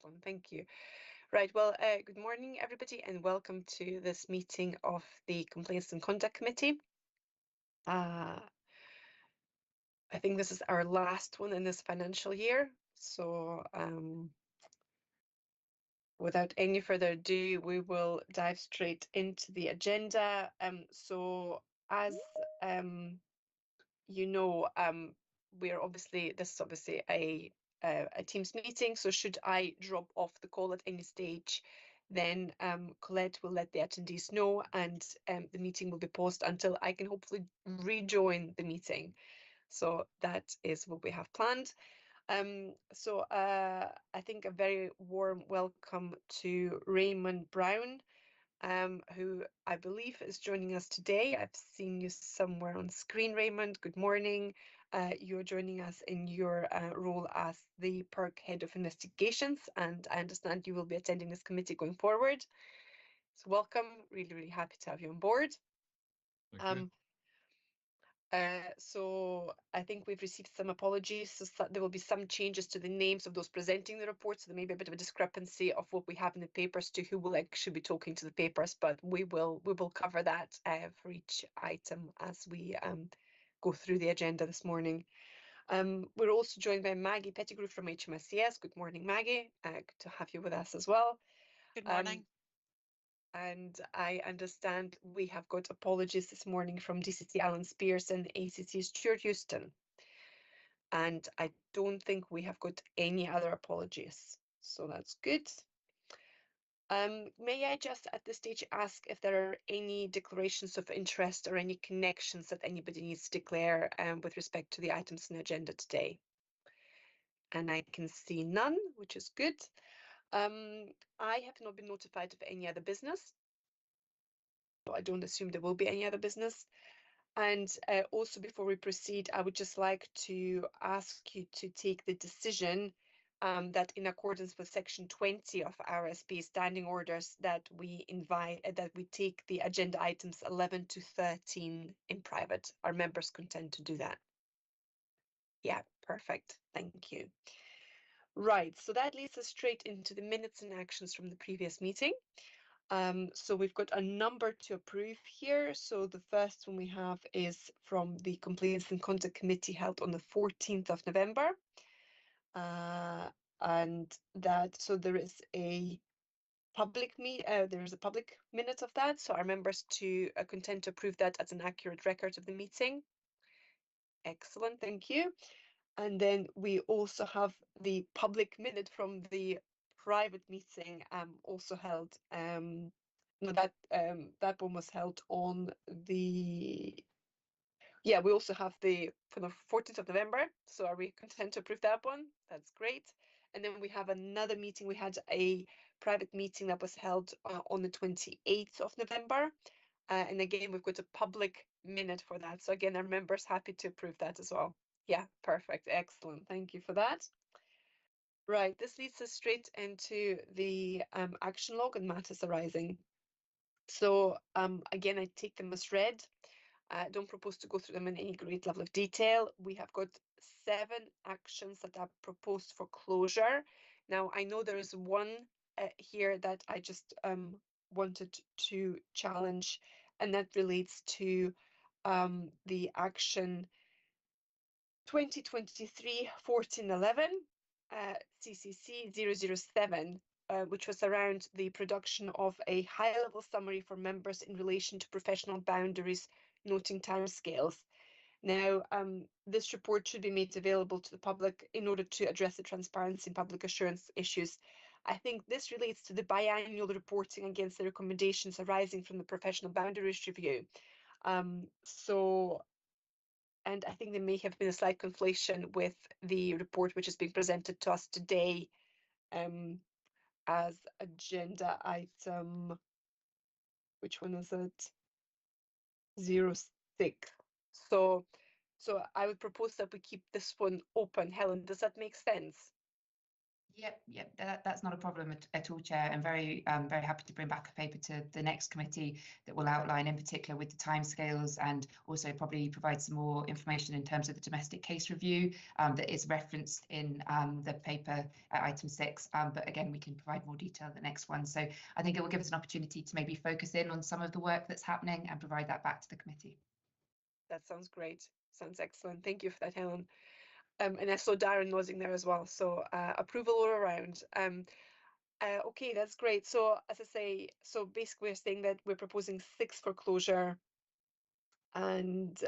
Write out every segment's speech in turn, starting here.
Excellent, thank you. Right, well, good morning, everybody, and welcome to this meeting of the Complaints and Conduct Committee. I think this is our last one in this financial year, so without any further ado, we will dive straight into the agenda. So as you know, this is obviously a Teams meeting, so should I drop off the call at any stage, then Colette will let the attendees know, and the meeting will be paused until I can hopefully rejoin the meeting. So that is what we have planned. So I think a very warm welcome to Raymond Brown, who I believe is joining us today. I've seen you somewhere on screen, Raymond. Good morning. You're joining us in your role as the PERC Head of Investigations, and I understand you will be attending this committee going forward. So welcome. Really, really happy to have you on board. Thank you. So I think we've received some apologies. So there will be some changes to the names of those presenting the report. So there may be a bit of a discrepancy of what we have in the papers to who will actually be talking to the papers, but we will cover that for each item as we go through the agenda this morning. We're also joined by Maggie Pettigrew from HMSCS. Good morning, Maggie. Good to have you with us as well. Good morning. And I understand we have got apologies this morning from DCC Alan Spears and ACC Stuart Houston. And I don't think we have got any other apologies. So that's good. May I just at this stage ask if there are any declarations of interest or any connections that anybody needs to declare with respect to the items in the agenda today? And I can see none, which is good. I have not been notified of any other business. So I don't assume there will be any other business. And also before we proceed, I would just like to ask you to take the decision that in accordance with section 20 of RSP standing orders that we take the agenda items 11 to 13 in private. Are members content to do that? Yeah, perfect. Thank you. Right, so that leads us straight into the minutes and actions from the previous meeting. So we've got a number to approve here. So the first one we have is from the Complaints and Conduct Committee held on the 14th of November. And that, so there is a public minute of that. So our members to content to approve that as an accurate record of the meeting. Excellent, thank you. And then we also have the public minute from the private meeting also held. No, that one was held on the. Yeah, we also have the for the 14th of November. So are we content to approve that one? That's great. And then we have another meeting. We had a private meeting that was held on the 28th of November. And again, we've got a public minute for that. So again, our members happy to approve that as well. Yeah, perfect. Excellent. Thank you for that. Right, this leads us straight into the action log and matters arising. So again, I take them as read. Don't propose to go through them in any great level of detail. We have got 7 actions that are proposed for closure. Now, I know there is one here that I just wanted to challenge, and that relates to the action 2023-1411 CCC 007, which was around the production of a high-level summary for members in relation to professional boundaries, noting timescales. Now, this report should be made available to the public in order to address the transparency and public assurance issues. I think this relates to the biannual reporting against the recommendations arising from the Professional Boundaries Review. And I think there may have been a slight conflation with the report which is being presented to us today as agenda item, which one is it? 06. So I would propose that we keep this one open. Helen, does that make sense? Yep, that's not a problem at all, Chair. I'm very happy to bring back a paper to the next committee that will outline in particular with the timescales and also probably provide some more information in terms of the domestic case review that is referenced in the paper at item 6. But again, we can provide more detail at the next one. So I think it will give us an opportunity to maybe focus in on some of the work that's happening and provide that back to the committee. That sounds great. Sounds excellent. Thank you for that, Helen. And I saw Darren nodding there as well. So approval all around. Okay, that's great. So as I say, so basically we're saying that we're proposing 6 for closure and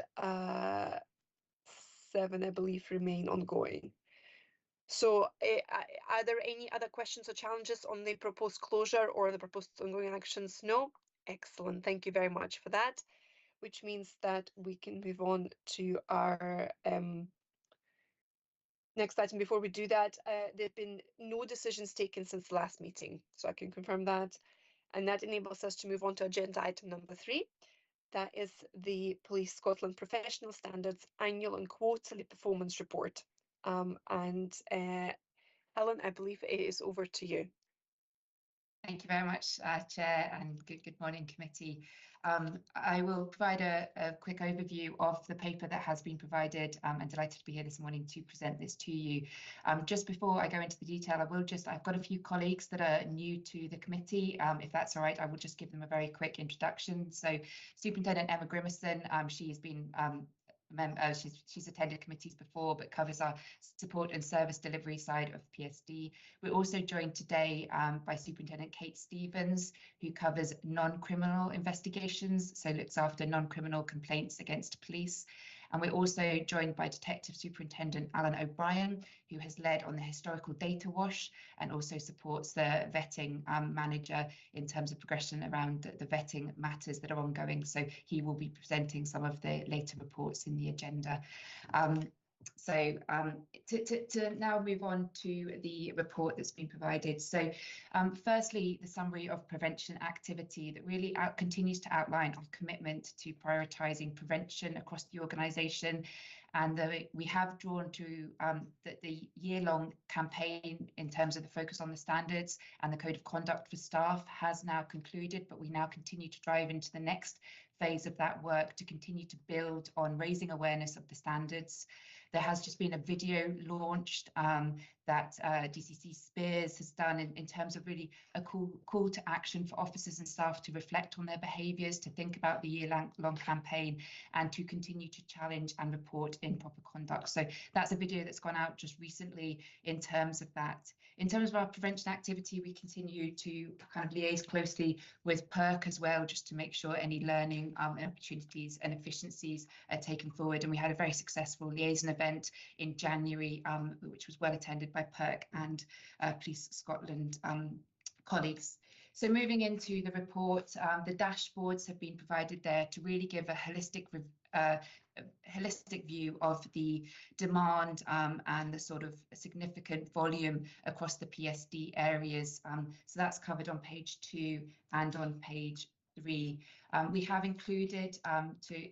7, I believe, remain ongoing. So are there any other questions or challenges on the proposed closure or the proposed ongoing actions? No? Excellent. Thank you very much for that, which means that we can move on to our next item. Before we do that, there have been no decisions taken since the last meeting, so I can confirm that. And that enables us to move on to agenda item number 3. That is the Police Scotland Professional Standards Annual and Quarterly Performance Report. Helen, I believe it is over to you. Thank you very much, Chair, and good morning, committee. I will provide a quick overview of the paper that has been provided. I'm delighted to be here this morning to present this to you. Just before I go into the detail, I've got a few colleagues that are new to the committee. If that's all right, I will just give them a very quick introduction. So Superintendent Emma Grimmerson, she's been she's attended committees before, but covers our support and service delivery side of PSD. We're also joined today by Superintendent Kate Stevens, who covers non-criminal investigations, so looks after non-criminal complaints against police. And we're also joined by Detective Superintendent Alan O'Brien, who has led on the historical data wash and also supports the vetting manager in terms of progression around the vetting matters that are ongoing. So he will be presenting some of the later reports in the agenda. To now move on to the report that's been provided. So firstly, the summary of prevention activity that really continues to outline our commitment to prioritising prevention across the organisation. And we have drawn to the year-long campaign in terms of the focus on the standards, and the code of conduct for staff has now concluded, but we now continue to drive into the next phase of that work to continue to build on raising awareness of the standards. There has just been a video launched that DCC Spears has done in terms of really a call to action for officers and staff to reflect on their behaviours, to think about the year-long campaign, and to continue to challenge and report improper conduct. So that's a video that's gone out just recently in terms of that. In terms of our prevention activity, we continue to kind of liaise closely with PERC as well, just to make sure any learning and opportunities and efficiencies are taken forward. And we had a very successful liaison event in January, which was well attended by PERC and Police Scotland colleagues. So moving into the report, the dashboards have been provided there to really give a holistic view of the demand and the sort of significant volume across the PSD areas. So that's covered on page 2 and on page 3. We have included, to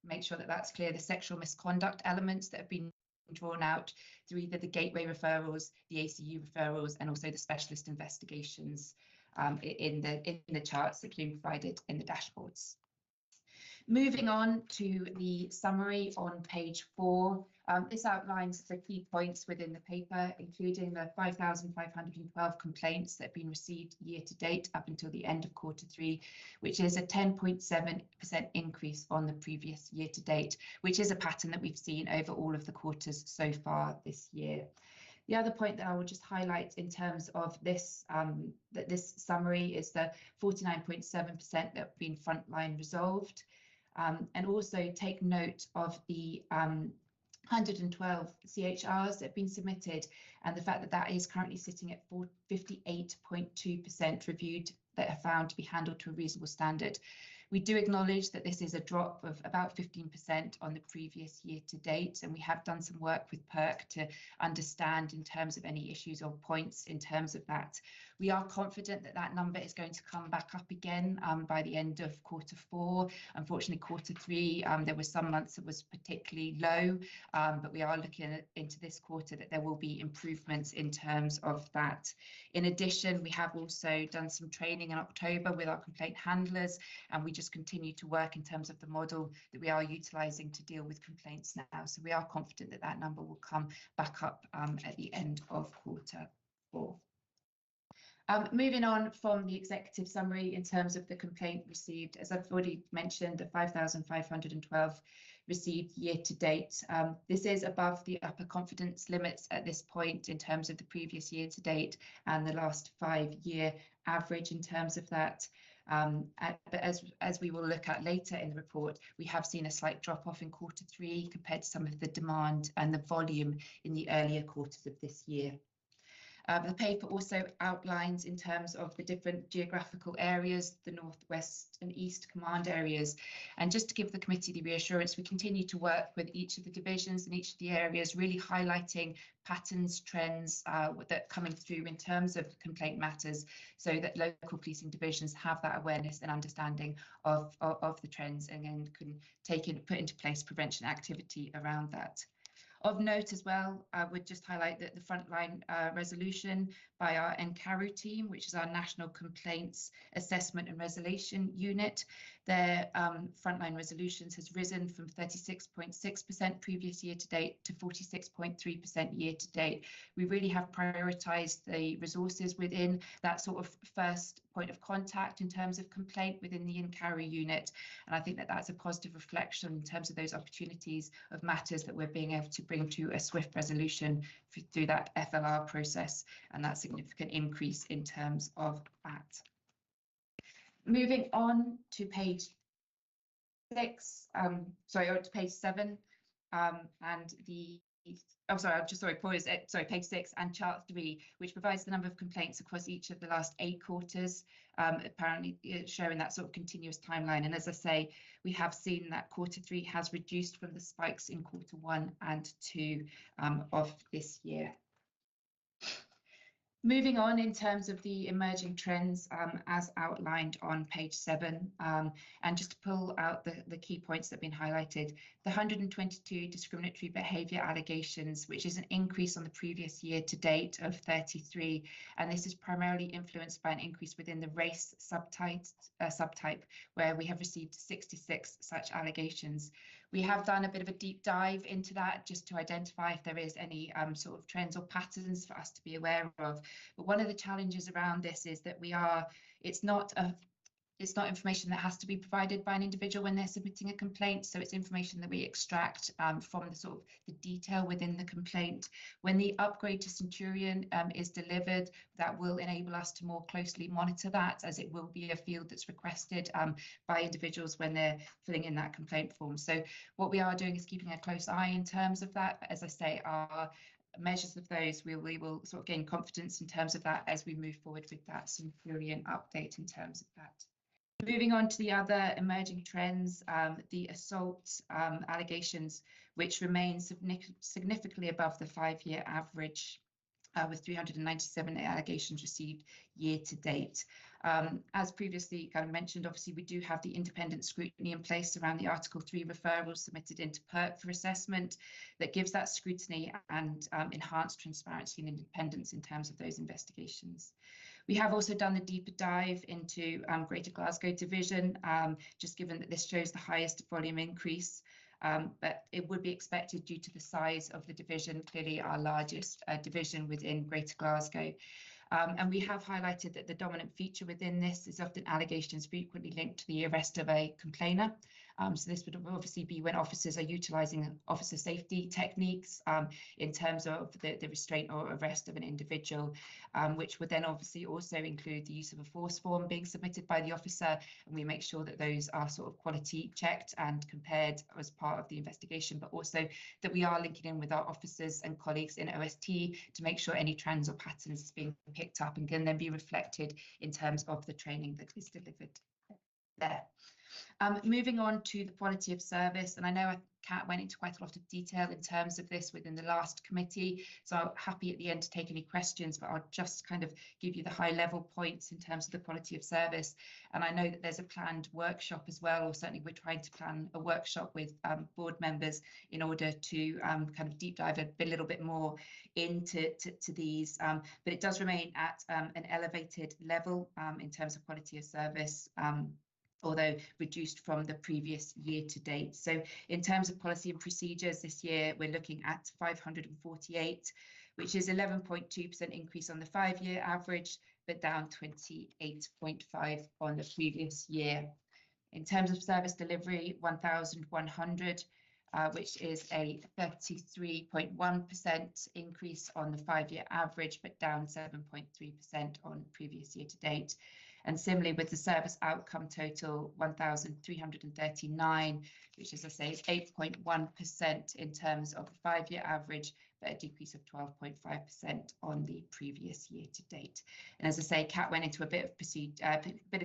make sure that that's clear, the sexual misconduct elements that have been drawn out through either the gateway referrals, the ACU referrals, and also the specialist investigations in the charts that have been provided in the dashboards. Moving on to the summary on page 4, this outlines the key points within the paper, including the 5,512 complaints that have been received year to date up until the end of Q3, which is a 10.7% increase on the previous year to date, which is a pattern that we've seen over all of the quarters so far this year. The other point that I will just highlight in terms of this this summary is the 49.7% that have been frontline resolved. And also take note of the 112 CHRs that have been submitted, and the fact that that is currently sitting at 58.2% reviewed that are found to be handled to a reasonable standard. We do acknowledge that this is a drop of about 15% on the previous year to date, and we have done some work with PERC to understand in terms of any issues or points in terms of that. We are confident that that number is going to come back up again by the end of Q4. Unfortunately, Q3, there were some months that was particularly low, but we are looking into this quarter that there will be improvements in terms of that. In addition, we have also done some training in October with our complaint handlers, and we just continue to work in terms of the model that we are utilising to deal with complaints now. So we are confident that that number will come back up at the end of Q4. Moving on from the executive summary in terms of the complaint received, as I've already mentioned, the 5,512 received year to date. This is above the upper confidence limits at this point in terms of the previous year to date and the last 5-year average in terms of that. But as we will look at later in the report, we have seen a slight drop off in Q3 compared to some of the demand and the volume in the earlier quarters of this year. The paper also outlines in terms of the different geographical areas, the North, West and East command areas. And just to give the committee the reassurance, we continue to work with each of the divisions and each of the areas, really highlighting patterns, trends that are coming through in terms of complaint matters, so that local policing divisions have that awareness and understanding of the trends and then can put into place prevention activity around that. Of note as well, I would just highlight that the frontline resolution by our NCARU team, which is our National Complaints Assessment and Resolution Unit, their frontline resolutions has risen from 36.6% previous year to date to 46.3% year to date. We really have prioritised the resources within that sort of first point of contact in terms of complaint within the NCARU unit. And I think that that's a positive reflection in terms of those opportunities of matters that we're being able to bring to a swift resolution through that FLR process, and that significant increase in terms of that. Moving on to page 6, or to page 7, and the page 6 and chart 3, which provides the number of complaints across each of the last 8 quarters, apparently showing that sort of continuous timeline. And as I say, we have seen that Q3 has reduced from the spikes in Q1 and 2 of this year. Moving on in terms of the emerging trends as outlined on page 7, and just to pull out the key points that have been highlighted, the 122 discriminatory behaviour allegations, which is an increase on the previous year to date of 33, and this is primarily influenced by an increase within the race subtype, where we have received 66 such allegations. We have done a bit of a deep dive into that just to identify if there is any sort of trends or patterns for us to be aware of. But one of the challenges around this is that it's not information that has to be provided by an individual when they're submitting a complaint. So it's information that we extract from the sort of the detail within the complaint. When the upgrade to Centurion is delivered, that will enable us to more closely monitor that, as it will be a field that's requested by individuals when they're filling in that complaint form. So what we are doing is keeping a close eye in terms of that. As I say, our measures of those, we will sort of gain confidence in terms of that as we move forward with that Centurion update in terms of that. Moving on to the other emerging trends, the assault allegations, which remain significantly above the 5-year average, with 397 allegations received year to date. As previously kind of mentioned, obviously we do have the independent scrutiny in place around the Article 3 referrals submitted into PERC for assessment that gives that scrutiny and enhanced transparency and independence in terms of those investigations. We have also done the deeper dive into Greater Glasgow Division, just given that this shows the highest volume increase. But it would be expected due to the size of the division, clearly our largest division within Greater Glasgow. And we have highlighted that the dominant feature within this is often allegations frequently linked to the arrest of a complainer. So this would obviously be when officers are utilising officer safety techniques in terms of the restraint or arrest of an individual, which would then obviously also include the use of a force form being submitted by the officer, and we make sure that those are sort of quality checked and compared as part of the investigation, but also that we are linking in with our officers and colleagues in OST to make sure any trends or patterns is being picked up and can then be reflected in terms of the training that is delivered there. Moving on to the quality of service, and I know Kat went into quite a lot of detail in terms of this within the last committee, so I'm happy at the end to take any questions, but I'll just kind of give you the high level points in terms of the quality of service. And I know that there's a planned workshop as well, or certainly we're trying to plan a workshop with board members in order to kind of deep dive a little bit more into these, but it does remain at an elevated level in terms of quality of service, although reduced from the previous year to date. So in terms of policy and procedures this year, we're looking at 548, which is 11.2% increase on the 5-year average, but down 28.5 on the previous year. In terms of service delivery, 1,100, which is a 33.1% increase on the 5-year average, but down 7.3% on previous year to date. And similarly with the service outcome total, 1,339, which, as I say, is 8.1% in terms of the 5-year average, but a decrease of 12.5% on the previous year to date. And as I say, Kat went into a bit of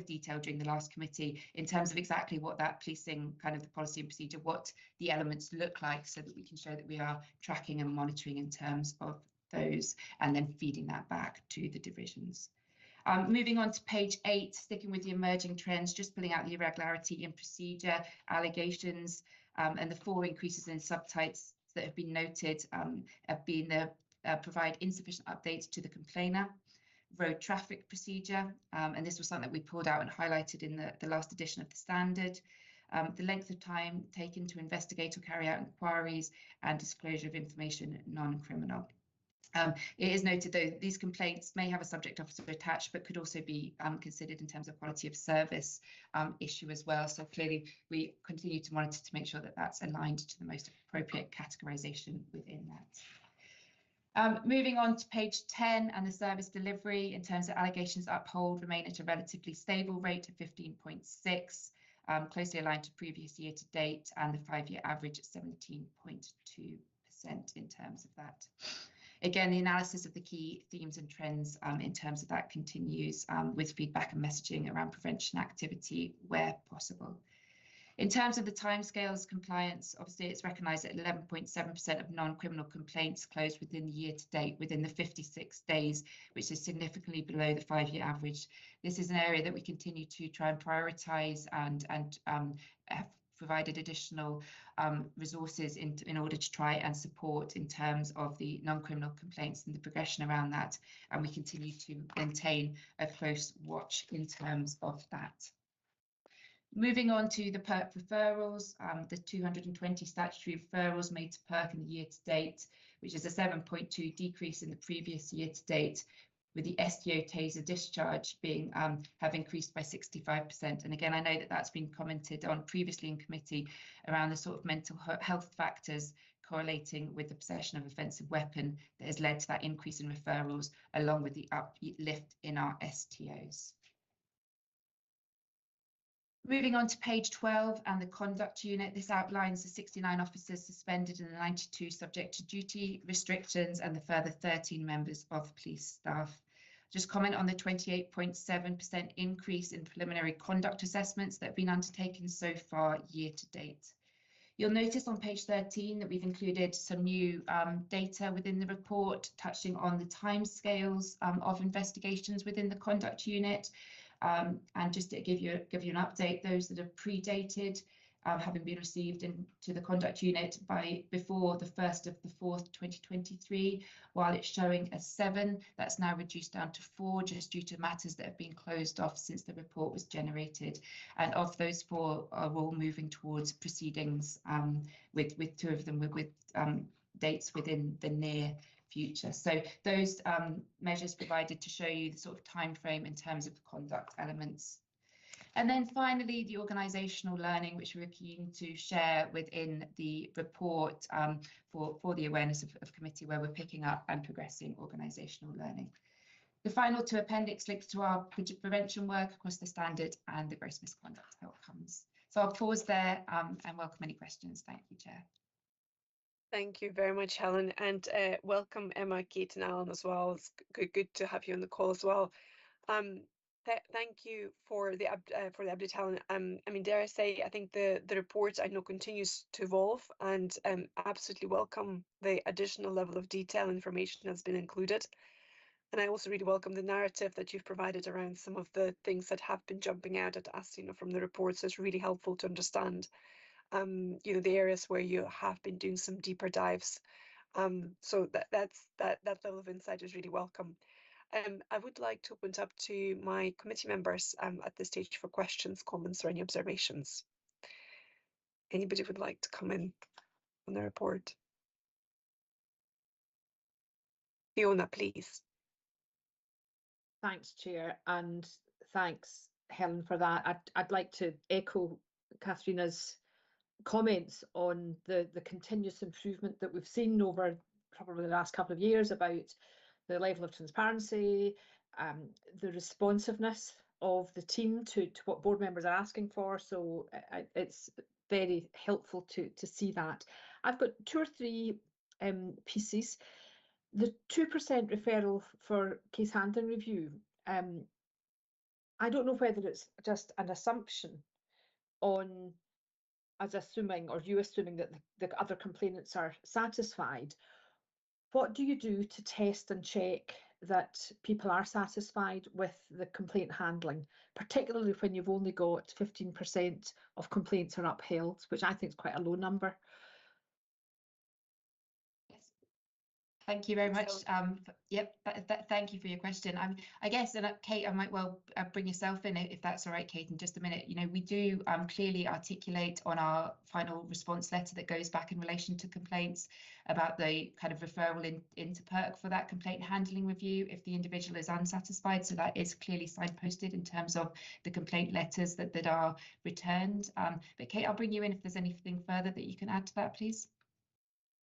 detail during the last committee in terms of exactly what that policing kind of the policy and procedure, what the elements look like, so that we can show that we are tracking and monitoring in terms of those, and then feeding that back to the divisions. Moving on to page 8, sticking with the emerging trends, just pulling out the irregularity in procedure allegations, and the 4 increases in subtypes that have been noted have been the provide insufficient updates to the complainer, road traffic procedure, and this was something that we pulled out and highlighted in the last edition of the standard, the length of time taken to investigate or carry out inquiries, and disclosure of information non-criminal. It is noted, though, these complaints may have a subject officer attached, but could also be considered in terms of quality of service issue as well. So clearly, we continue to monitor to make sure that that's aligned to the most appropriate categorisation within that. Moving on to page 10 and the service delivery, in terms of allegations uphold, remain at a relatively stable rate of 15.6, closely aligned to previous year to date, and the 5-year average at 17.2% in terms of that. Again, the analysis of the key themes and trends in terms of that continues with feedback and messaging around prevention activity where possible. In terms of the timescales compliance, obviously it's recognised that 11.7% of non-criminal complaints closed within the year to date within the 56 days, which is significantly below the 5-year average. This is an area that we continue to try and prioritise and have provided additional resources in order to try and support in terms of the non-criminal complaints and the progression around that, and we continue to maintain a close watch in terms of that. Moving on to the PERC referrals, the 220 statutory referrals made to PERC in the year to date, which is a 7.2 decrease in the previous year to date, with the STO taser discharge being have increased by 65%. And again, I know that that's been commented on previously in committee around the sort of mental health factors correlating with the possession of offensive weapon that has led to that increase in referrals, along with the uplift in our STOs. Moving on to page 12 and the conduct unit, this outlines the 69 officers suspended and the 92 subject to duty restrictions, and the further 13 members of police staff. Just comment on the 28.7% increase in preliminary conduct assessments that have been undertaken so far year to date. You'll notice on page 13 that we've included some new data within the report touching on the timescales of investigations within the conduct unit. And just to give you an update, those that are predated, having been received into the conduct unit by before the 1st of the 4th, 2023, while it's showing as 7, that's now reduced down to 4, just due to matters that have been closed off since the report was generated. And of those 4 are all moving towards proceedings, with 2 of them with dates within the near future. So those measures provided to show you the sort of time frame in terms of the conduct elements. And then finally, the organisational learning, which we're keen to share within the report for the awareness of committee, where we're picking up and progressing organisational learning. The final 2 appendix links to our prevention work across the standard and the gross misconduct outcomes. So I'll pause there and welcome any questions. Thank you, Chair. Thank you very much, Helen, and welcome Emma, Kate and Alan as well. It's good to have you on the call as well. Thank you for the update, Helen. I mean, dare I say, I think the report I know continues to evolve, and absolutely welcome the additional level of detail information that's been included. And I also really welcome the narrative that you've provided around some of the things that have been jumping out at us, from the report. So it's really helpful to understand, the areas where you have been doing some deeper dives. So that level of insight is really welcome. I would like to open it up to my committee members at this stage for questions, comments, or any observations. Anybody would like to come in on the report? Fiona, please. Thanks, Chair, and thanks, Helen, for that. I'd like to echo Katharina's comments on the continuous improvement that we've seen over probably the last couple of years about the level of transparency, the responsiveness of the team to what board members are asking for. So it's very helpful to see that. I've got 2 or 3 pieces. The 2% referral for case handling review, I don't know whether it's just an assumption on us assuming, or you assuming, that the other complainants are satisfied. What do you do to test and check that people are satisfied with the complaint handling, particularly when you've only got 15% of complaints are upheld, which I think is quite a low number? Yes. Thank you very much. Yep, thank you for your question. I guess, and Kate, I might well bring yourself in if that's all right, Kate, in just a minute. We do clearly articulate on our final response letter that goes back in relation to complaints about the kind of referral into PERC for that complaint handling review if the individual is unsatisfied. So that is clearly signposted in terms of the complaint letters that are returned. But Kate, I'll bring you in if there's anything further that you can add to that, please.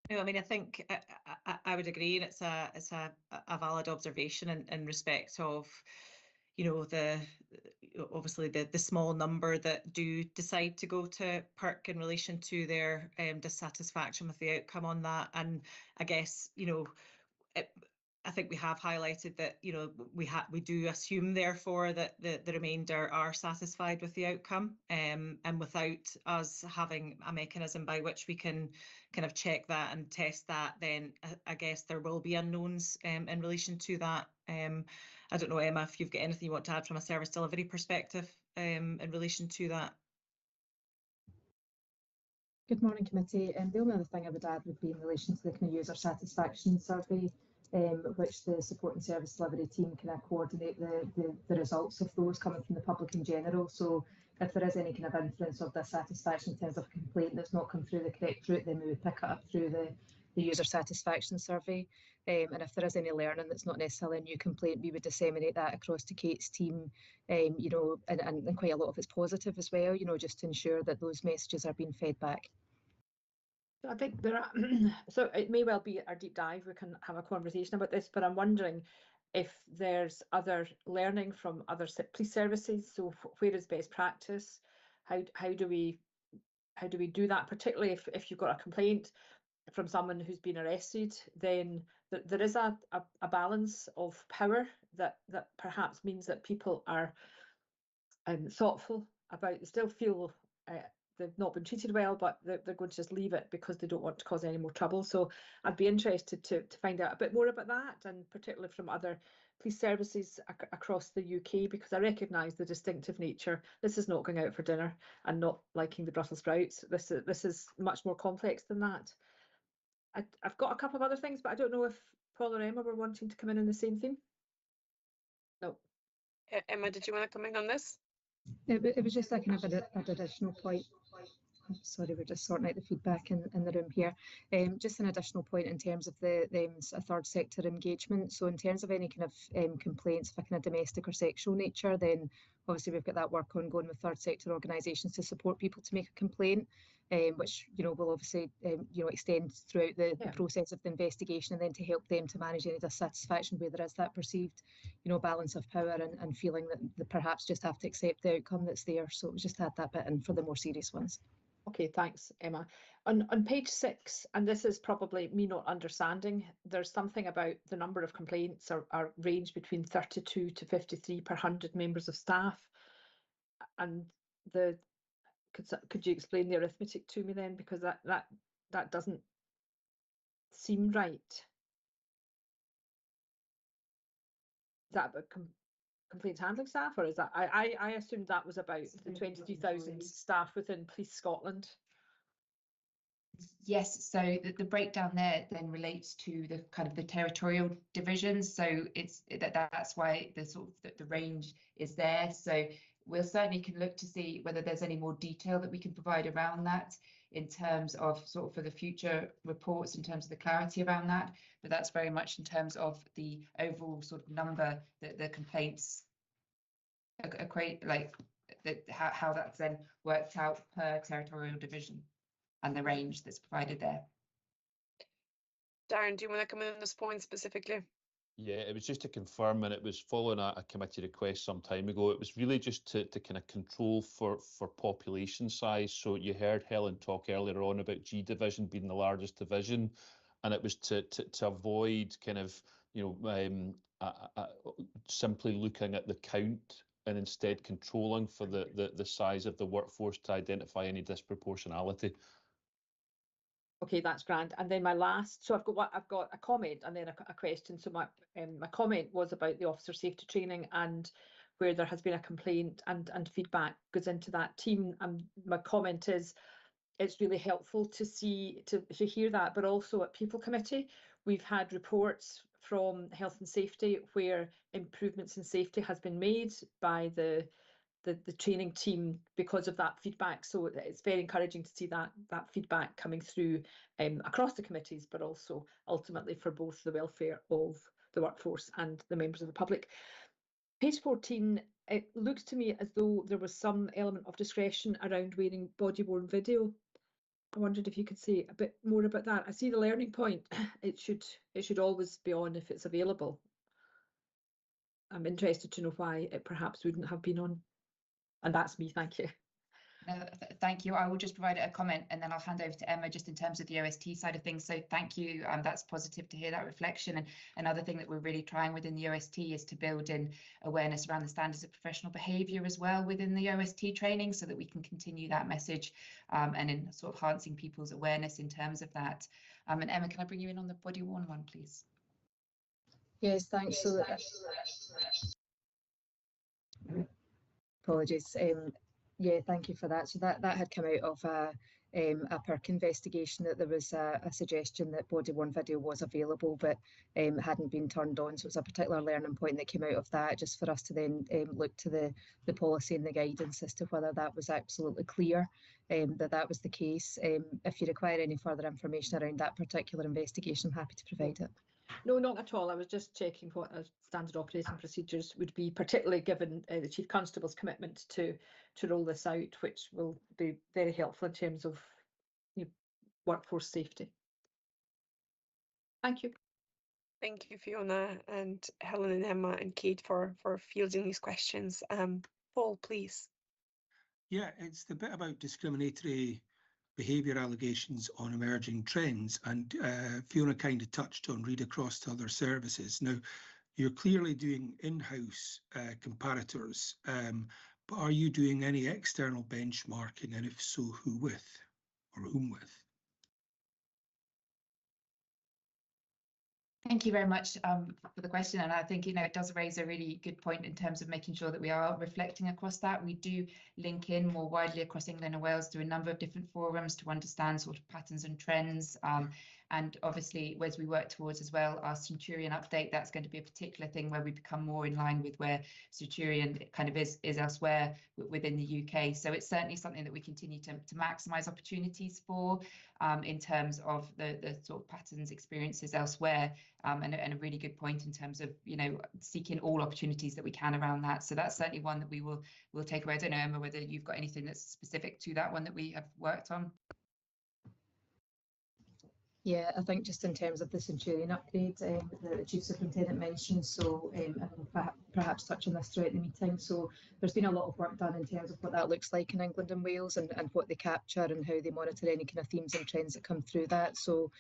No, I mean, I think I would agree, and it's a valid observation in respect of, obviously the small number that do decide to go to PERC in relation to their dissatisfaction with the outcome on that. And I guess, I think we have highlighted that, we do assume, therefore, that the remainder are satisfied with the outcome, and without us having a mechanism by which we can kind of check that and test that, then I guess there will be unknowns in relation to that. I don't know, Emma, if you've got anything you want to add from a service delivery perspective in relation to that. Good morning, committee. The only other thing I would add would be in relation to the kind of user satisfaction survey, which the support and service delivery team can coordinate the results of those coming from the public in general. So if there is any kind of influence of dissatisfaction in terms of a complaint that's not come through the correct route, then we would pick it up through the user satisfaction survey. And if there is any learning that's not necessarily a new complaint, we would disseminate that across to Kate's team, and quite a lot of it's positive as well, just to ensure that those messages are being fed back. I think there are, so it may well be our deep dive, we can have a conversation about this, but I'm wondering if there's other learning from other police services. So where is best practice? How do we do that, particularly if you've got a complaint from someone who's been arrested? Then there is a balance of power that perhaps means that people are thoughtful about, they still feel they've not been treated well, but they're going to just leave it because they don't want to cause any more trouble. So I'd be interested to find out a bit more about that, and particularly from other police services across the UK, because I recognise the distinctive nature. This is not going out for dinner and not liking the Brussels sprouts. This is much more complex than that. I've got a couple of other things, but I don't know if Paul or Emma were wanting to come in on the same theme. No. Emma, did you want to come in on this? It was just a kind of an additional point. Sorry, we're just sorting out the feedback in the room here. Just an additional point in terms of a third sector engagement. So in terms of any kind of complaints of a kind of domestic or sexual nature, then obviously we've got that work ongoing with third sector organisations to support people to make a complaint, which will obviously extend throughout the process of the investigation, and then to help them to manage any dissatisfaction where there is that perceived balance of power and feeling that they perhaps just have to accept the outcome that's there. So it was just to add that bit in for the more serious ones. Okay, thanks, Emma. On page 6, and this is probably me not understanding, there's something about the number of complaints are range between 32 to 53 per 100 members of staff. And could you explain the arithmetic to me then? Because that doesn't seem right. Is that about complaints handling staff, or is that I assumed that was about the 23,000 staff within Police Scotland? Yes, so the breakdown there then relates to the kind of the territorial divisions. So it's that's why the sort of the range is there. So we'll certainly can look to see whether there's any more detail that we can provide around that in terms of sort of for the future reports, in terms of the clarity around that. But that's very much in terms of the overall sort of number that the complaints equate, like how that's then worked out per territorial division, and the range that's provided there. Darren, do you want to come in on this point specifically? Yeah, it was just to confirm, and it was following a committee request some time ago. It was really just to kind of control for population size. So you heard Helen talk earlier on about G division being the largest division, and it was to avoid kind of, you know, simply looking at the count and instead controlling for the size of the workforce to identify any disproportionality. Okay, that's grand. And then my last, so I've got a comment and then a question. So my comment was about the officer safety training and where there has been a complaint and feedback goes into that team. And my comment is it's really helpful to hear that, but also at People Committee, we've had reports from Health and Safety where improvements in safety has been made by the training team because of that feedback. So it's very encouraging to see that feedback coming through across the committees, but also ultimately for both the welfare of the workforce and the members of the public. Page 14, it looks to me as though there was some element of discretion around wearing body-worn video. I wondered if you could say a bit more about that. I see the learning point. It should always be on if it's available. I'm interested to know why it perhaps wouldn't have been on. And that's me, thank you. Thank you. I will just provide a comment and then I'll hand over to Emma just in terms of the OST side of things. So thank you. That's positive to hear that reflection. And another thing that we're really trying within the OST is to build in awareness around the standards of professional behaviour as well within the OST training, so that we can continue that message and in sort of enhancing people's awareness in terms of that. And Emma, can I bring you in on the body worn one, please? Yes, thanks. So apologies. Yeah, thank you for that. So that had come out of a PERC investigation, that there was a suggestion that body-worn video was available, but hadn't been turned on. So it's a particular learning point that came out of that, just for us to then look to the policy and the guidance as to whether that was absolutely clear, that was the case. If you require any further information around that particular investigation, I'm happy to provide it. No, not at all. I was just checking what standard operating procedures would be, particularly given the Chief Constable's commitment to roll this out, which will be very helpful in terms of workforce safety. Thank you. Thank you, Fiona, and Helen and Emma and Kate for fielding these questions. Paul, please. Yeah, it's the bit about discriminatory behaviour allegations on emerging trends, and Fiona kind of touched on read across to other services. Now, you're clearly doing in-house comparators, but are you doing any external benchmarking, and if so, who with or whom with? Thank you very much for the question, and I think it does raise a really good point in terms of making sure that we are reflecting across that. We do link in more widely across England and Wales through a number of different forums to understand sort of patterns and trends, and obviously as we work towards as well our Centurion update, that's going to be a particular thing where we become more in line with where Centurion kind of is elsewhere within the UK. So it's certainly something that we continue to maximise opportunities for in terms of the sort of patterns, experiences elsewhere. And a really good point in terms of seeking all opportunities that we can around that. So that's certainly one that we'll take away. I don't know, Emma, whether you've got anything that's specific to that one that we have worked on. Yeah, I think just in terms of the Centurion upgrade that the Chief Superintendent mentioned, so and perhaps touch on this throughout the meeting. So there's been a lot of work done in terms of what that looks like in England and Wales, and what they capture and how they monitor any kind of themes and trends that come through that. So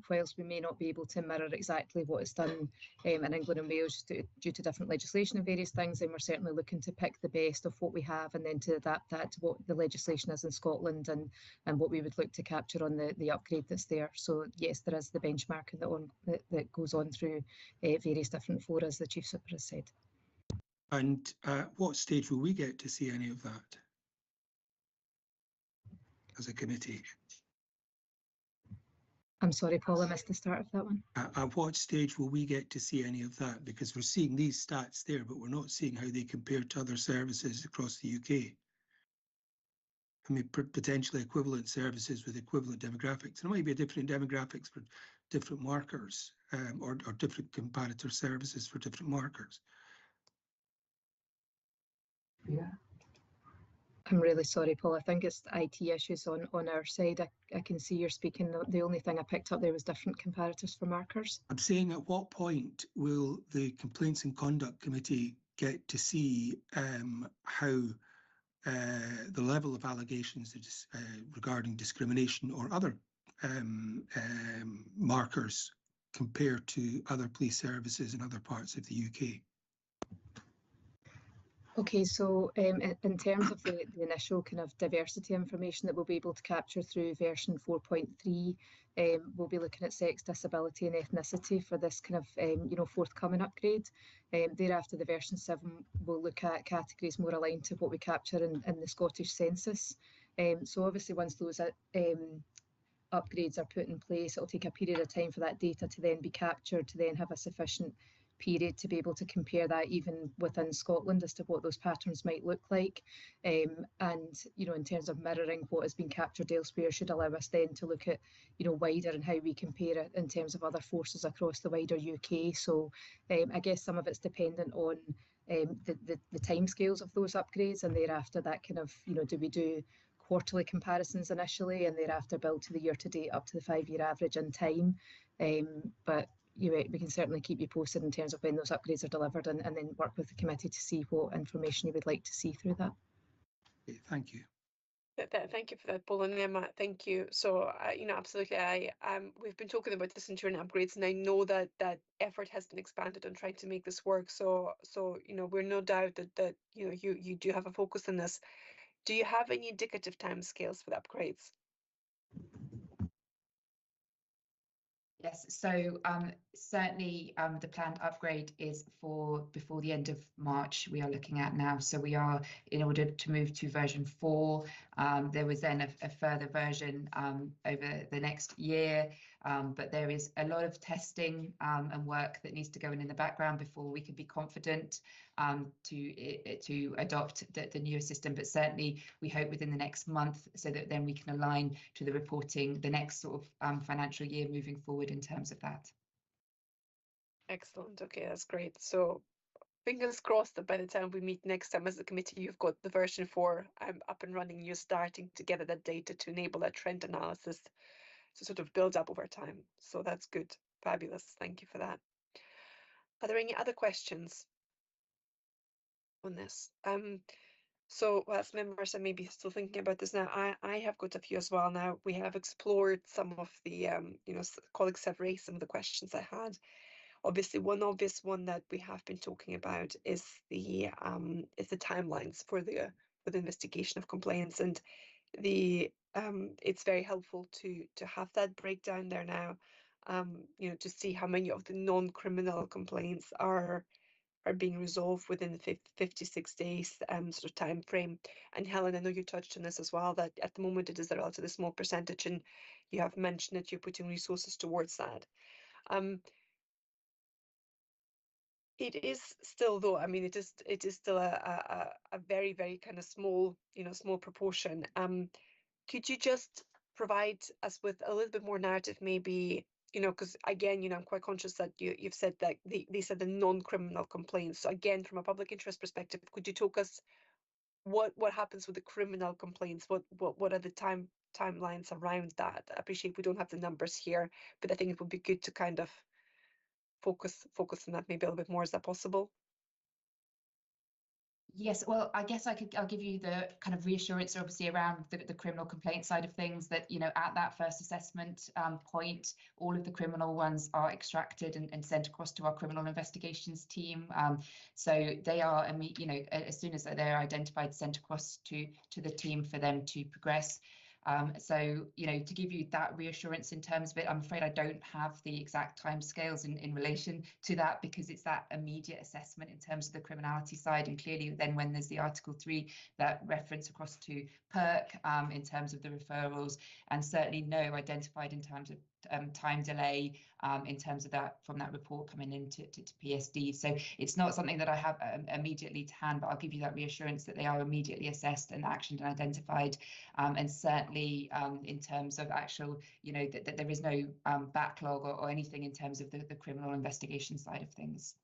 whilst we may not be able to mirror exactly what is done in England and Wales due to different legislation and various things, then we're certainly looking to pick the best of what we have and then to adapt that to what the legislation is in Scotland and what we would look to capture on the upgrade that's there. So yes, there is the benchmarking that goes on through various different fora, as the Chief Super has said. And at what stage will we get to see any of that as a committee? I'm sorry, Paul, I missed the start of that one. At what stage will we get to see any of that? Because we're seeing these stats there, but we're not seeing how they compare to other services across the UK. I mean, potentially equivalent services with equivalent demographics. There might be different demographics for different markers, or different comparator services for different markers. Yeah. I'm really sorry, Paul. I think it's IT issues on our side. I can see you're speaking. The only thing I picked up there was different comparators for markers. I'm saying, at what point will the Complaints and Conduct Committee get to see how the level of allegations regarding discrimination or other markers compare to other police services in other parts of the UK? Okay, so in terms of the initial kind of diversity information that we'll be able to capture through version 4.3, we'll be looking at sex, disability and ethnicity for this kind of forthcoming upgrade. Thereafter, the version 7 will look at categories more aligned to what we capture in the Scottish Census. So obviously once those upgrades are put in place, it'll take a period of time for that data to then be captured, to then have a sufficient period to be able to compare that even within Scotland as to what those patterns might look like. And in terms of mirroring what has been captured elsewhere should allow us then to look at wider and how we compare it in terms of other forces across the wider UK. So I guess some of it's dependent on the timescales of those upgrades, and thereafter that kind of do we do quarterly comparisons initially and thereafter build to the year to date up to the 5-year average in time. But we can certainly keep you posted in terms of when those upgrades are delivered and then work with the committee to see what information you would like to see through that. Okay, thank you. Thank you for that, Paul and Emma. Thank you. So, absolutely. We've been talking about the Centurion upgrades, and I know that effort has been expanded on trying to make this work. So, we're no doubt that you do have a focus on this. Do you have any indicative timescales for the upgrades? Yes, so certainly the planned upgrade is for before the end of March we are looking at now. So we are, in order to move to version 4, there was then a further version over the next year, but there is a lot of testing and work that needs to go in the background before we can be confident to adopt the newer system. But certainly we hope within the next month, so that then we can align to the reporting the next sort of financial year moving forward in terms of that. Excellent. Okay, that's great. So fingers crossed that by the time we meet next time as a committee, you've got the version 4 up and running. You're starting to gather that data to enable that trend analysis to sort of build up over time. So that's good. Fabulous. Thank you for that. Are there any other questions on this? So whilst members are maybe still thinking about this now, I have got a few as well now. We have explored some of the, colleagues have raised some of the questions I had. Obviously, one obvious one that we have been talking about is the timelines for the investigation of complaints, and it's very helpful to have that breakdown there now. To see how many of the non-criminal complaints are being resolved within the 56 days sort of time frame. And Helen, I know you touched on this as well, that at the moment it is a relatively small percentage, and you have mentioned that you're putting resources towards that. It is still, though, I mean, it is still a very, very kind of small, small proportion. Could you just provide us with a little bit more narrative, maybe, because again, I'm quite conscious that you've said that these are the non-criminal complaints. So again, from a public interest perspective, could you talk us what happens with the criminal complaints? What are the timelines around that? I appreciate we don't have the numbers here, but I think it would be good to kind of focus on that maybe a little bit more. Is that possible? Yes, well, I guess I'll give you the kind of reassurance, obviously, around the criminal complaint side of things, that, you know, at that first assessment point, all of the criminal ones are extracted and sent across to our criminal investigations team. So they are, you know, as soon as they're identified, sent across to the team for them to progress. So, you know, to give you that reassurance in terms of it, I'm afraid I don't have the exact timescales in relation to that, because it's that immediate assessment in terms of the criminality side. And clearly then when there's the Article 3, that reference across to PERC in terms of the referrals, and certainly no identified in terms of time delay in terms of that from that report coming into PSD. So it's not something that I have immediately to hand, but I'll give you that reassurance that they are immediately assessed and actioned and identified. And certainly in terms of actual, you know, that there is no backlog or anything in terms of the criminal investigation side of things.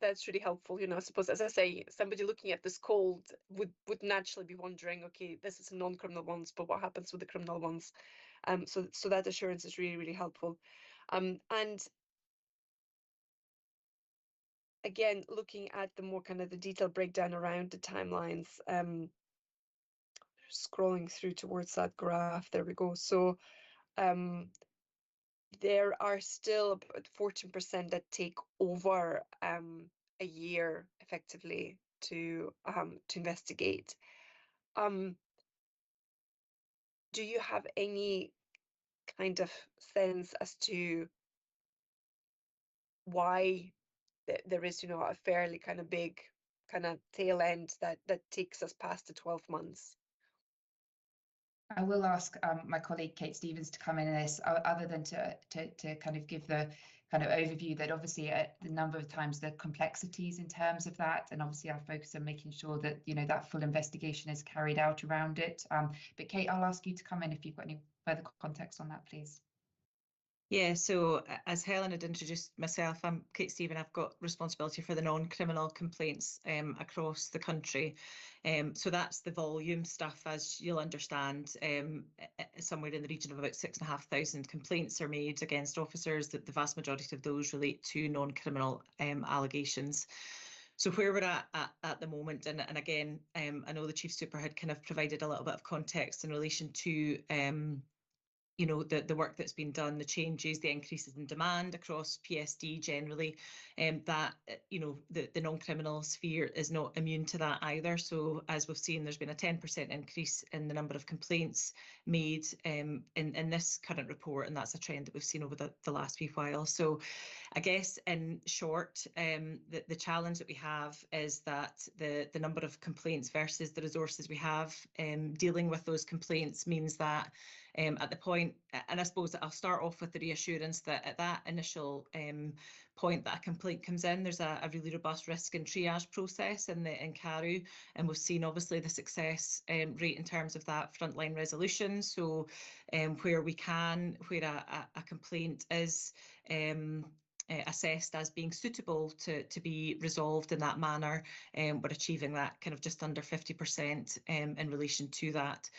That's really helpful. You know, I suppose, as I say, somebody looking at this cold would naturally be wondering, okay, this is non-criminal ones, but what happens with the criminal ones? So that assurance is really, really helpful. And again, looking at the more kind of the detailed breakdown around the timelines, scrolling through towards that graph, there we go. So there are still about 14% that take over a year effectively to investigate. Do you have any kind of sense as to why there is, you know, a fairly kind of big kind of tail end that takes us past the 12 months? I will ask my colleague Kate Stevens to come in on this, other than to kind of give the kind of overview that obviously the number of times the complexities in terms of that, and obviously our focus on making sure that, you know, that full investigation is carried out around it. But Kate, I'll ask you to come in if you've got any further context on that, please. Yeah, so as Helen had introduced myself, I'm Kate Stephen. I've got responsibility for the non-criminal complaints across the country. So that's the volume stuff, as you'll understand. Somewhere in the region of about 6,500 complaints are made against officers. That the vast majority of those relate to non-criminal allegations. So where we're at the moment, and again, I know the Chief Super had kind of provided a little bit of context in relation to you know, the work that's been done, the changes, the increases in demand across PSD generally, that, you know, the non-criminal sphere is not immune to that either. So as we've seen, there's been a 10% increase in the number of complaints made in this current report, and that's a trend that we've seen over the last wee while. So I guess in short, the challenge that we have is that the number of complaints versus the resources we have dealing with those complaints means that at the point, and I suppose that I'll start off with the reassurance that at that initial point that a complaint comes in, there's a really robust risk and triage process in CARU, and we've seen obviously the success rate in terms of that frontline resolution. So where a complaint is assessed as being suitable to be resolved in that manner, we're achieving that kind of just under 50% in relation to that.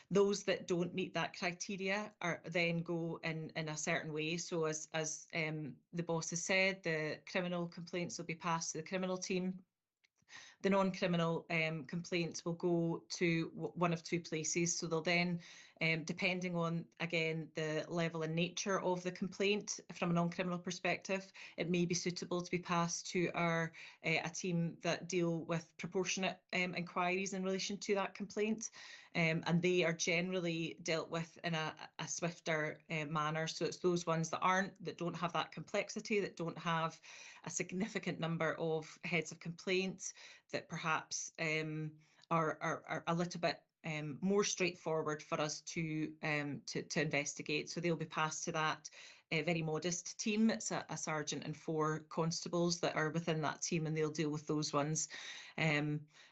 Those that don't meet that criteria are then go in a certain way. So as the boss has said, the criminal complaints will be passed to the criminal team. The non-criminal complaints will go to one of two places. So they'll then, depending on, again, the level and nature of the complaint from a non-criminal perspective, it may be suitable to be passed to a team that deal with proportionate inquiries in relation to that complaint. And they are generally dealt with in a swifter manner. So it's those ones that don't have that complexity, that don't have a significant number of heads of complaints, that perhaps are a little bit more straightforward for us to investigate. So they'll be passed to that very modest team. It's a sergeant and 4 constables that are within that team, and they'll deal with those ones.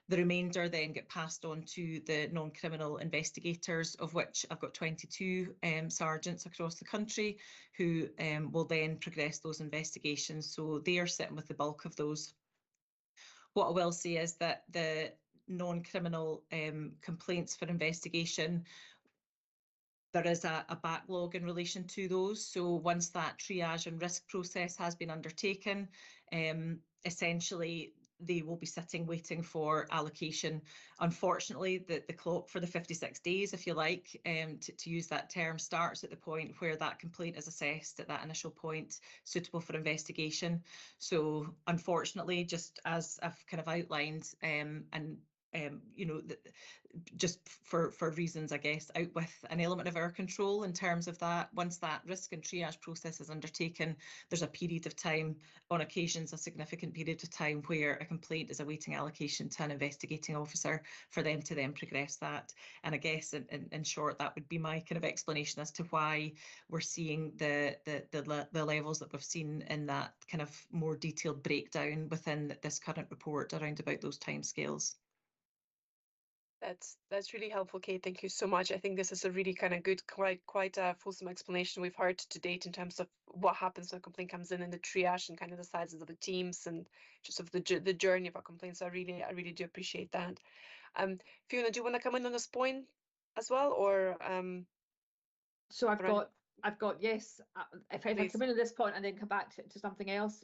The remainder then get passed on to the non-criminal investigators, of which I've got 22 sergeants across the country who will then progress those investigations. So they are sitting with the bulk of those. What I will say is that the non-criminal complaints for investigation, there is a backlog in relation to those. So once that triage and risk process has been undertaken, essentially they will be sitting waiting for allocation. Unfortunately, the clock for the 56 days, if you like, to use that term, starts at the point where that complaint is assessed at that initial point, suitable for investigation. So unfortunately, just as I've kind of outlined, you know, just for reasons, I guess, out with an element of our control in terms of that. Once that risk and triage process is undertaken, there's a period of time, on occasions a significant period of time, where a complaint is awaiting allocation to an investigating officer for them to then progress that. And I guess in short, that would be my kind of explanation as to why we're seeing the levels that we've seen in that kind of more detailed breakdown within this current report around about those timescales. That's really helpful, Kate. Thank you so much. I think this is a really kind of good, quite a fulsome explanation we've heard to date in terms of what happens when a complaint comes in and the triage and kind of the sizes of the teams and just of the journey of our complaints. I really do appreciate that. Fiona, do you want to come in on this point as well, or So I've got yes. If I Please. come in at this point and then come back to something else.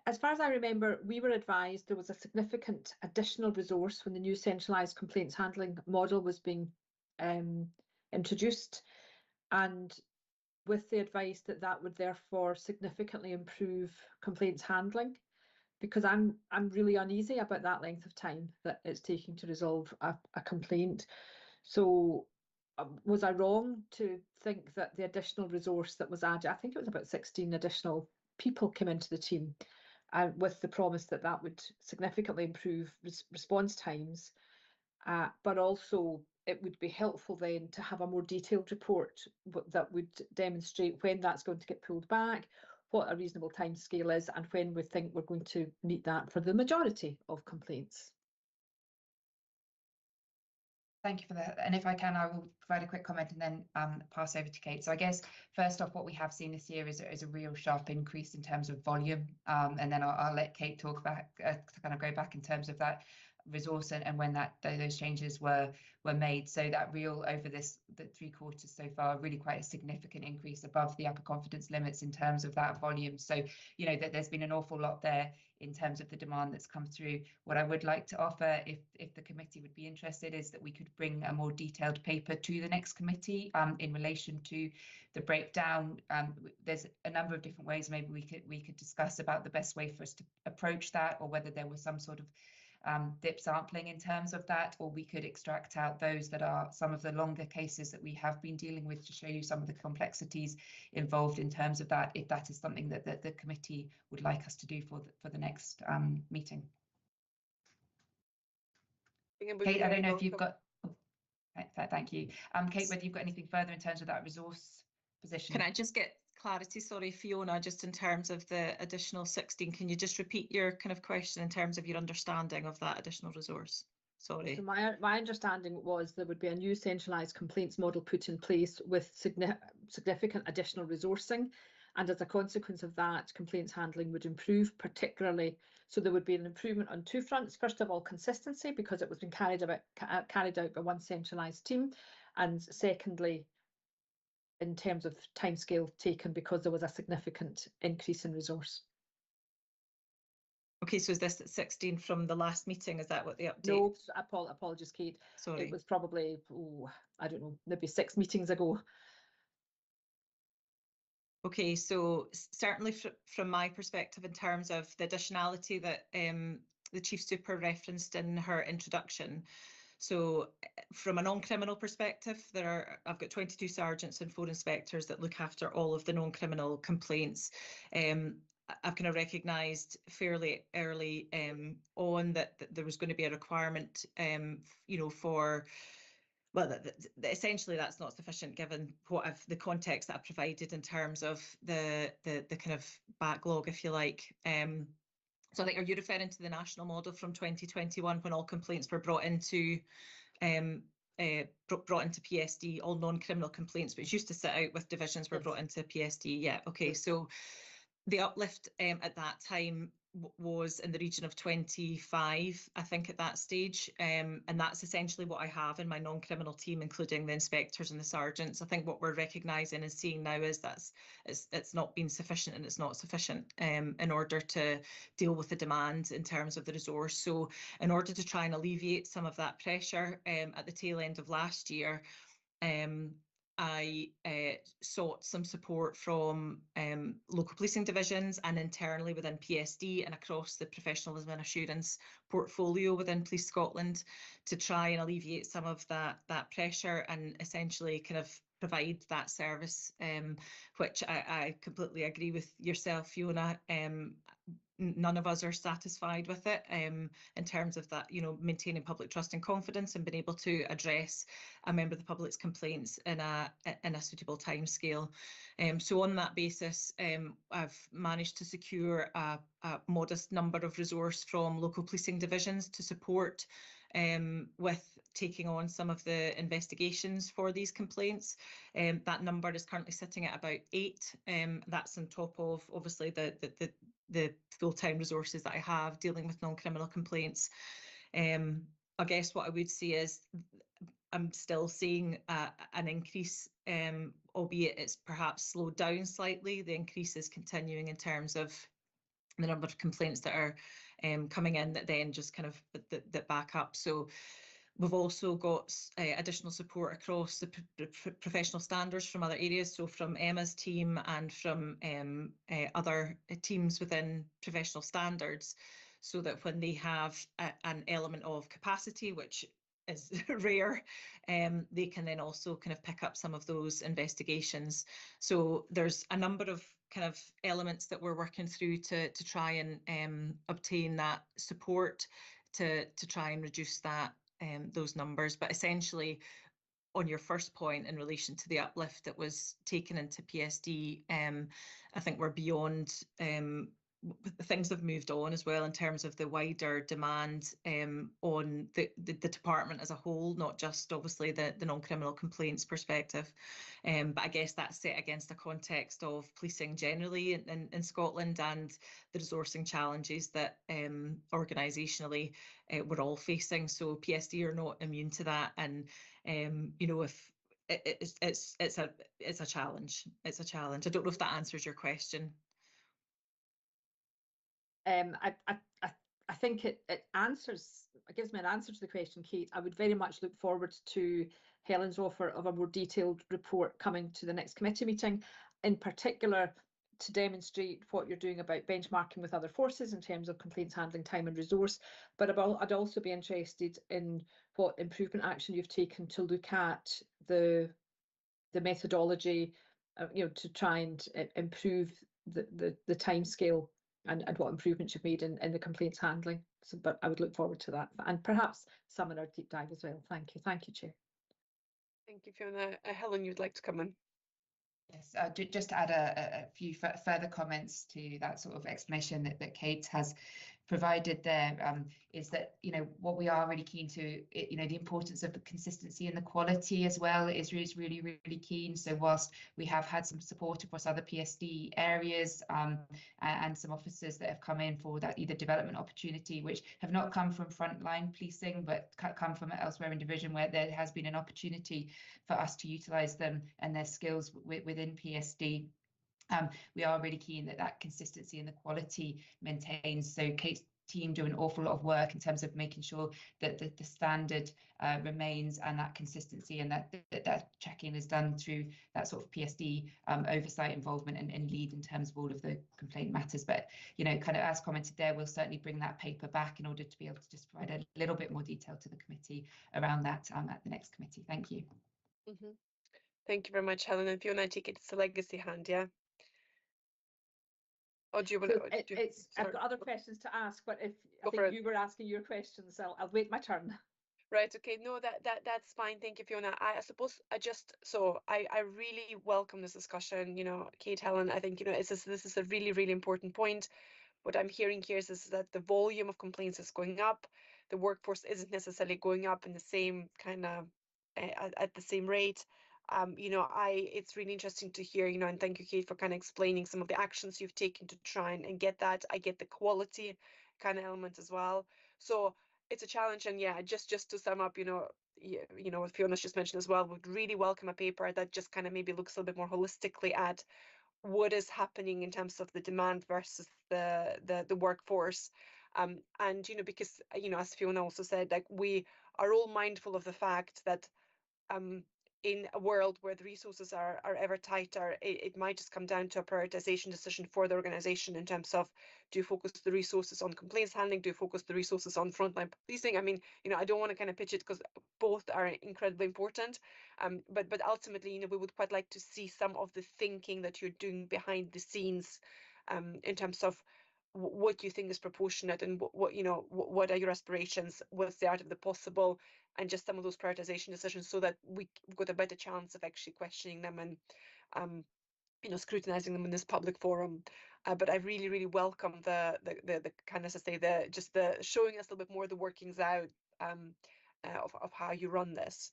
As far as I remember, we were advised there was a significant additional resource when the new centralised complaints handling model was being introduced, and with the advice that that would therefore significantly improve complaints handling, because I'm really uneasy about that length of time that it's taking to resolve a complaint. So was I wrong to think that the additional resource that was added, I think it was about 16 additional people came into the team, with the promise that that would significantly improve response times, but also it would be helpful then to have a more detailed report that would demonstrate when that's going to get pulled back, what a reasonable time scale is, and when we think we're going to meet that for the majority of complaints. Thank you for that. And if I can, I will provide a quick comment and then pass over to Kate. So I guess, first off, what we have seen this year is a real sharp increase in terms of volume. And then I'll let Kate talk back, to kind of go back in terms of that resource and when those changes were made. So that real, over the 3 quarters so far, really quite a significant increase above the upper confidence limits in terms of that volume. So, you know, that there's been an awful lot there in terms of the demand that's come through. What I would like to offer, if the committee would be interested, is that we could bring a more detailed paper to the next committee in relation to the breakdown. There's a number of different ways maybe we could discuss about the best way for us to approach that, or whether there was some sort of dip sampling in terms of that, or we could extract out those that are some of the longer cases that we have been dealing with to show you some of the complexities involved in terms of that, if that is something that the committee would like us to do for the next meeting. Kate, I don't know if you've got, thank you. Kate, whether you've got anything further in terms of that resource position. Can I just get clarity, sorry, Fiona, just in terms of the additional 16, can you just repeat your kind of question in terms of your understanding of that additional resource? Sorry. So my understanding was there would be a new centralised complaints model put in place with significant additional resourcing, and as a consequence of that, complaints handling would improve, particularly. So there would be an improvement on 2 fronts. First of all, consistency, because it was being carried out by one centralised team, and secondly, in terms of timescale taken, because there was a significant increase in resource. Okay, so is this 16 from the last meeting? Is that what the update? No, apologies, Kate. Sorry. It was probably, I don't know, maybe 6 meetings ago. Okay, so certainly from my perspective, in terms of the additionality that the Chief Super referenced in her introduction, so from a non-criminal perspective, I've got 22 sergeants and 4 inspectors that look after all of the non-criminal complaints. I've kind of recognised fairly early on that there was going to be a requirement, you know, for, well, essentially that's not sufficient given the context that I provided in terms of the kind of backlog, if you like. So I think, are you referring to the national model from 2021 when all complaints were brought into PSD, all non-criminal complaints, which used to sit out with divisions, were brought into PSD? Yeah, okay. So the uplift at that time was in the region of 25, I think, at that stage. And that's essentially what I have in my non-criminal team, including the inspectors and the sergeants. I think what we're recognising and seeing now is that it's not been sufficient, and it's not sufficient in order to deal with the demand in terms of the resource. So in order to try and alleviate some of that pressure at the tail end of last year, I sought some support from local policing divisions and internally within PSD and across the professionalism and assurance portfolio within Police Scotland to try and alleviate some of that pressure and essentially kind of provide that service, which I completely agree with yourself, Fiona. None of us are satisfied with it in terms of that, maintaining public trust and confidence and being able to address a member of the public's complaints in a suitable timescale. So on that basis, I've managed to secure a modest number of resource from local policing divisions to support with taking on some of the investigations for these complaints. That number is currently sitting at about 8. That's on top of obviously the full-time resources that I have dealing with non-criminal complaints. I guess what I would say is I'm still seeing an increase, albeit it's perhaps slowed down slightly. The increase is continuing in terms of the number of complaints that are coming in that then just kind of that back up. So we've also got additional support across the professional standards from other areas, so from Emma's team and from other teams within professional standards, so that when they have an element of capacity, which is rare, they can then also kind of pick up some of those investigations. So there's a number of kind of elements that we're working through to try and obtain that support to try and reduce that those numbers. But essentially, on your first point in relation to the uplift that was taken into PSD, I think we're beyond, things have moved on as well in terms of the wider demand on the department as a whole, not just obviously the non-criminal complaints perspective. But I guess that's set against a context of policing generally in Scotland and the resourcing challenges that organisationally we're all facing. So PSD are not immune to that, and if it's a challenge. It's a challenge. I don't know if that answers your question. I think it gives me an answer to the question, Kate. I would very much look forward to Helen's offer of a more detailed report coming to the next committee meeting, in particular to demonstrate what you're doing about benchmarking with other forces in terms of complaints handling time and resource. But I'd also be interested in what improvement action you've taken to look at the methodology, to try and improve the timescale and what improvements you've made in the complaints handling. So, but I would look forward to that, and perhaps some in our deep dive as well. Thank you, Chair. Thank you, Fiona. Helen, you'd like to come in? Yes, just to add a few further comments to that sort of explanation that Kate has provided there, is that, what we are really keen to, the importance of the consistency and the quality as well is really, really keen. So whilst we have had some support across other PSD areas and some officers that have come in for that either development opportunity, which have not come from frontline policing, but come from elsewhere in division where there has been an opportunity for us to utilise them and their skills within PSD. We are really keen that consistency and the quality maintains. So Kate's team do an awful lot of work in terms of making sure that the standard remains, and that consistency and that checking is done through that sort of PSD oversight involvement and lead in terms of all of the complaint matters. But kind of as commented there, we'll certainly bring that paper back in order to be able to just provide a little bit more detail to the committee around that at the next committee. Thank you. Mm-hmm. Thank you very much, Helen. And Fiona, I take it it's a legacy hand, yeah? Or do you want to? I've got other questions to ask, but if I think you were asking your questions, I'll wait my turn. Right. Okay. No, that's fine. Thank you, Fiona. I suppose I really welcome this discussion. Kate, Helen, I think this is a really, really important point. What I'm hearing here is that the volume of complaints is going up. The workforce isn't necessarily going up in the same kind of at the same rate. you know, it's really interesting to hear, you know, and thank you, Kate, for kind of explaining some of the actions you've taken to try and get that. I get the quality kind of element as well. So it's a challenge, and yeah, just to sum up, you know, what Fiona's just mentioned as well, would really welcome a paper that just kind of maybe looks a little bit more holistically at what is happening in terms of the demand versus the workforce. And you know, because you know, as Fiona also said, like we are all mindful of the fact that in a world where the resources are ever tighter, it might just come down to a prioritization decision for the organization in terms of, do you focus the resources on complaints handling, do you focus the resources on frontline policing? I mean, you know, I don't want to kind of pitch it because both are incredibly important, but ultimately, you know, we would quite like to see some of the thinking that you're doing behind the scenes, in terms of what you think is proportionate, and what you know, what are your aspirations, what's the art of the possible, and just some of those prioritization decisions, so that we've got a better chance of actually questioning them and you know, scrutinizing them in this public forum. But I really welcome the kind of, to say, the just the showing us a little bit more of the workings out of how you run this.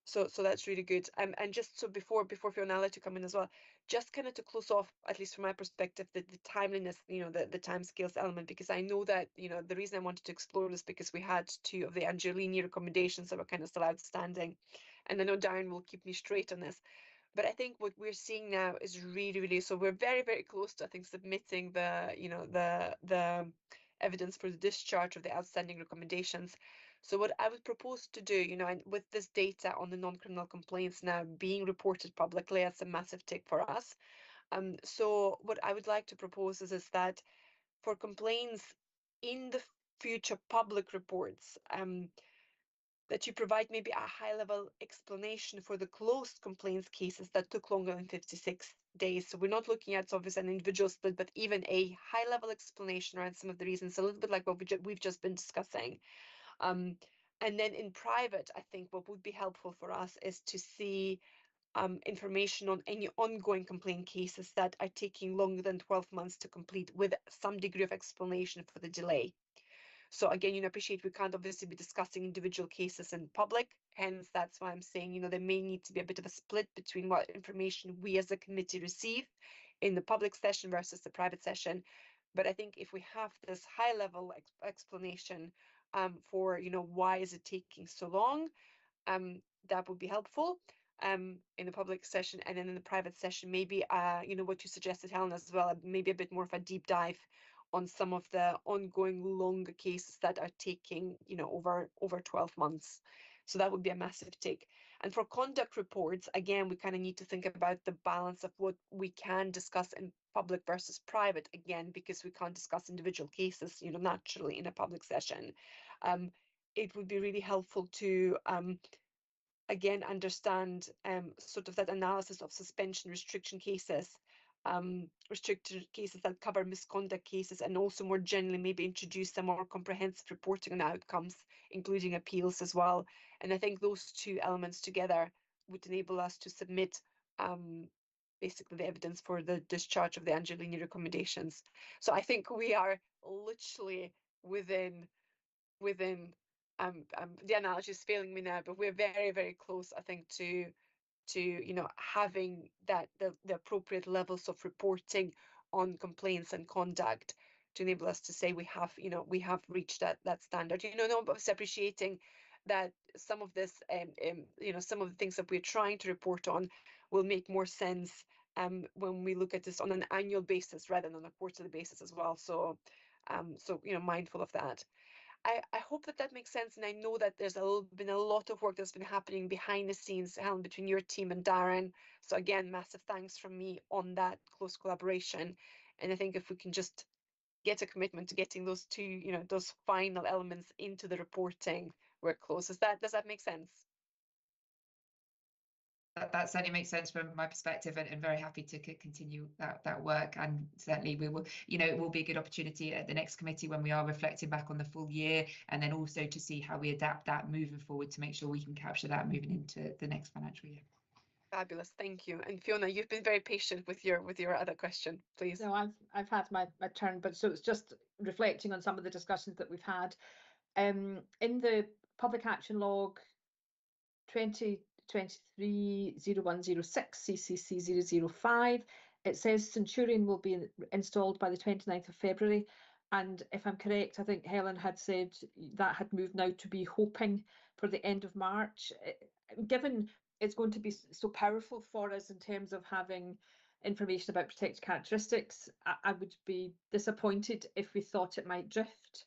So that's really good. And just so before Fiona, I'll let you come in as well, just kind of to close off, at least from my perspective, the timeliness, you know, the timescales element, because I know that, you know, the reason I wanted to explore this because we had 2 of the Angelini recommendations that were kind of still outstanding, and I know Darren will keep me straight on this. But I think what we're seeing now is really, so we're very close to, I think, submitting the, you know, the evidence for the discharge of the outstanding recommendations. So what I would propose to do, you know, and with this data on the non-criminal complaints now being reported publicly, that's a massive tick for us. So what I would like to propose is that for complaints in the future public reports, that you provide maybe a high-level explanation for the closed complaints cases that took longer than 56 days. So we're not looking at, obviously, an individual split, but even a high-level explanation around some of the reasons, a little bit like what we've just been discussing. And then in private, I think what would be helpful for us is to see information on any ongoing complaint cases that are taking longer than 12 months to complete, with some degree of explanation for the delay. So again, you know, appreciate we can't obviously be discussing individual cases in public. Hence, that's why I'm saying, you know, there may need to be a bit of a split between what information we as a committee receive in the public session versus the private session. But I think if we have this high level explanation for, you know, why is it taking so long, that would be helpful in the public session. And then in the private session, maybe, you know, what you suggested, Helen, as well, maybe a bit more of a deep dive on some of the ongoing longer cases that are taking, you know, over 12 months. So that would be a massive take. And for conduct reports, again, we kind of need to think about the balance of what we can discuss in public versus private, again, because we can't discuss individual cases, you know, naturally in a public session. It would be really helpful to again understand sort of that analysis of suspension restriction cases, restricted cases that cover misconduct cases, and also more generally maybe introduce some more comprehensive reporting on outcomes, including appeals as well. And I think those 2 elements together would enable us to submit basically the evidence for the discharge of the Angelini recommendations. So I think we are literally within the analogy is failing me now, but we're very close, I think, to you know, having that the appropriate levels of reporting on complaints and conduct to enable us to say we have, you know, we have reached that standard. You know, no, but appreciating that some of this you know, some of the things that we're trying to report on will make more sense when we look at this on an annual basis rather than on a quarterly basis as well. So so, you know, mindful of that. I hope that makes sense, and I know that there's been a lot of work that's been happening behind the scenes, Helen, between your team and Darren. So again, massive thanks from me on that close collaboration. And I think if we can just get a commitment to getting those 2, you know, those final elements into the reporting, we're close. Does that make sense? That certainly makes sense from my perspective, and very happy to continue that work. And certainly we will, you know, it will be a good opportunity at the next committee when we are reflecting back on the full year, and then also to see how we adapt that moving forward to make sure we can capture that moving into the next financial year. Fabulous, thank you. And Fiona, you've been very patient with your other question, please. No, I've had my turn, but so it's just reflecting on some of the discussions that we've had. In the public action log 20 230106 CCC 005. It says Centurion will be installed by the 29th of February. And if I'm correct, I think Helen had said that had moved now to be hoping for the end of March. Given it's going to be so powerful for us in terms of having information about protected characteristics, I would be disappointed if we thought it might drift.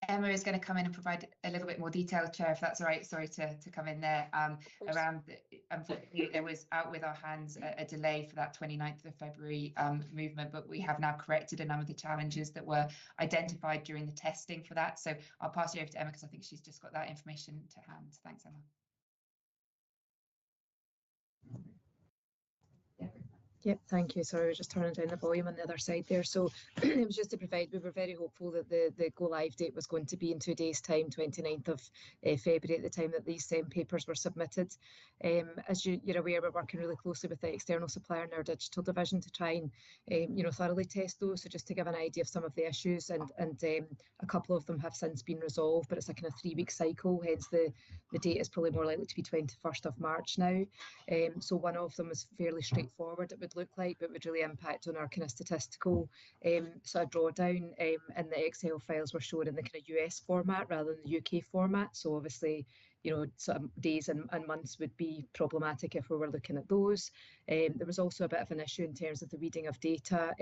Emma is going to come in and provide a little bit more detail, Chair, if that's all right. Sorry to come in there. Unfortunately, there was out with our hands a delay for that 29th of February movement, but we have now corrected a number of the challenges that were identified during the testing for that. So I'll pass you over to Emma because I think she's just got that information to hand. Thanks, Emma. Yep, thank you. Sorry, I was just turning down the volume on the other side there. So it was just to provide, we were very hopeful that the go live date was going to be in 2 days' time, 29th of February, at the time that these papers were submitted. As you're aware, we're working really closely with the external supplier in our digital division to try and thoroughly test those. So just to give an idea of some of the issues, and a couple of them have since been resolved, but it's a kind of 3-week cycle, hence the date is probably more likely to be 21st of March now. So one of them is fairly straightforward, it would look like, but would really impact on our kind of statistical sort of drawdown, and the Excel files were shown in the kind of US format rather than the UK format. So obviously, sort of days and months would be problematic if we were looking at those. There was also a bit of an issue in terms of the reading of data.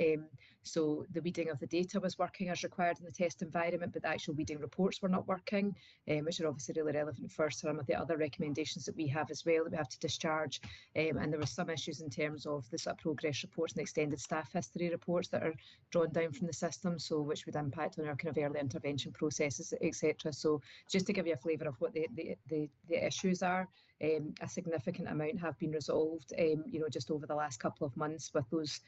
So the reading of the data was working as required in the test environment, but the actual reading reports were not working, which are obviously really relevant for some of the other recommendations that we have as well that we have to discharge. And there were some issues in terms of the sort of progress reports and extended staff history reports that are drawn down from the system, so which would impact on our kind of early intervention processes, etc. So just to give you a flavour of what the issues are, a significant amount have been resolved, just over the last couple of months with those,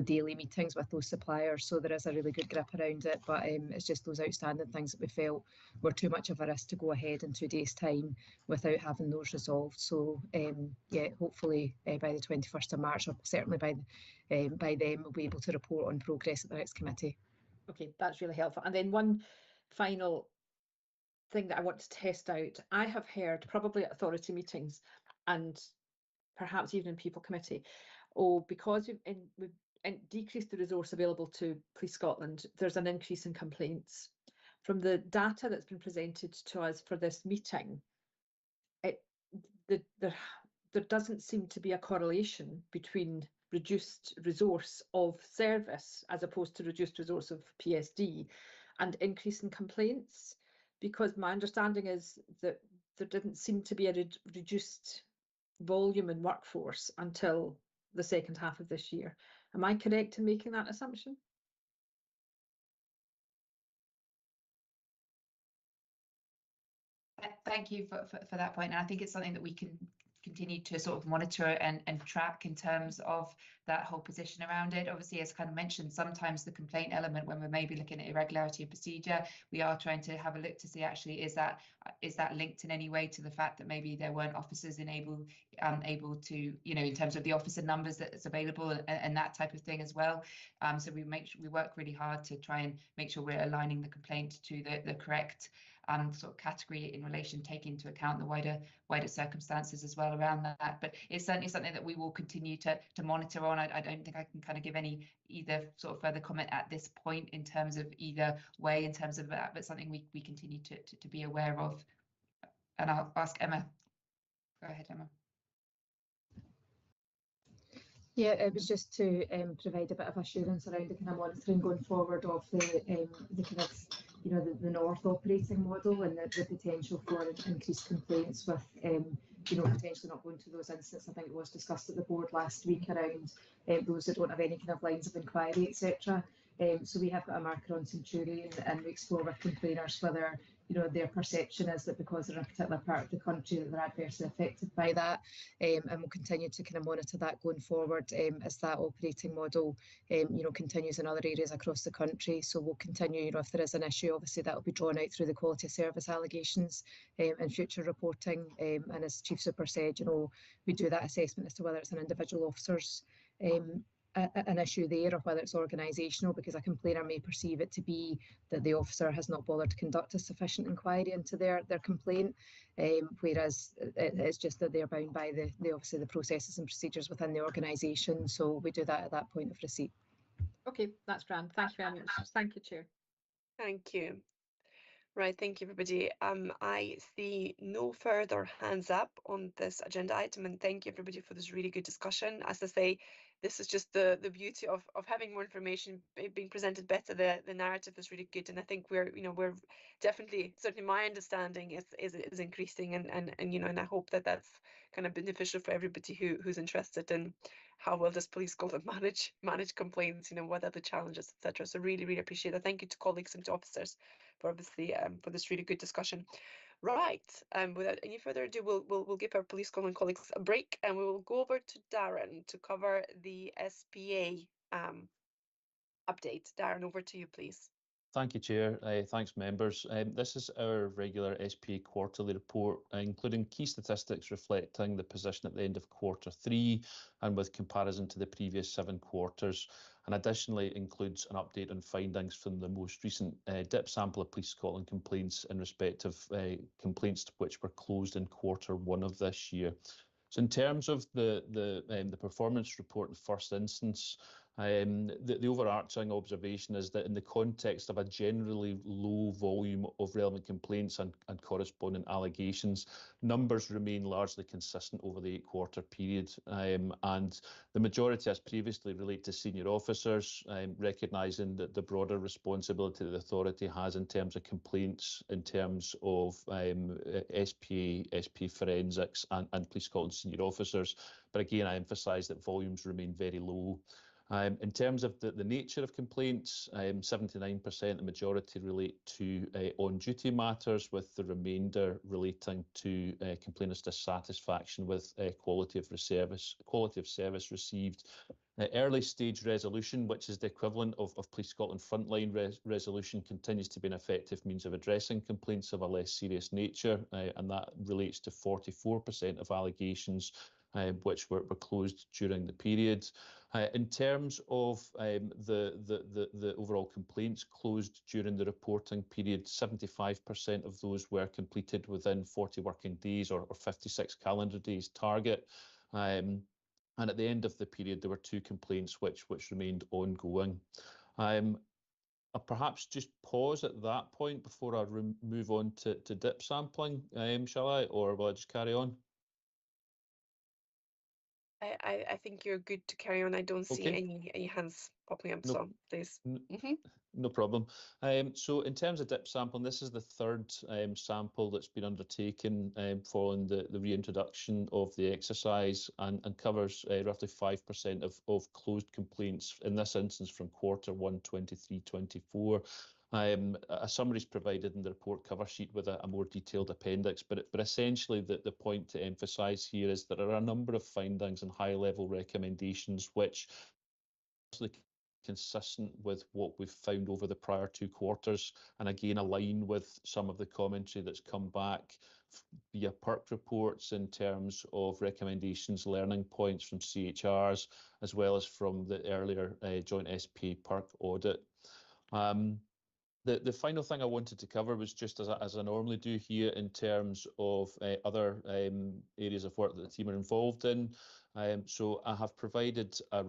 daily meetings with those suppliers. So there is a really good grip around it, but it's just those outstanding things that we felt were too much of a risk to go ahead in 2 days' time without having those resolved. So yeah, hopefully by the 21st of March, or certainly by then, we'll be able to report on progress at the next committee. Okay, that's really helpful. And then one final thing that I want to test out. I have heard, probably at authority meetings and perhaps even in people committee, because we've decreased the resource available to Police Scotland, there's an increase in complaints. From the data that's been presented to us for this meeting, there doesn't seem to be a correlation between reduced resource of service as opposed to reduced resource of PSD and increase in complaints, because my understanding is that there didn't seem to be a reduced volume in workforce until the second half of this year. Am I correct in making that assumption? Thank you for that point. And I think it's something that we can continue to sort of monitor and track in terms of that whole position around it. Obviously, as kind of mentioned, sometimes the complaint element, when we're maybe looking at irregularity of procedure, we are trying to have a look to see actually is that linked in any way to the fact that maybe there weren't officers able to, in terms of the officer numbers that's available and that type of thing as well. So we work really hard to try and make sure we're aligning the complaint to the correct sort of category in relation, take into account the wider circumstances as well around that. But it's certainly something that we will continue to monitor on. I don't think I can kind of give any either sort of further comment at this point in terms of either way in terms of that, but something we continue to be aware of. And I'll ask Emma. Go ahead, Emma. Yeah, it was just to provide a bit of assurance around the kind of monitoring going forward of the kind of the North operating model, and the potential for increased complaints with potentially not going to those incidents. I think it was discussed at the board last week around those that don't have any kind of lines of inquiry, etc. So we have got a marker on Centurion, and we explore with complainers whether their perception is that because they're in a particular part of the country that they're adversely affected by that, and we'll continue to kind of monitor that going forward as that operating model continues in other areas across the country. So we'll continue, if there is an issue, obviously that will be drawn out through the quality of service allegations and future reporting, and as Chief Super said, we do that assessment as to whether it's an individual officer's an issue there, or whether it's organisational, because a complainer may perceive it to be that the officer has not bothered to conduct a sufficient inquiry into their complaint, whereas it's just that they're bound by the obviously the processes and procedures within the organisation. So we do that at that point of receipt. Okay, that's grand. Thank you very much. Thank you, Chair. Thank you. Right, thank you, everybody. I see no further hands up on this agenda item, and thank you, everybody, for this really good discussion. As I say, this is just the beauty of having more information being presented better. The narrative is really good, and I think we're definitely, certainly my understanding is increasing, and and I hope that that's kind of beneficial for everybody who's interested in how well does Police Scotland manage complaints, what are the challenges, etc. So really appreciate that. Thank you to colleagues and to officers for obviously for this really good discussion. Right, without any further ado, we'll give our Police Scotland colleagues a break, and we will go over to Darren to cover the SPA update. Darren, over to you, please. Thank you, Chair. Thanks, members. This is our regular SPA quarterly report, including key statistics reflecting the position at the end of Q3 and with comparison to the previous 7 quarters, and additionally includes an update on findings from the most recent DIP sample of Police Scotland complaints in respect of complaints which were closed in Q1 of this year. So in terms of the performance report in first instance, the overarching observation is that in the context of a generally low volume of relevant complaints and corresponding allegations, numbers remain largely consistent over the 8-quarter period, and the majority, as previously, relate to senior officers, recognising that the broader responsibility that the authority has in terms of complaints, in terms of SP forensics and Police Scotland senior officers. But again, I emphasise that volumes remain very low. In terms of the nature of complaints, 79%, the majority relate to on-duty matters, with the remainder relating to complainants' dissatisfaction with quality of service received. Early stage resolution, which is the equivalent of Police Scotland frontline resolution, continues to be an effective means of addressing complaints of a less serious nature, and that relates to 44% of allegations which were closed during the period. In terms of the overall complaints closed during the reporting period, 75% of those were completed within 40 working days or 56 calendar days target. And at the end of the period, there were 2 complaints which remained ongoing. I'll perhaps just pause at that point before I move on to DIP sampling, shall I, or will I just carry on? I think you're good to carry on. I don't see any hands popping up, so please. No problem. So in terms of DIP sampling, this is the 3rd sample that's been undertaken following the reintroduction of the exercise, and covers roughly 5% of closed complaints, in this instance from Q1 23-24. A summary is provided in the report cover sheet with a more detailed appendix, but essentially the point to emphasise here is that there are a number of findings and high-level recommendations which are consistent with what we've found over the prior 2 quarters, and again align with some of the commentary that's come back via PERC reports in terms of recommendations, learning points from CHRs, as well as from the earlier joint SP PERC audit. The final thing I wanted to cover was just as I normally do here in terms of other areas of work that the team are involved in. So I have provided a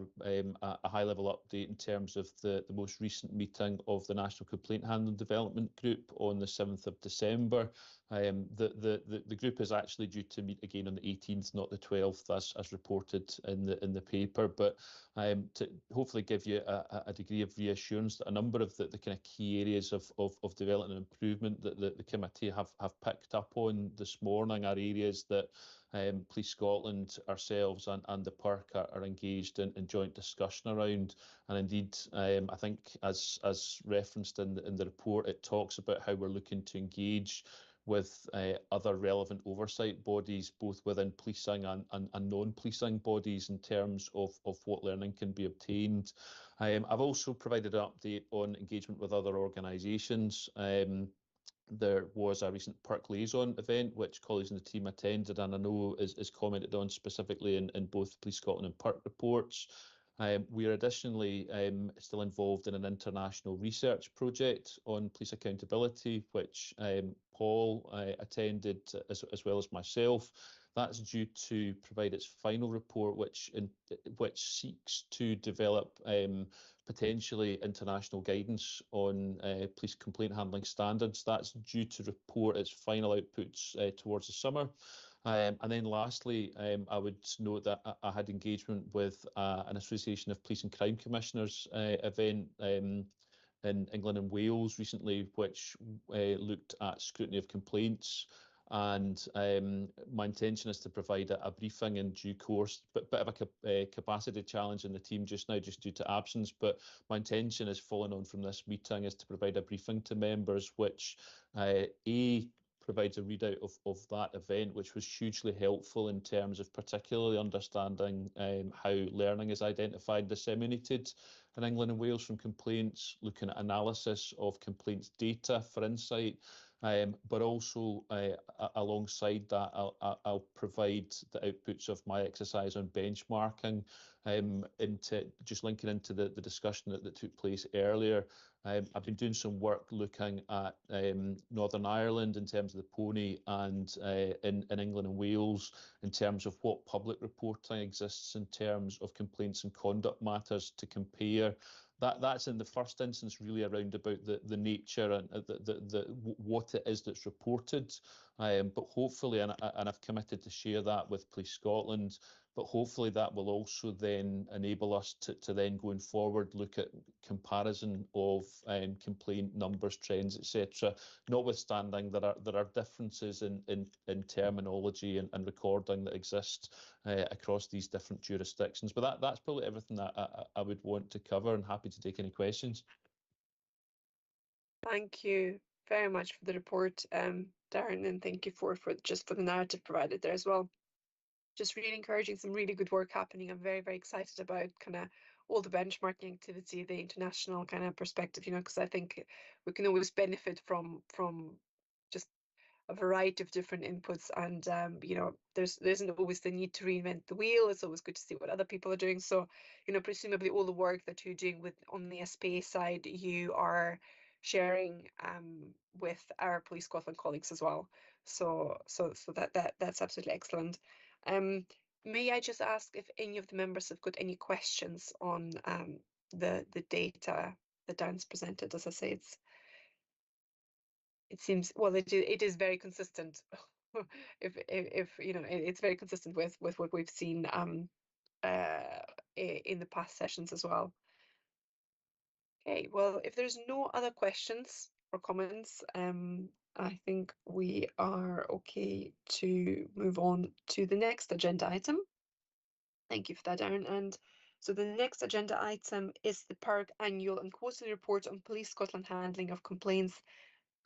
high-level update in terms of the most recent meeting of the National Complaint Handling Development Group on the 7th of December. The group is actually due to meet again on the 18th, not the 12th, as reported in the paper, but to hopefully give you a degree of reassurance that a number of the kind of key areas of development and improvement that the committee have picked up on this morning are areas that Police Scotland, ourselves and the PERC are engaged in joint discussion around. And indeed, I think as referenced in the report, it talks about how we're looking to engage with other relevant oversight bodies, both within policing and non-policing bodies, in terms of what learning can be obtained. I've also provided an update on engagement with other organisations. There was a recent PERC liaison event which colleagues in the team attended, and I know is commented on specifically in both Police Scotland and PERC reports. We are additionally still involved in an international research project on police accountability, which Paul attended as well as myself. That's due to provide its final report, which seeks to develop potentially international guidance on police complaint handling standards. That's due to report its final outputs towards the summer. And then lastly, I would note that I had engagement with an Association of Police and Crime Commissioners event in England and Wales recently, which looked at scrutiny of complaints. And my intention is to provide a briefing in due course, but bit of a capacity challenge in the team just now, just due to absence. But my intention is, following on from this meeting, is to provide a briefing to members, which provides a readout of that event, which was hugely helpful in terms of particularly understanding how learning is identified, disseminated in England and Wales from complaints, looking at analysis of complaints data for insight. But also alongside that, I'll provide the outputs of my exercise on benchmarking, into just linking into the discussion that took place earlier. I've been doing some work looking at Northern Ireland in terms of the pony, and in England and Wales in terms of what public reporting exists in terms of complaints and conduct matters, to compare. That's in the first instance really around about the nature and what it is that's reported, but hopefully, and I've committed to share that with Police Scotland, but hopefully that will also then enable us to then going forward look at comparison of complaint numbers, trends, etc. Notwithstanding there are differences in terminology and recording that exist across these different jurisdictions. But that's probably everything that I would want to cover, and happy to take any questions. Thank you very much for the report, Darren, and thank you for the narrative provided there as well. Just really encouraging, some really good work happening. I'm very, very excited about kind of all the benchmarking activity, the international kind of perspective, because I think we can always benefit from just a variety of different inputs, and there isn't always the need to reinvent the wheel. It's always good to see what other people are doing. So presumably all the work that you're doing on the SPA side, you are sharing with our Police Scotland colleagues as well. So that's absolutely excellent. May I just ask if any of the members have got any questions on the data that Darren's presented? As I say, it seems, well, it is very consistent. if it's very consistent with what we've seen in the past sessions as well. Okay, well, if there's no other questions or comments, I think we are okay to move on to the next agenda item. Thank you for that, Darren. And so the next agenda item is the PIRG annual and quarterly report on Police Scotland handling of complaints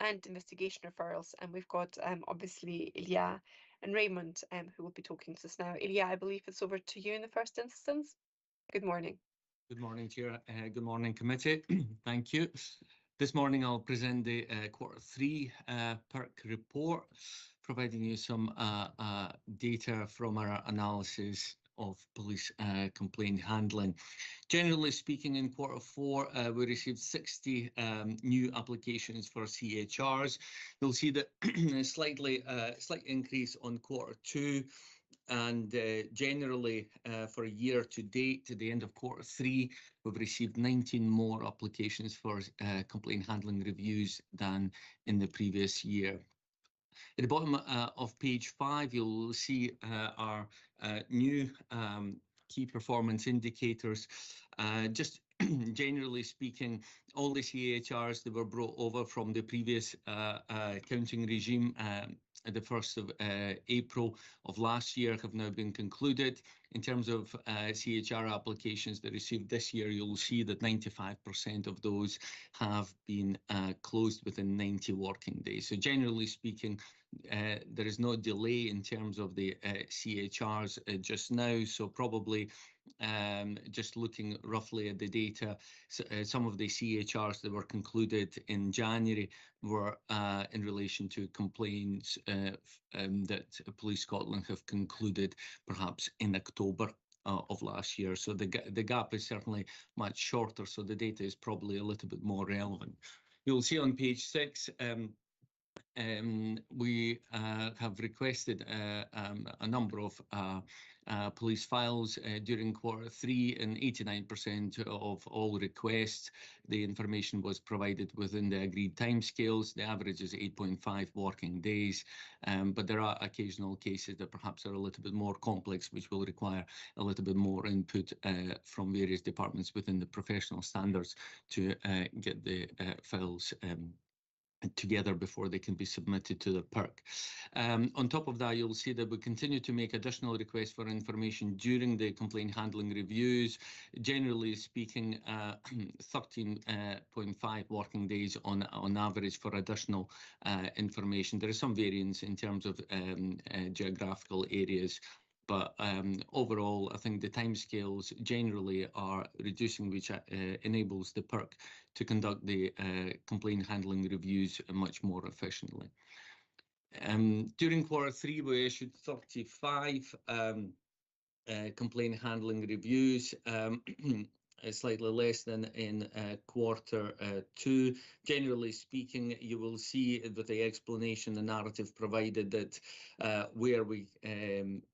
and investigation referrals. And we've got obviously Ilya and Raymond who will be talking to us now. Ilya, I believe it's over to you in the first instance. Good morning. Good morning, Chair. Good morning, committee. Thank you. This morning I'll present the Q3 PIRG report, providing you some data from our analysis of police complaint handling. Generally speaking, in Q4 we received 60 new applications for CHRs. You'll see that a slight increase on Q2. And generally, for a year to date, to the end of Q3, we've received 19 more applications for complaint handling reviews than in the previous year. At the bottom of page 5, you'll see our new key performance indicators. Just generally speaking, all the CHRs that were brought over from the previous counting regime at the 1st of April of last year have now been concluded. In terms of CHR applications that received this year, you'll see that 95% of those have been closed within 90 working days. So generally speaking, there is no delay in terms of the CHRs just now. So probably just looking roughly at the data, some of the CHRs that were concluded in January were in relation to complaints that Police Scotland have concluded perhaps in October of last year. So the gap is certainly much shorter, so the data is probably a little bit more relevant. You'll see on page 6, we have requested a number of police files during Q3, and 89% of all requests, the information was provided within the agreed timescales. The average is 8.5 working days, but there are occasional cases that perhaps are a little bit more complex, which will require a little bit more input from various departments within the professional standards to get the files together before they can be submitted to the PERC. On top of that, you'll see that we continue to make additional requests for information during the complaint handling reviews. Generally speaking, 13.5 working days on average for additional information. There is some variance in terms of geographical areas, but overall, I think the timescales generally are reducing, which enables the PERC to conduct the complaint handling reviews much more efficiently. During Q3, we issued 35 complaint handling reviews, slightly less than in Q2. Generally speaking, you will see that the explanation, the narrative provided that where we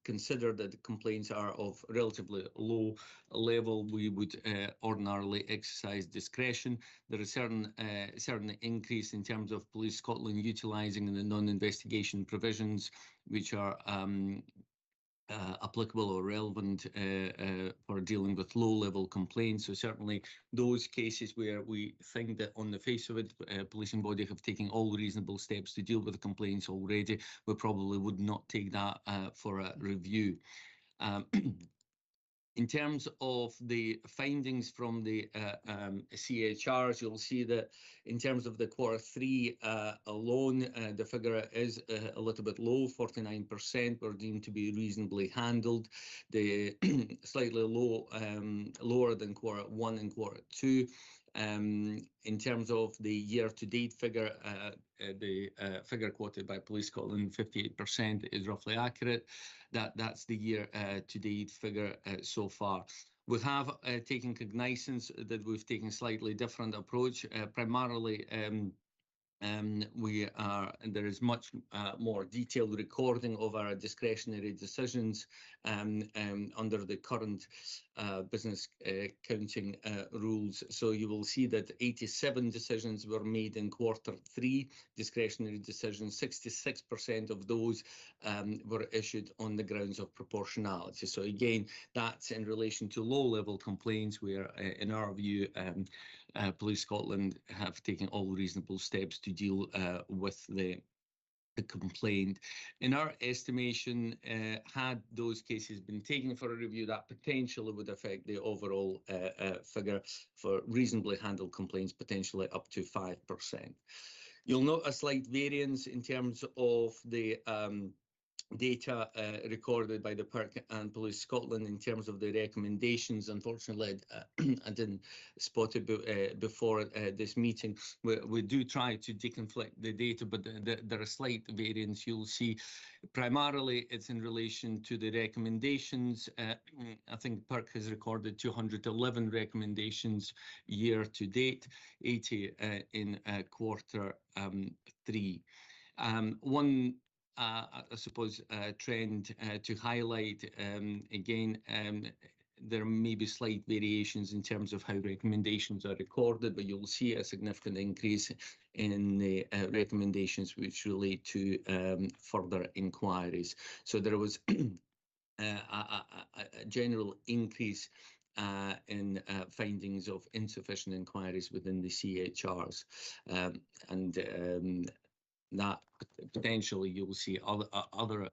consider that the complaints are of relatively low level, we would ordinarily exercise discretion. There is certain increase in terms of Police Scotland utilising the non-investigation provisions, which are applicable or relevant for dealing with low-level complaints. So certainly those cases where we think that on the face of it, policing body have taken all reasonable steps to deal with the complaints already, we probably would not take that for a review. In terms of the findings from the CHRs, you'll see that in terms of the Q3 alone, the figure is a little bit low, 49% were deemed to be reasonably handled. The slightly lower than Q1 and Q2. In terms of the year-to-date figure, the figure quoted by Police Scotland, 58%, is roughly accurate. That's the year-to-date figure so far. We have taken cognizance that we've taken a slightly different approach. Primarily, there is much more detailed recording of our discretionary decisions under the current business counting rules. So you will see that 87 decisions were made in Q3, discretionary decisions. 66% of those were issued on the grounds of proportionality. So again, that's in relation to low-level complaints where, in our view, Police Scotland have taken all reasonable steps to deal with the complaint. In our estimation, had those cases been taken for a review, that potentially would affect the overall figure for reasonably handled complaints, potentially up to 5%. You'll note a slight variance in terms of the data recorded by the PERC and Police Scotland in terms of the recommendations. Unfortunately, I didn't spot it before this meeting. We do try to deconflict the data, but there are slight variants. You'll see primarily it's in relation to the recommendations. I think PERC has recorded 211 recommendations year to date, 80 in Q3. One I suppose trend to highlight again, there may be slight variations in terms of how recommendations are recorded, but you'll see a significant increase in the recommendations which relate to further inquiries. So there was a general increase in findings of insufficient inquiries within the CHRs, and that potentially you will see other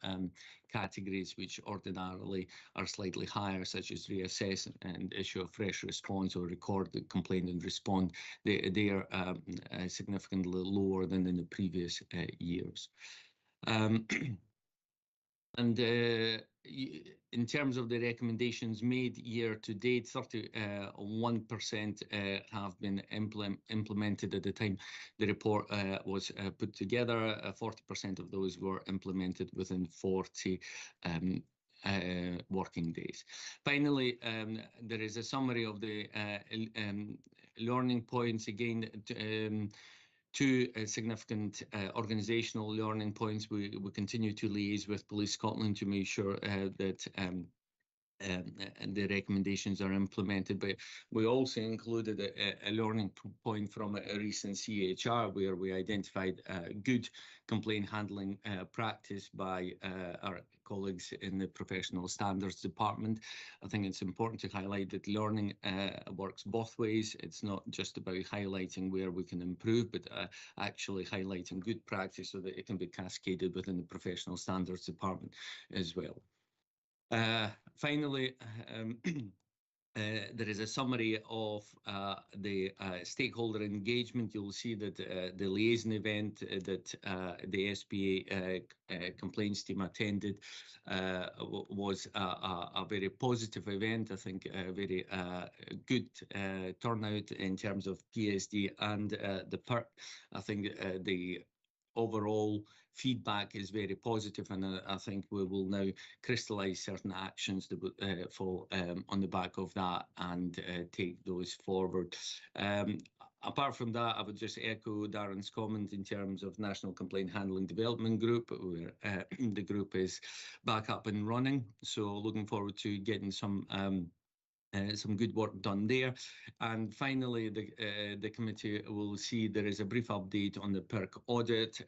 categories which ordinarily are slightly higher, such as reassess and issue a fresh response or record the complaint and respond. They are significantly lower than in the previous years. And in terms of the recommendations made year to date, 31% have been implemented at the time the report was put together. 40% of those were implemented within 40 working days. Finally, there is a summary of the learning points. Again, two significant organisational learning points. We continue to liaise with Police Scotland to make sure that and the recommendations are implemented, but we also included a learning point from a recent CHR where we identified good complaint handling practice by our colleagues in the Professional Standards Department. I think it's important to highlight that learning works both ways. It's not just about highlighting where we can improve, but actually highlighting good practice so that it can be cascaded within the Professional Standards Department as well. Finally, there is a summary of the stakeholder engagement. You'll see that the liaison event that the SPA complaints team attended was a very positive event. I think a very good turnout in terms of PSD and the PERC. I think the overall feedback is very positive, and I think we will now crystallise certain actions that will fall on the back of that and take those forward. Apart from that, I would just echo Darren's comment in terms of National Complaint Handling Development Group, where the group is back up and running. So looking forward to getting some good work done there. And finally, the committee will see there is a brief update on the PERC audit,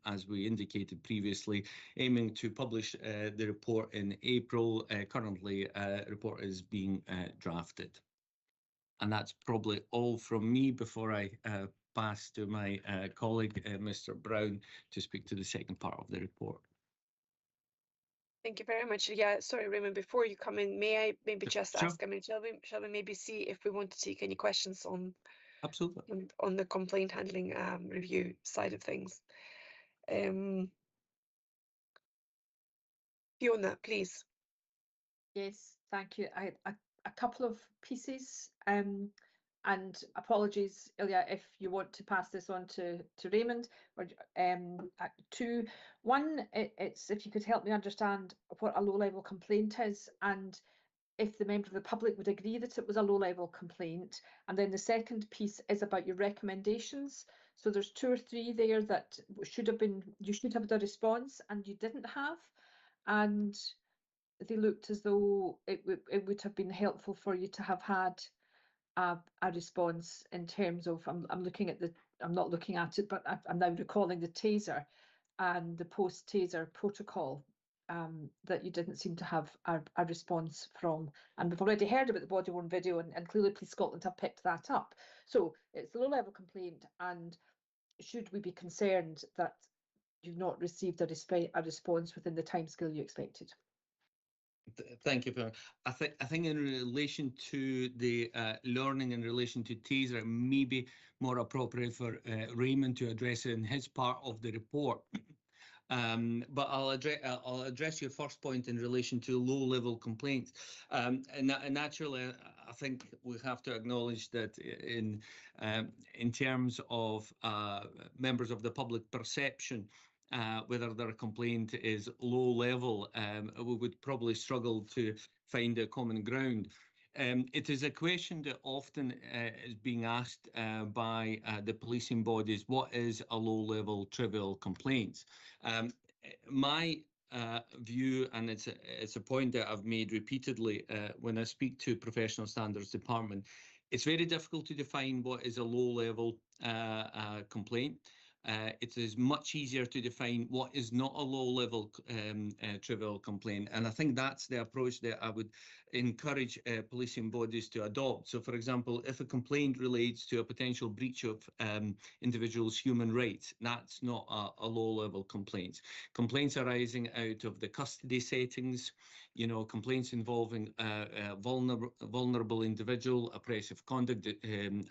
as we indicated previously, aiming to publish the report in April. Currently, a report is being drafted. And that's probably all from me before I pass to my colleague, Mr. Brown, to speak to the second part of the report. Thank you very much. Yeah, sorry, Raymond, before you come in, may I maybe just Sure. ask, I mean, shall we maybe see if we want to take any questions on Absolutely. on the complaint handling review side of things? Fiona, please. Yes, thank you. A couple of pieces, and apologies, Ilya, if you want to pass this on to Raymond, or two. One, it's if you could help me understand what a low-level complaint is, and if the member of the public would agree that it was a low-level complaint. And then the second piece is about your recommendations. So there's 2 or 3 there that should have been, you should have the response and you didn't have, and they looked as though it would have been helpful for you to have had a response in terms of, I'm looking at I'm not looking at it, but I'm now recalling the taser and the post-taser protocol that you didn't seem to have a response from. And we've already heard about the body-worn video, and clearly Police Scotland have picked that up. So it's a low-level complaint, and should we be concerned that you've not received a response within the timescale you expected? Thank you, Fiona. I think in relation to the learning in relation to taser, it may be more appropriate for Raymond to address it in his part of the report. But I'll address your first point in relation to low-level complaints. And naturally, I think we have to acknowledge that in terms of members of the public perception, whether their complaint is low level, we would probably struggle to find a common ground. It is a question that often is being asked by the policing bodies: what is a low-level trivial complaint? My view, and it's a point that I've made repeatedly when I speak to Professional Standards Department, it's very difficult to define what is a low-level complaint. It is much easier to define what is not a low-level trivial complaint. And I think that's the approach that I would encourage policing bodies to adopt. So, for example, if a complaint relates to a potential breach of individuals' human rights, that's not a low-level complaint. Complaints arising out of the custody settings, complaints involving vulnerable individual, oppressive conduct,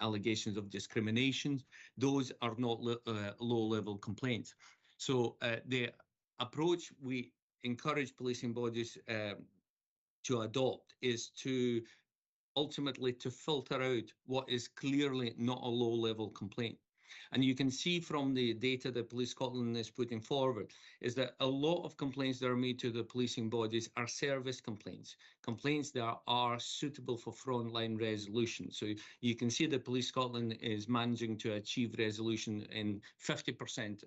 allegations of discrimination, those are not low-level complaints. So the approach we encourage policing bodies to adopt is to ultimately to filter out what is clearly not a low-level complaint. And you can see from the data that Police Scotland is putting forward is that a lot of complaints that are made to the policing bodies are service complaints, complaints that are suitable for frontline resolution. So you can see that Police Scotland is managing to achieve resolution in 50%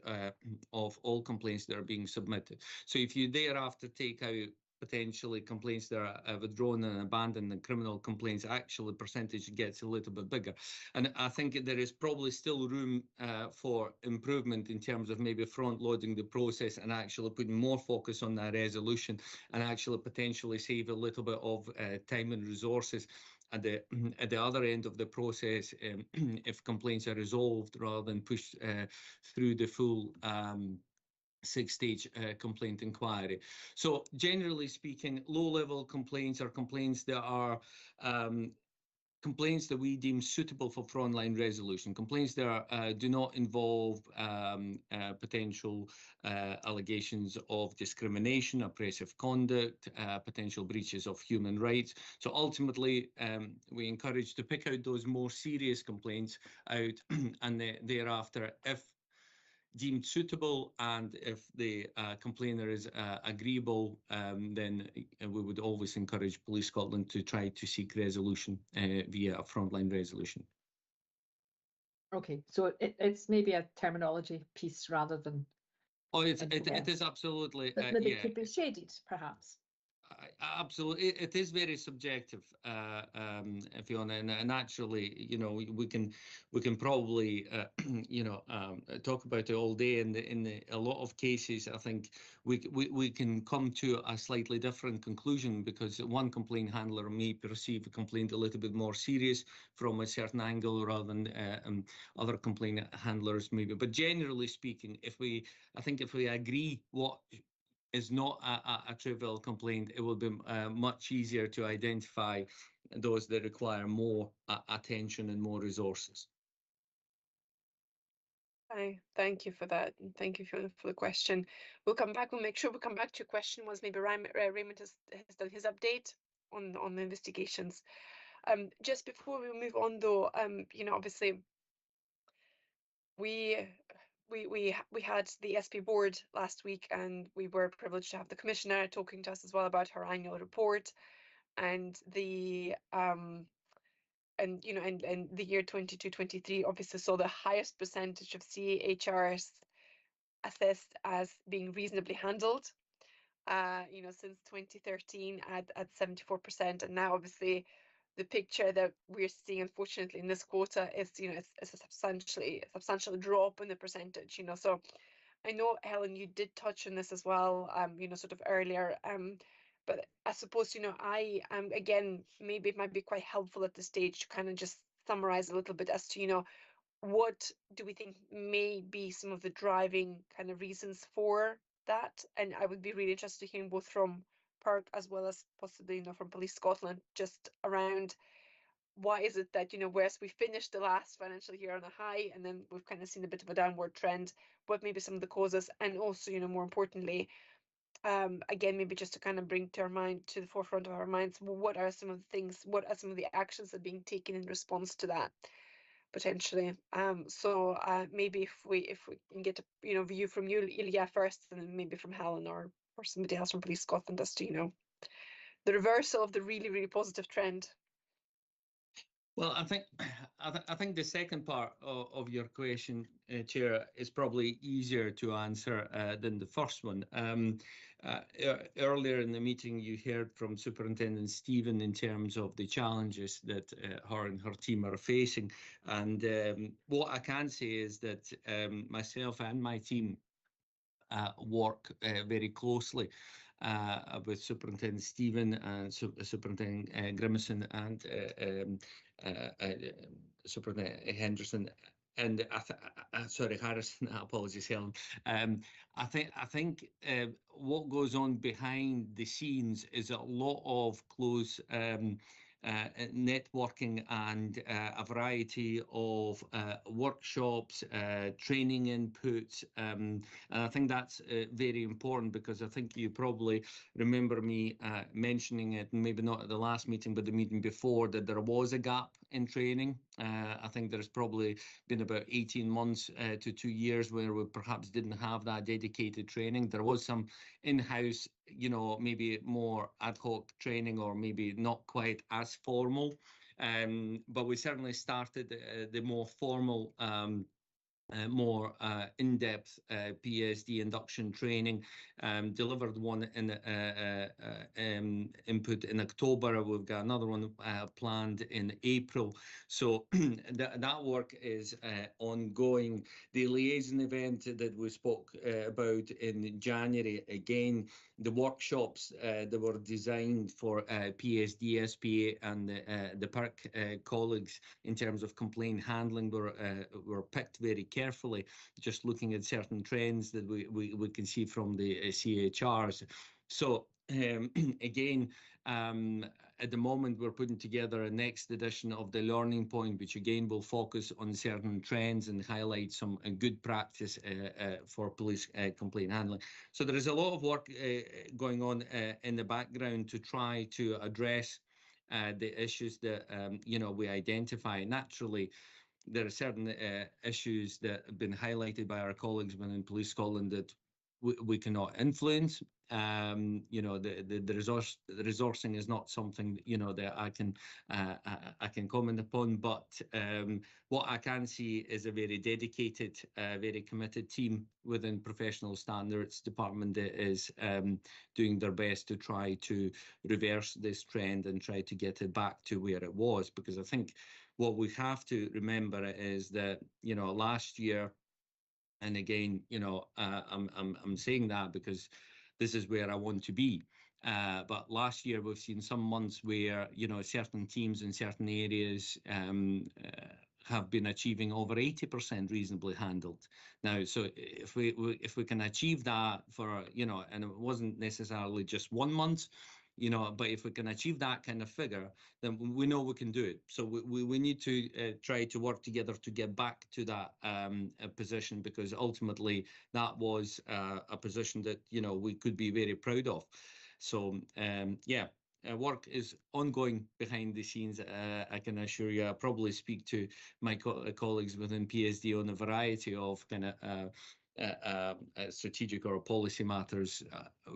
of all complaints that are being submitted. So if you thereafter take out potentially complaints that are withdrawn and abandoned, and criminal complaints, actually the percentage gets a little bit bigger. And I think there is probably still room for improvement in terms of maybe front loading the process and actually putting more focus on that resolution, and actually potentially save a little bit of time and resources at the other end of the process if complaints are resolved, rather than push through the full 6-stage complaint inquiry. So generally speaking, low-level complaints are complaints that are complaints that we deem suitable for frontline resolution, complaints that do not involve potential allegations of discrimination, oppressive conduct, potential breaches of human rights. So ultimately, we encourage to pick out those more serious complaints out, and thereafter, if deemed suitable and if the complainer is agreeable, then we would always encourage Police Scotland to try to seek resolution via a frontline resolution. Okay, so it's maybe a terminology piece rather than. Oh, it is absolutely. Maybe yeah. it could be shaded, perhaps. Absolutely, it is very subjective, Fiona, and naturally, you know, we can probably, you know, talk about it all day. And in a lot of cases, I think we can come to a slightly different conclusion, because one complaint handler may perceive a complaint a little bit more serious from a certain angle, rather than other complaint handlers maybe. But generally speaking, I think if we agree what is not a trivial complaint, it will be much easier to identify those that require more attention and more resources. Thank you for that. And thank you for the question. We'll come back. We'll make sure we come back to your question once maybe Raymond has done his update on the investigations. Just before we move on, though, you know, obviously we had the SP board last week, and we were privileged to have the commissioner talking to us as well about her annual report, and the and you know, and the year 22-23 obviously saw the highest percentage of CHRs assessed as being reasonably handled, you know, since 2013 at 74%. And now obviously the picture that we're seeing, unfortunately, in this quarter is, you know, it's a substantial drop in the percentage, you know. So I know, Helen, you did touch on this as well, you know, sort of earlier, but I suppose, you know, again, maybe it might be quite helpful at this stage to kind of just summarize a little bit as to, you know, what do we think may be some of the driving kind of reasons for that? And I would be really interested in hearing both from PERC as well as possibly, you know, from Police Scotland, just around why is it that, you know, whereas we finished the last financial year on a high, and then we've kind of seen a bit of a downward trend, what maybe some of the causes, and also, you know, more importantly, again, maybe just to kind of bring to our mind, to the forefront of our minds, what are some of the things, what are some of the actions that are being taken in response to that, potentially. So maybe if we can get a, you know, view from you, Ilya, first, and then maybe from Helen or somebody else from Police Scotland, as to, you know, the reversal of the really, really positive trend. Well, I think the second part of your question, Chair, is probably easier to answer than the first one. Earlier in the meeting, you heard from Superintendent Stephen in terms of the challenges that her and her team are facing. And what I can say is that myself and my team work very closely with Superintendent Stephen and Superintendent Grimison and Superintendent Henderson, and sorry, Harrison. Apologies, Helen. I think what goes on behind the scenes is a lot of close networking and a variety of workshops, training inputs, and I think that's very important, because I think you probably remember me mentioning it, maybe not at the last meeting, but the meeting before, that there was a gap in training. I think there's probably been about 18 months to 2 years where we perhaps didn't have that dedicated training. There was some in-house, you know, maybe more ad hoc training, or maybe not quite as formal. But we certainly started the more formal, more in-depth PSD induction training, delivered one in input in October. We've got another one planned in April. So that work is ongoing. The liaison event that we spoke about in January, again, the workshops that were designed for PSD, SPA and the PERC colleagues in terms of complaint handling were picked very carefully, just looking at certain trends that we can see from the CHRs. So again, at the moment, we're putting together a next edition of the Learning Point, which again will focus on certain trends and highlight some good practice for police complaint handling. So there is a lot of work going on in the background to try to address the issues that you know, we identify. Naturally, there are certain issues that have been highlighted by our colleagues within Police Scotland that we cannot influence. You know, the resourcing is not something, you know, that I can comment upon. But what I can see is a very dedicated, very committed team within Professional Standards Department that is doing their best to try to reverse this trend and try to get it back to where it was. Because I think what we have to remember is that, you know, last year, and again, you know, I'm saying that because this is where I want to be. But last year we've seen some months where, you know, certain teams in certain areas have been achieving over 80% reasonably handled. Now, so if we can achieve that for, you know, and it wasn't necessarily just 1 month, you know, but if we can achieve that kind of figure, then we know we can do it. So we need to try to work together to get back to that position, because ultimately that was a position that, you know, we could be very proud of. So yeah, work is ongoing behind the scenes. I can assure you. I probably speak to my colleagues within PSD on a variety of kind of strategic or policy matters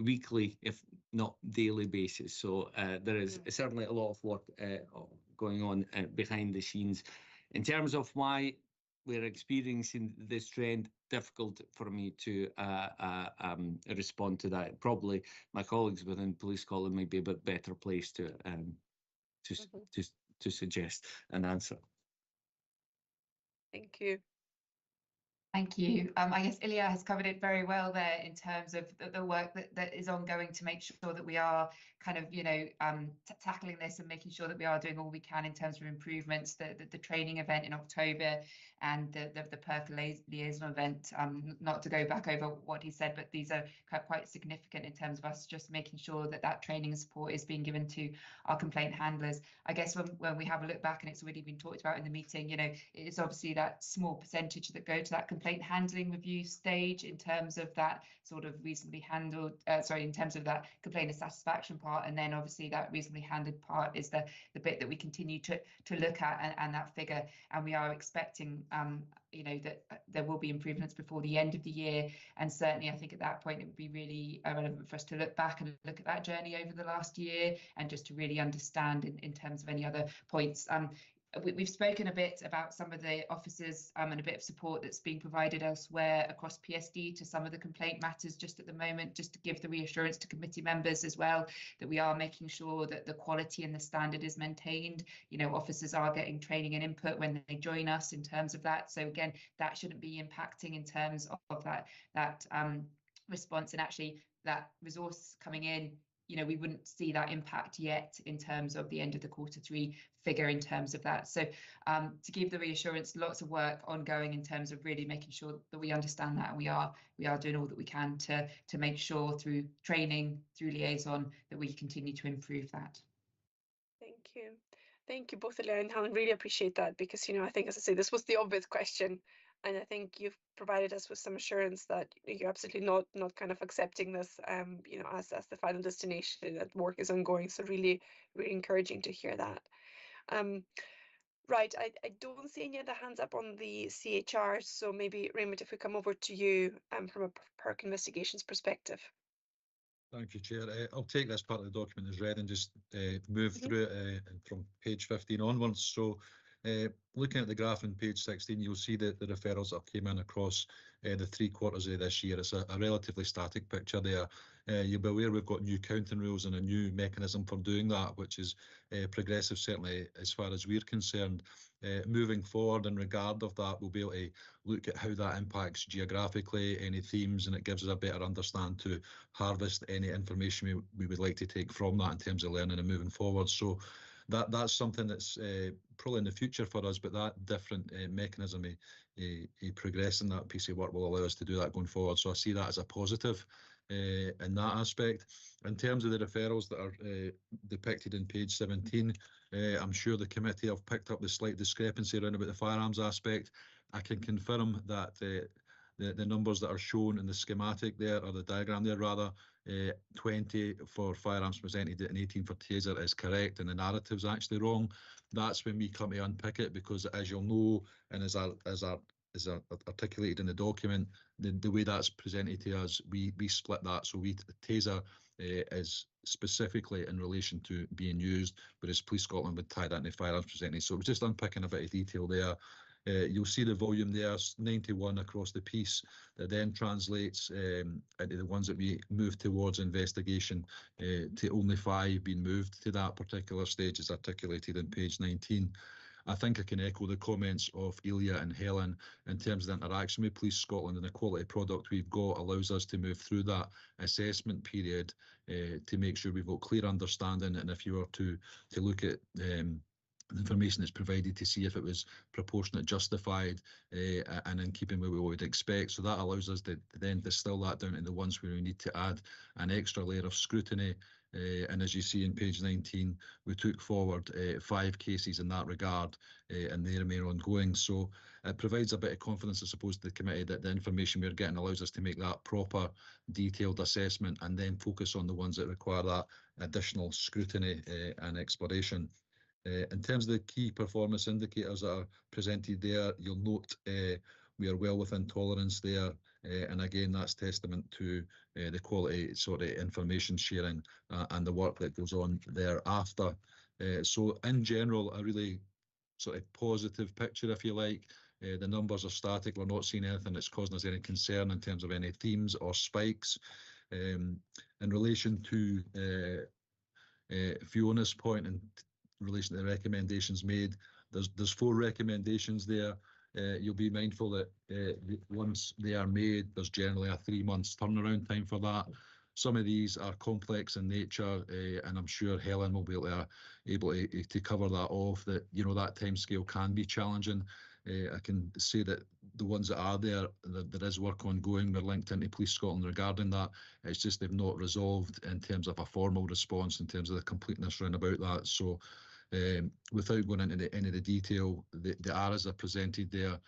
weekly, if not daily basis. So there is certainly a lot of work going on behind the scenes. In terms of why we're experiencing this trend, difficult for me to respond to that. Probably my colleagues within Police Scotland may be a bit better placed to suggest an answer. Thank you. Thank you. I guess Ilya has covered it very well there in terms of the work that is ongoing to make sure that we are kind of, you know, tackling this and making sure that we are doing all we can in terms of improvements. The training event in October and the PERC liaison event, not to go back over what he said, but these are quite significant in terms of us just making sure that that training and support is being given to our complaint handlers. I guess when we have a look back, and it's already been talked about in the meeting, you know, it's obviously that small percentage that go to that complaint handling review stage in terms of that sort of reasonably handled, in terms of that complainant satisfaction part, and then obviously that reasonably handled part is the bit that we continue to look at, and that figure, and we are expecting you know, that there will be improvements before the end of the year, and certainly I think at that point it would be really relevant for us to look back and look at that journey over the last year, and just to really understand in terms of any other points. We've spoken a bit about some of the officers and a bit of support that's being provided elsewhere across PSD to some of the complaint matters just at the moment, just to give the reassurance to committee members as well that we are making sure that the quality and the standard is maintained. You know, officers are getting training and input when they join us in terms of that. So again, that shouldn't be impacting in terms of that response, and actually that resource coming in, you know, we wouldn't see that impact yet in terms of the end of the Q3 figure in terms of that. So to give the reassurance, lots of work ongoing in terms of really making sure that we understand that, and we are doing all that we can to make sure through training, through liaison, that we continue to improve that. Thank you. Thank you both, Ilya and Helen. Really appreciate that, because, you know, I think, as I say, this was the obvious question. And I think you've provided us with some assurance that you're absolutely not kind of accepting this, you know, as the final destination, that work is ongoing. So really, really encouraging to hear that. Right, I don't see any other hands up on the CHR, so maybe Raymond, if we come over to you from a PERC investigations perspective. Thank you, Chair. I'll take this part of the document as read and just move through it from page 15 onwards. So looking at the graph on page 16, you'll see that the referrals that came in across the 3 quarters of this year. It's a relatively static picture there. You'll be aware we've got new counting rules and a new mechanism for doing that, which is progressive, certainly as far as we're concerned. Moving forward in regard of that, we'll be able to look at how that impacts geographically, any themes, and it gives us a better understanding to harvest any information we would like to take from that in terms of learning and moving forward. So that's something that's probably in the future for us, but that different mechanism, progressing that piece of work will allow us to do that going forward. So I see that as a positive in that aspect. In terms of the referrals that are depicted in page 17, I'm sure the committee have picked up the slight discrepancy around about the firearms aspect. I can confirm that the numbers that are shown in the schematic there, or the diagram there rather, 20 for firearms presented and 18 for taser is correct, and the narrative's actually wrong. That's when we come to unpick it, because as you'll know, and as articulated in the document, the way that's presented to us, we split that. So taser is specifically in relation to being used, whereas Police Scotland would tie that into firearms presented. So it was just unpicking a bit of detail there. You'll see the volume there, 91 across the piece, that then translates into the ones that we move towards investigation to only 5 being moved to that particular stage, as articulated in page 19. I think I can echo the comments of Elia and Helen in terms of the interaction with Police Scotland, and the quality product we've got allows us to move through that assessment period to make sure we've got clear understanding. And if you were to look at the information that's provided, to see if it was proportionate, justified, and in keeping with what we would expect. So that allows us to then distill that down to the ones where we need to add an extra layer of scrutiny. And as you see in page 19, we took forward 5 cases in that regard, and they remain ongoing. So it provides a bit of confidence, I suppose, to the committee that the information we're getting allows us to make that proper, detailed assessment, and then focus on the ones that require that additional scrutiny and exploration. In terms of the key performance indicators that are presented there, you'll note we are well within tolerance there. And again, that's testament to the quality sort of information sharing and the work that goes on thereafter. So in general, a really sort of positive picture, if you like. The numbers are static. We're not seeing anything that's causing us any concern in terms of any themes or spikes. In relation to Fiona's point in relation to the recommendations made, there's 4 recommendations there. You'll be mindful that once they are made, there's generally a 3 months turnaround time for that. Some of these are complex in nature, and I'm sure Helen will be able to cover that off, that, you know, that timescale can be challenging. I can say that the ones that are there is work ongoing. We're linked into Police Scotland regarding that. It's just they've not resolved in terms of a formal response, in terms of the completeness round about that. So without going into any of the detail, the ARAs are presented there.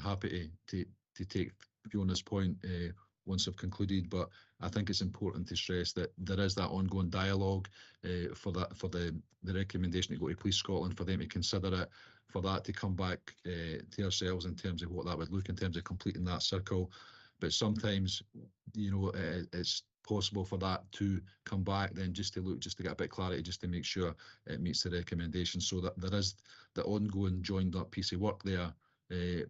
Happy to take Fiona's point once I've concluded, but I think it's important to stress that there is that ongoing dialogue for the recommendation to go to Police Scotland, for them to consider it, for that to come back to ourselves in terms of what that would look in terms of completing that circle. But sometimes, you know, it's possible for that to come back then just to get a bit of clarity, just to make sure it meets the recommendation. So that there is the ongoing joined up piece of work there,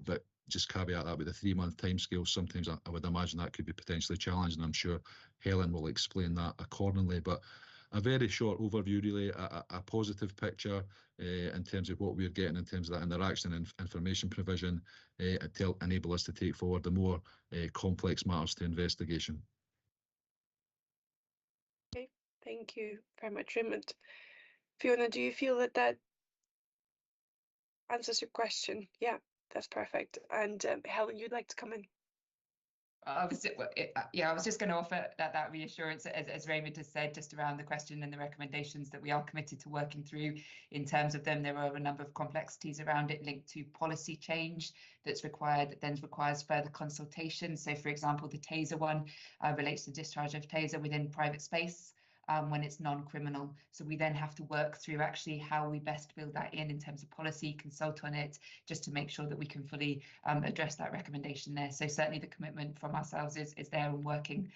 but just caveat that with a 3-month timescale. Sometimes I would imagine that could be potentially challenging. I'm sure Helen will explain that accordingly. But a very short overview, really, a positive picture in terms of what we're getting in terms of that interaction and information provision to enable us to take forward the more complex matters to investigation. Okay, thank you very much, Raymond. Fiona, do you feel that that answers your question? Yeah, that's perfect. And Helen, you'd like to come in? I was just going to offer that reassurance, as Raymond has said, just around the question and the recommendations, that we are committed to working through in terms of them. There are a number of complexities around it linked to policy change that's required, that then requires further consultation. So, for example, the taser one relates to discharge of taser within private space. when it's non-criminal. So we then have to work through actually how we best build that in terms of policy, consult on it, just to make sure that we can fully address that recommendation there. So certainly the commitment from ourselves is there and working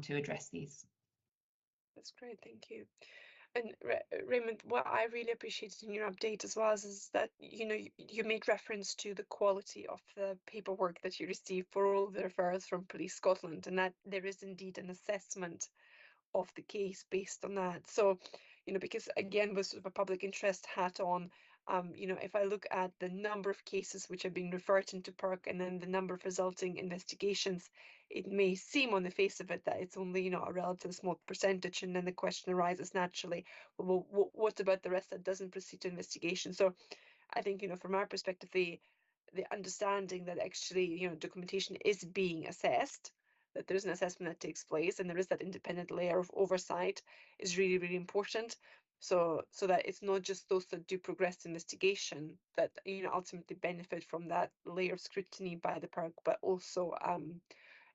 to address these. That's great, thank you. And Raymond, what I really appreciated in your update as well is that, you know, you made reference to the quality of the paperwork that you receive for all the referrals from Police Scotland, and that there is indeed an assessment of the case based on that. So, you know, because again, with sort of a public interest hat on, you know, if I look at the number of cases which have been referred into PERC and then the number of resulting investigations, it may seem on the face of it that it's only, you know, a relatively small percentage. And then the question arises naturally, well, what about the rest that doesn't proceed to investigation? So I think, you know, from our perspective, the understanding that actually, you know, documentation is being assessed, that there's an assessment that takes place and there is that independent layer of oversight is really, really important. So that it's not just those that do progress to investigation that, you know, ultimately benefit from that layer of scrutiny by the PERC, but also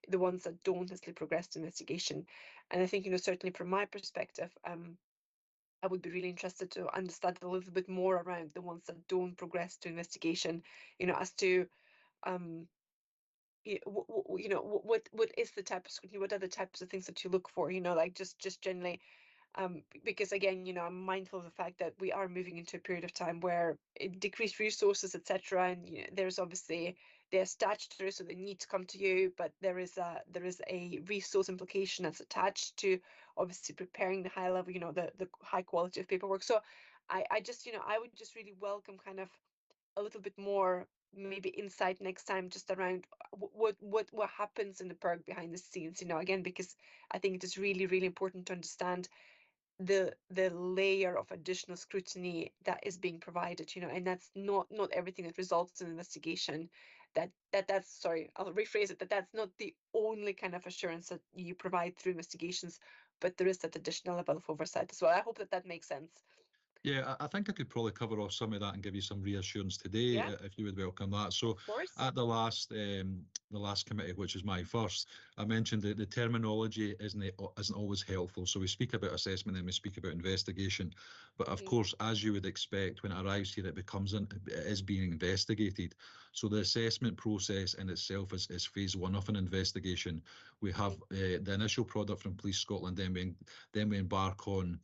the ones that don't necessarily progress to investigation. And I think, you know, certainly from my perspective, I would be really interested to understand a little bit more around the ones that don't progress to investigation, you know, as to you know, what is the type of scrutiny, what are the types of things that you look for, you know, like just generally, because again, you know, I'm mindful of the fact that we are moving into a period of time where decreased resources, etc., and you know, there's obviously they're statutory, so they need to come to you, but there is a resource implication that's attached to obviously preparing the high level, you know, the high quality of paperwork. So I just, you know, I would just really welcome kind of a little bit more maybe insight next time just around what happens in the PERC behind the scenes, you know, again, because I think it is really, really important to understand the layer of additional scrutiny that is being provided, you know, and that's not everything that results in investigation. That's sorry, I'll rephrase it, that's not the only kind of assurance that you provide through investigations, but there is that additional level of oversight as well. I hope that makes sense. Yeah, I think I could probably cover off some of that and give you some reassurance today, Yeah, if you would welcome that. So of course. at the last committee, which is my first, I mentioned that the terminology isn't always helpful. So we speak about assessment and we speak about investigation, but of course, as you would expect, when it arrives here, it is being investigated. So the assessment process in itself is phase one of an investigation. We have the initial product from Police Scotland, then we embark on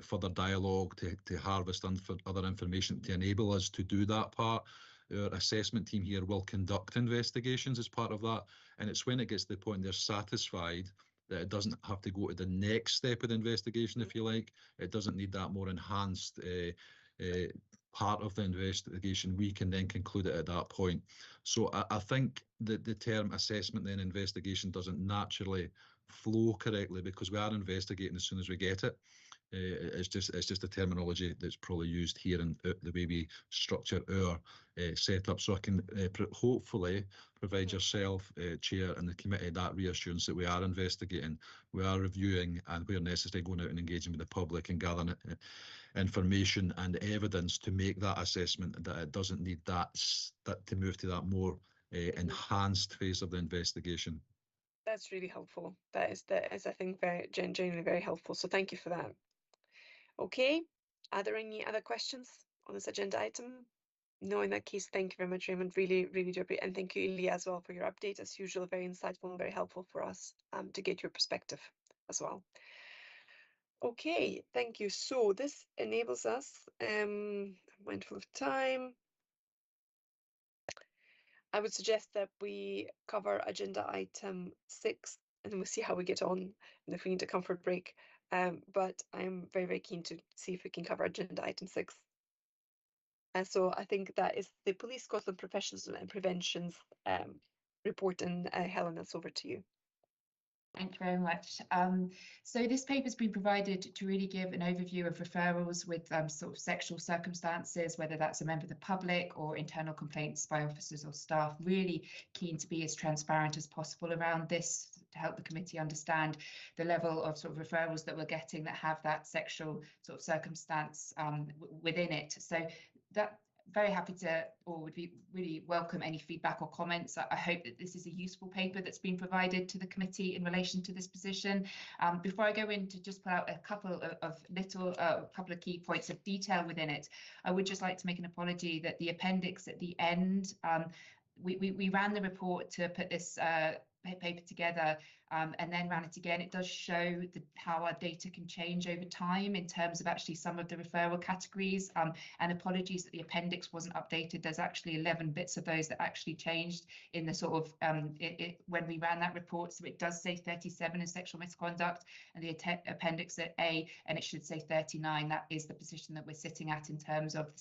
further dialogue to harvest other information to enable us to do that part. Our assessment team here will conduct investigations as part of that, and it's when it gets to the point they're satisfied that it doesn't have to go to the next step of the investigation, if you like. It doesn't need that more enhanced part of the investigation. We can then conclude it at that point. So I think that the term assessment then investigation doesn't naturally flow correctly because we are investigating as soon as we get it. It's just a terminology that's probably used here and the way we structure our setup. So I can hopefully provide yourself, Chair, and the committee that reassurance that we are investigating, we are reviewing, and where necessary going out and engaging with the public and gathering information and evidence to make that assessment that it doesn't need that to move to that more enhanced phase of the investigation. That's really helpful. That is I think very genuinely very helpful. So thank you for that. Okay, are there any other questions on this agenda item? No, in that case, thank you very much, Raymond. Really, really do appreciate, and thank you, Ilya, as well for your update. As usual, very insightful and very helpful for us to get your perspective as well. Okay, thank you. So this enables us, I'm mindful of time. I would suggest that we cover agenda item 6 and then we'll see how we get on and if we need a comfort break. But I'm very, very keen to see if we can cover agenda item 6. And so I think that is the Police Scotland Professionals and Preventions report, and Helen, that's over to you. Thank you very much. So this paper's been provided to really give an overview of referrals with sort of sexual circumstances, whether that's a member of the public or internal complaints by officers or staff. Really keen to be as transparent as possible around this to help the committee understand the level of sort of referrals that we're getting that have that sexual sort of circumstance within it. So that very happy to, or would be really welcome any feedback or comments. I hope that this is a useful paper that's been provided to the committee in relation to this position. Before I go into just put out a couple of key points of detail within it, I would just like to make an apology that the appendix at the end, we ran the report to put this paper together and then ran it again. It does show how our data can change over time in terms of actually some of the referral categories, and apologies that the appendix wasn't updated. There's actually 11 bits of those that actually changed in the sort of when we ran that report. So it does say 37 in sexual misconduct and the appendix at A, and it should say 39. That is the position that we're sitting at in terms of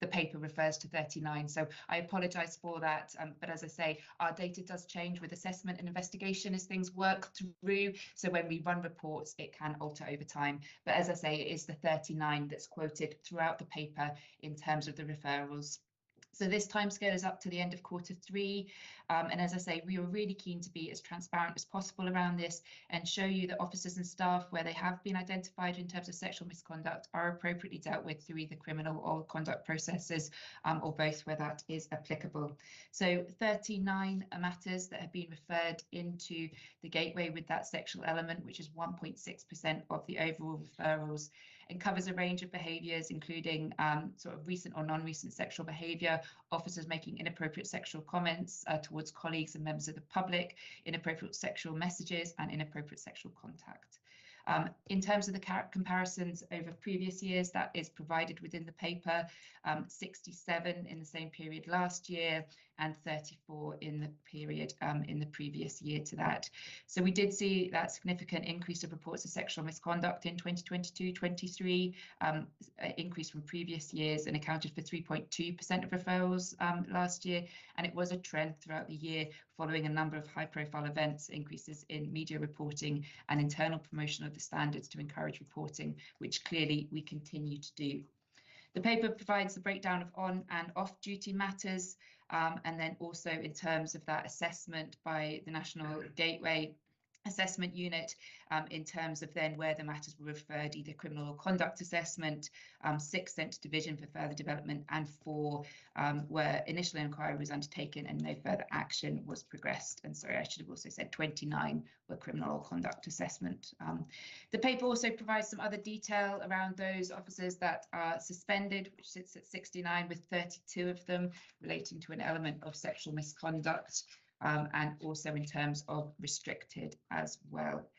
the paper refers to 39. So I apologise for that. But as I say, our data does change with assessment and investigation as things work through. So when we run reports, it can alter over time. But as I say, it is the 39 that's quoted throughout the paper in terms of the referrals. So this timescale is up to the end of Q3. And as I say, we were really keen to be as transparent as possible around this and show you that officers and staff where they have been identified in terms of sexual misconduct are appropriately dealt with through either criminal or conduct processes, or both where that is applicable. So 39 matters that have been referred into the gateway with that sexual element, which is 1.6% of the overall referrals, and covers a range of behaviours, including sort of recent or non-recent sexual behaviour, officers making inappropriate sexual comments towards colleagues and members of the public, inappropriate sexual messages, and inappropriate sexual contact. In terms of the comparisons over previous years, that is provided within the paper, 67 in the same period last year and 34 in the period in the previous year to that. So we did see that significant increase of reports of sexual misconduct in 2022-23, increase from previous years, and accounted for 3.2% of referrals last year. And it was a trend throughout the year following a number of high-profile events, increases in media reporting and internal promotion of the standards to encourage reporting, which clearly we continue to do. The paper provides the breakdown of on and off duty matters, and then also in terms of that assessment by the National Gateway Assessment Unit, in terms of then where the matters were referred, either criminal or conduct assessment, 6 sent to division for further development, and 4 where initial inquiry was undertaken and no further action was progressed. And sorry, I should have also said 29 were criminal or conduct assessment. The paper also provides some other detail around those officers that are suspended, which sits at 69, with 32 of them relating to an element of sexual misconduct. And also in terms of restricted as well.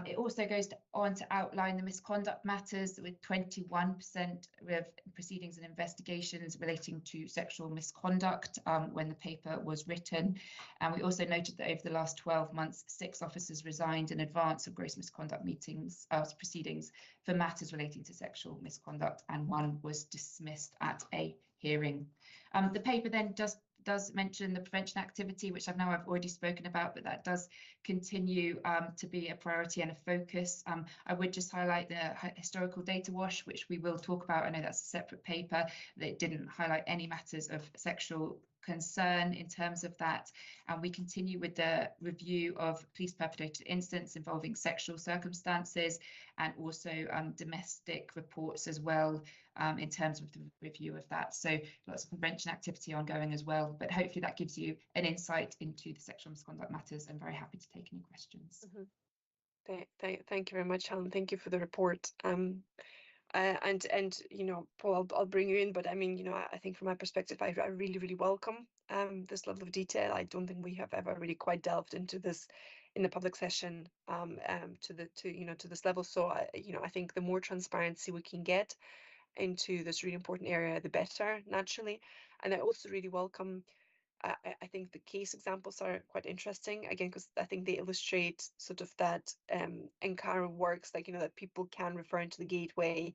It also goes on to outline the misconduct matters, with 21% of proceedings and investigations relating to sexual misconduct when the paper was written. And we also noted that over the last 12 months, 6 officers resigned in advance of gross misconduct proceedings for matters relating to sexual misconduct, and 1 was dismissed at a hearing. The paper then does mention the prevention activity, which I've already spoken about, but that does continue to be a priority and a focus. I would just highlight the historical data wash, which we will talk about. I know that's a separate paper that didn't highlight any matters of sexual concern in terms of that, and we continue with the review of police perpetrated incidents involving sexual circumstances, and also domestic reports as well, in terms of the review of that. So lots of prevention activity ongoing as well, but hopefully that gives you an insight into the sexual misconduct matters. I'm very happy to take any questions. Thank you very much, Helen. Thank you for the report. And you know, Paul, I'll bring you in, but I mean, you know, I think from my perspective, I really welcome this level of detail. I don't think we have ever really quite delved into this in the public session to this level. So I think the more transparency we can get into this really important area, the better, naturally. And I also really welcome. I think the case examples are quite interesting, again, because I think they illustrate sort of that Encara works, like, you know, that people can refer into the gateway.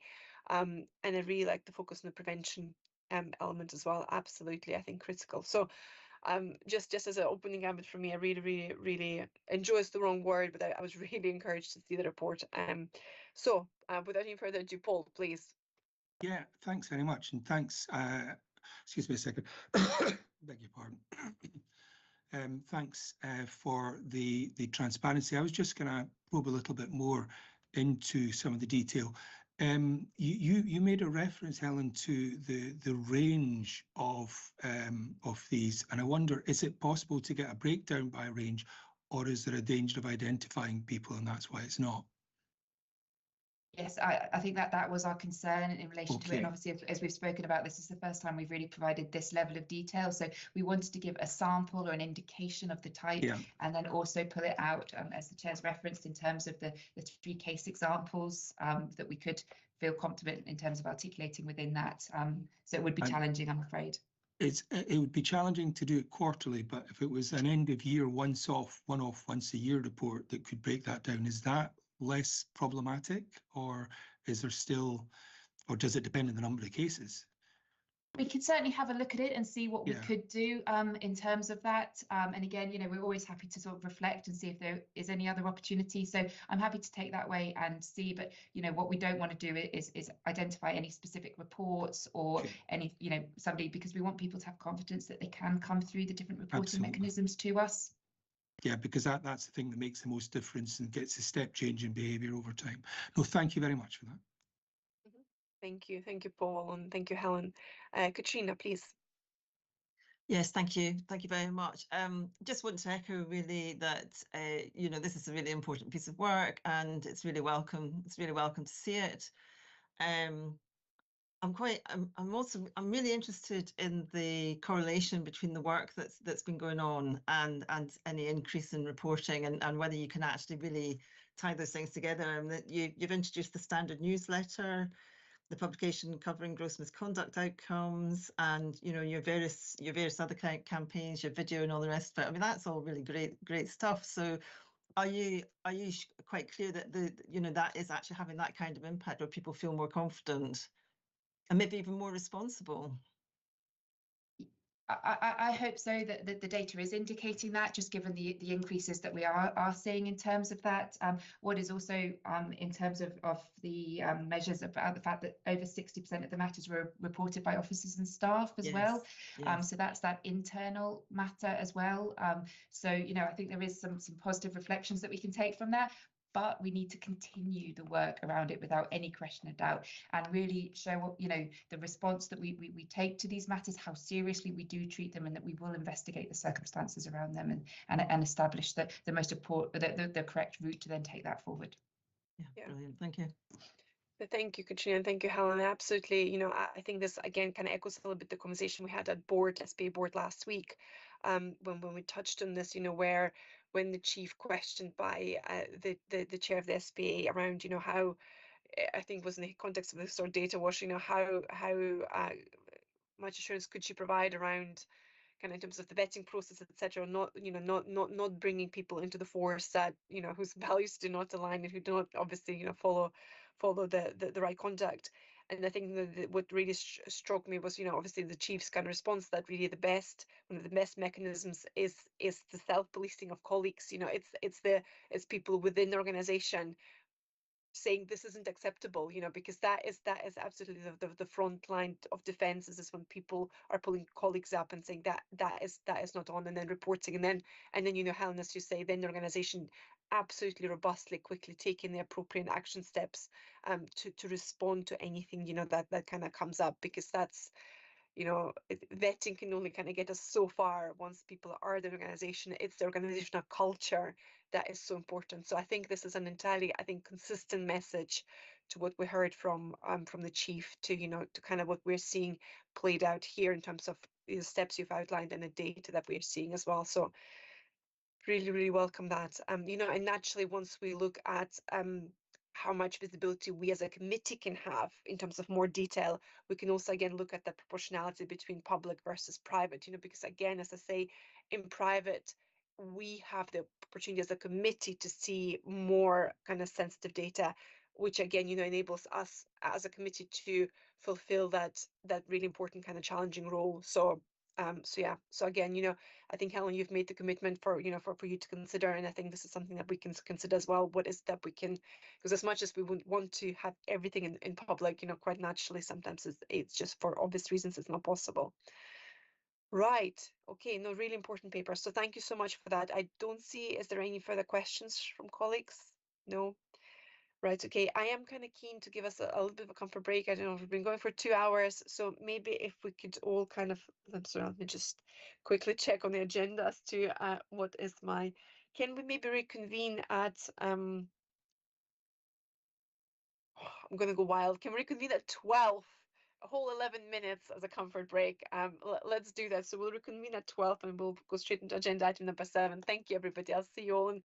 And I really like the focus on the prevention element as well. Absolutely, I think critical. So just as an opening gambit for me, I really enjoy is the wrong word, but I was really encouraged to see the report. So without any further ado, Paul, please. Yeah, thanks very much. And thanks, excuse me a second. Beg your pardon. Thanks for the transparency. I was just going to probe a little bit more into some of the detail. You made a reference, Helen, to the range of these, and I wonder, is it possible to get a breakdown by range, or is there a danger of identifying people, and that's why it's not? Yes, I think that was our concern in relation to it. Okay. And obviously, as we've spoken about, this is the first time we've really provided this level of detail. So we wanted to give a sample or an indication of the type, Yeah. and then also pull it out, as the chair's referenced, in terms of the 3 case examples that we could feel confident in terms of articulating within that. So it would be challenging, I'm afraid. It would be challenging to do it quarterly, but if it was an end of year one-off once a year report that could break that down, is that less problematic, or is there still, or does it depend on the number of cases? We could certainly have a look at it and see what we Yeah. could do in terms of that. And again, you know, we're always happy to sort of reflect and see if there is any other opportunity. So I'm happy to take that way and see. But, you know, what we don't want to do is identify any specific reports or Okay. any, you know, somebody, because we want people to have confidence that they can come through the different reporting Absolutely. mechanisms to us. Yeah, because that's the thing that makes the most difference and gets a step change in behaviour over time. No, thank you very much for that. Thank you, Paul, and thank you, Helen. Katrina, please. Yes, thank you. Thank you very much. Just want to echo really that, you know, this is a really important piece of work and it's really welcome. It's really welcome to see it. I'm really interested in the correlation between the work that's been going on and any increase in reporting and whether you can actually really tie those things together. And that you've introduced the standard newsletter, the publication covering gross misconduct outcomes, and you know your various other campaigns, your video and all the rest of it. I mean, that's all really great stuff. So are you quite clear that that is actually having that kind of impact where people feel more confident and maybe even more responsible? I hope so, that the data is indicating that, just given the increases that we are seeing in terms of that. What is also in terms of the measures about the fact that over 60% of the matters were reported by officers and staff as well. Yes. So that's that internal matter as well. So, you know, I think there is some positive reflections that we can take from that. But we need to continue the work around it without any question of doubt, and really show what, you know, the response that we take to these matters, how seriously we do treat them, and that we will investigate the circumstances around them and establish the most important, the correct route to then take that forward. Yeah, brilliant. Thank you. Thank you, Katrina, and thank you, Helen. Absolutely. You know, I think this again kind of echoes a little bit the conversation we had at SBA board last week, when we touched on this. You know, where when the chief questioned by the chair of the SBA around, you know, how I think was in the context of this sort of data washing, you know, how much assurance could she provide around kind of in terms of the vetting process, etc., not bringing people into the force that, you know, whose values do not align and who do not obviously, you know, follow the right conduct. And I think that what really struck me was, you know, obviously the chief's kind of response that really one of the best mechanisms is the self-policing of colleagues. You know, it's people within the organization saying this isn't acceptable, you know, because that is absolutely the front line of defense, is when people are pulling colleagues up and saying that is not on, and then reporting, and then you know, Helen, as you say, then the organization absolutely robustly quickly taking the appropriate action steps to respond to anything, you know, that kind of comes up, because that's, you know, vetting can only kind of get us so far once people are the organization. It's the organizational culture that is so important. So I think this is an entirely, I think, consistent message to what we heard from the chief, to, you know, to kind of what we're seeing played out here in terms of the steps you've outlined and the data that we're seeing as well. So really welcome that. You know, and naturally, once we look at how much visibility we as a committee can have in terms of more detail, we can also again look at the proportionality between public versus private, you know, because again, as I say, in private, we have the opportunity as a committee to see more kind of sensitive data, which again, you know, enables us as a committee to fulfill that really important kind of challenging role. So so again, you know, I think, Helen, you've made the commitment for, you know, for you to consider, and I think this is something that we can consider as well. What is that we can, because as much as we would want to have everything in public, you know, quite naturally, sometimes it's just for obvious reasons it's not possible. Right. Okay. No, really important paper. So thank you so much for that. I don't see, is there any further questions from colleagues? No. Right, okay. I am kind of keen to give us a little bit of a comfort break. I don't know, we've been going for 2 hours, so maybe if we could all kind of, I'm sorry, let me just quickly check on the agenda as to what is my, can we maybe reconvene at, I'm going to go wild. Can we reconvene at 12? A whole 11 minutes as a comfort break. Let's do that. So we'll reconvene at 12 and we'll go straight into agenda item number 7. Thank you, everybody. I'll see you all in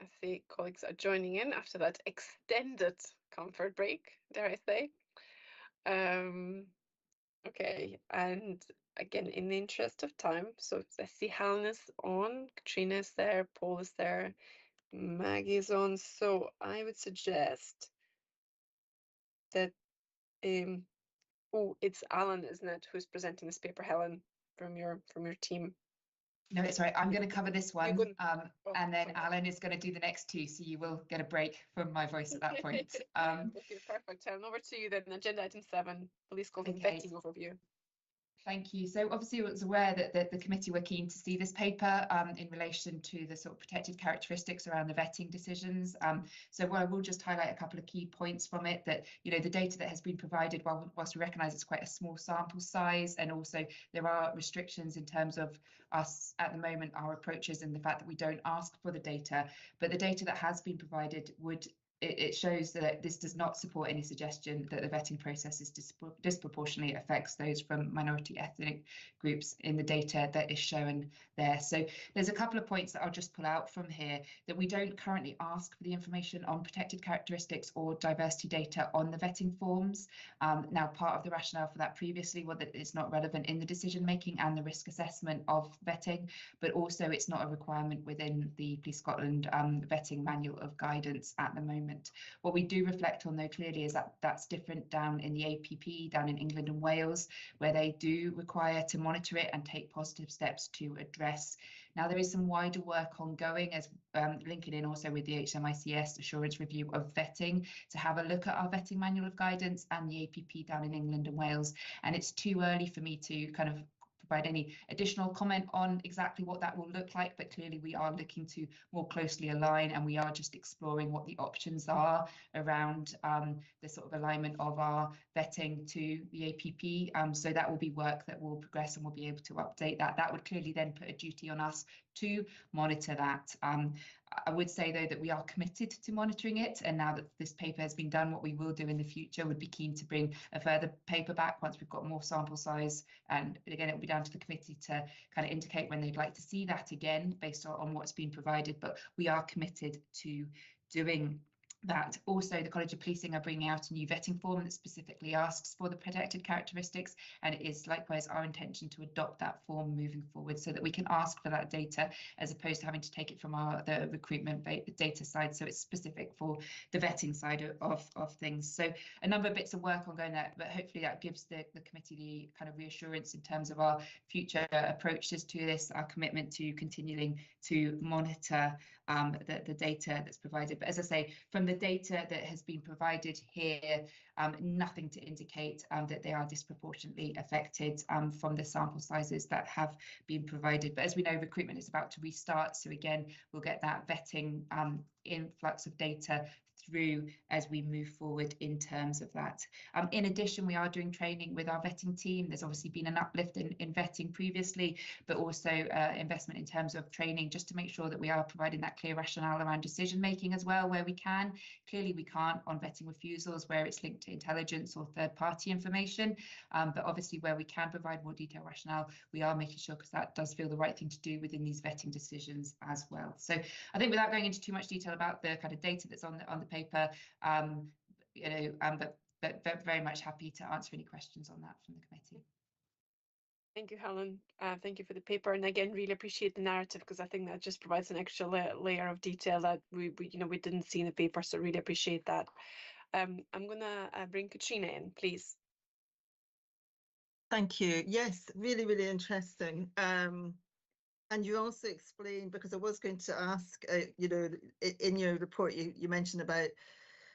I see colleagues are joining in after that extended comfort break, dare I say. Okay, and again, in the interest of time, so I see Helen is on, Katrina is there, Paul is there, Maggie is on. So I would suggest that oh, it's Alan, isn't it, who's presenting this paper, Helen, from your team. No, it's right. I'm going to cover this one, Oh, and then sorry. Alan is going to do the next two, so you will get a break from my voice at that point. Okay, perfect. Helen, over to you then. Agenda item 7, police code and vetting overview. Thank you. So obviously I was aware that the committee were keen to see this paper in relation to the sort of protected characteristics around the vetting decisions. So I will just highlight a couple of key points from it, that, you know, the data that has been provided, whilst we recognise it's quite a small sample size, and also there are restrictions in terms of us at the moment, our approaches, and the fact that we don't ask for the data, but the data that has been provided it shows that this does not support any suggestion that the vetting process is disproportionately affects those from minority ethnic groups in the data that is shown there. So there's a couple of points that I'll just pull out from here, that we don't currently ask for the information on protected characteristics or diversity data on the vetting forms. Now, part of the rationale for that previously was that it's not relevant in the decision making and the risk assessment of vetting, but also it's not a requirement within the Police Scotland vetting manual of guidance at the moment. What we do reflect on, though, clearly is that that's different down in the APP, down in England and Wales, where they do require to monitor it and take positive steps to address. Now, there is some wider work ongoing, as linking in also with the HMICS assurance review of vetting, to have a look at our vetting manual of guidance and the APP down in England and Wales. And it's too early for me to kind of provide any additional comment on exactly what that will look like, but clearly we are looking to more closely align, and we are just exploring what the options are around the sort of alignment of our vetting to the APP. So that will be work that will progress, and we'll be able to update that. That would clearly then put a duty on us to monitor that. I would say, though, that we are committed to monitoring it, and now that this paper has been done, what we will do in the future would be keen to bring a further paper back once we've got more sample size, and again, it will be down to the committee to kind of indicate when they'd like to see that again based on what's been provided, but we are committed to doing that. Also, the College of Policing are bringing out a new vetting form that specifically asks for the protected characteristics, and it is likewise our intention to adopt that form moving forward so that we can ask for that data as opposed to having to take it from the recruitment data side. So it's specific for the vetting side of things. So a number of bits of work ongoing there, but hopefully that gives the committee the kind of reassurance in terms of our future approaches to this, our commitment to continuing to monitor the data that's provided. But as I say, from the data that has been provided here, nothing to indicate that they are disproportionately affected from the sample sizes that have been provided. But as we know, recruitment is about to restart. So again, we'll get that vetting influx of data through as we move forward in terms of that. In addition, we are doing training with our vetting team. There's obviously been an uplift in vetting previously, but also investment in terms of training just to make sure that we are providing that clear rationale around decision making as well where we can. Clearly we can't on vetting refusals where it's linked to intelligence or third-party information, but obviously where we can provide more detailed rationale, we are making sure, because that does feel the right thing to do within these vetting decisions as well. So I think without going into too much detail about the kind of data that's on the paper, you know, but very much happy to answer any questions on that from the committee. Thank you, Helen. Thank you for the paper, and again, really appreciate the narrative, because I think that just provides an extra layer of detail that we didn't see in the paper. So really appreciate that. I'm gonna bring Katrina in, please. Thank you. Yes, really, really interesting. And you also explained, because I was going to ask, you know, in your report, you mentioned about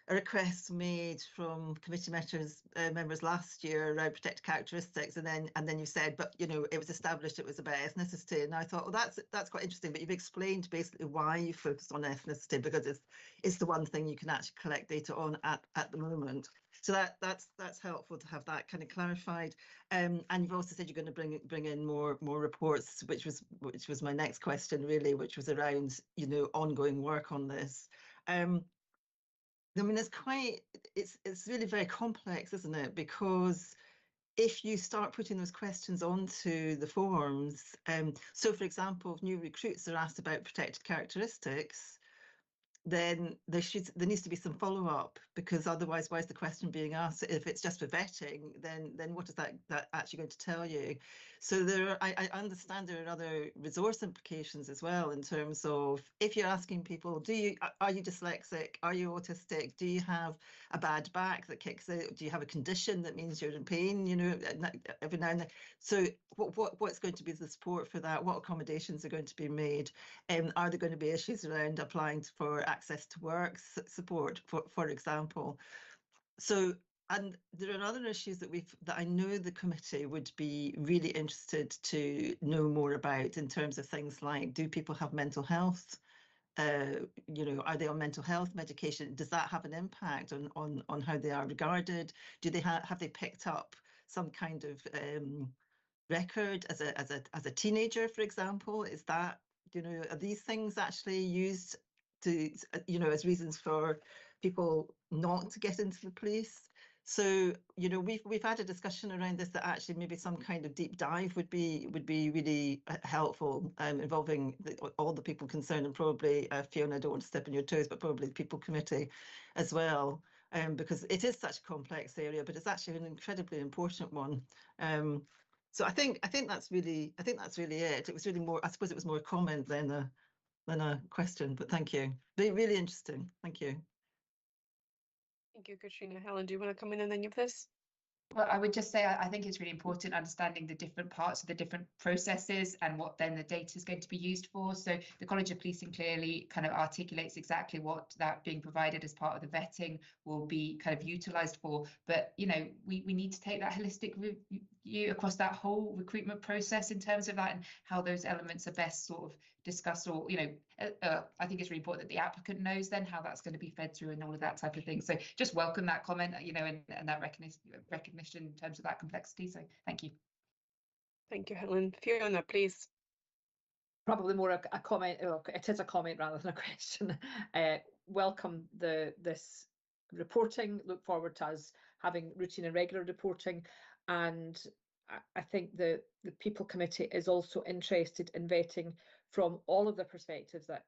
a request made from committee members last year around protected characteristics, and then you said, but you know, it was established it was about ethnicity, and I thought, well, that's quite interesting. But you've explained basically why you focus on ethnicity, because it's the one thing you can actually collect data on at the moment. So that's helpful to have that kind of clarified. And you've also said you're going to bring in more reports, which was my next question really, which was around, you know, ongoing work on this. I mean, it's really very complex, isn't it? Because if you start putting those questions onto the forms, so for example, if new recruits are asked about protected characteristics, then there needs to be some follow-up, because otherwise, why is the question being asked? If it's just for vetting, then what is that actually going to tell you? So I understand there are other resource implications as well, in terms of, if you're asking people, are you dyslexic? Are you autistic? Do you have a bad back that kicks out? Do you have a condition that means you're in pain, you know, every now and then? So what's going to be the support for that? What accommodations are going to be made? Are there going to be issues around applying for access to work support, for example? So, and there are other issues that I know the committee would be really interested to know more about, in terms of things like, do people have mental health? You know, are they on mental health medication? Does that have an impact on how they are regarded? Do they have they picked up some kind of record as a teenager, for example? Is that, you know, are these things actually used to, you know, as reasons for people not to get into the police? So, you know, we've had a discussion around this, that actually maybe some kind of deep dive would be really helpful, involving all the people concerned, and probably Fiona, I don't want to step on your toes, but probably the People Committee as well, because it is such a complex area, but it's actually an incredibly important one. So I think that's really it. It was really more, I suppose it was more a comment than a question, but thank you. Really interesting. Thank you. Thank you, Katrina. Helen, do you want to come in on any of this? Well, I would just say I think it's really important understanding the different parts of the different processes and what then the data is going to be used for. So the College of Policing clearly kind of articulates exactly what that being provided as part of the vetting will be kind of utilised for. But, you know, we need to take that holistic review across that whole recruitment process, in terms of that, and how those elements are best sort of discussed, or, you know, I think it's really important that the applicant knows then how that's going to be fed through and all of that type of thing. So just welcome that comment, you know, and that recognition in terms of that complexity. So thank you. Thank you, Helen. Fiona, please. Probably more a comment. It is a comment rather than a question. Welcome this reporting. Look forward to us having routine and regular reporting, and I think the People Committee is also interested in vetting from all of the perspectives that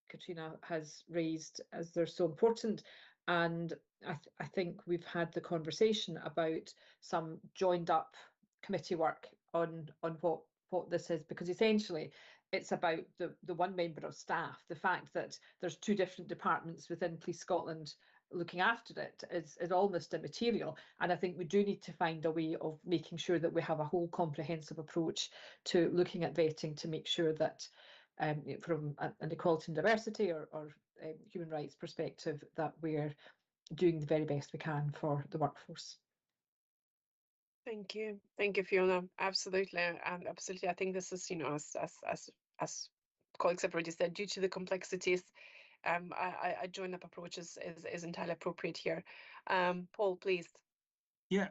Katrina has raised, as they're so important. And I think we've had the conversation about some joined up committee work on what this is, because essentially it's about the one member of staff. The fact that there's two different departments within Police Scotland looking after it is almost immaterial. And I think we do need to find a way of making sure that we have a whole comprehensive approach to looking at vetting, to make sure that from an equality and diversity or human rights perspective, that we're doing the very best we can for the workforce. Thank you, Fiona. Absolutely, and absolutely. I think this is, you know, as colleagues have already said, due to the complexities, a joined-up approach is entirely appropriate here. Paul, please. Yeah,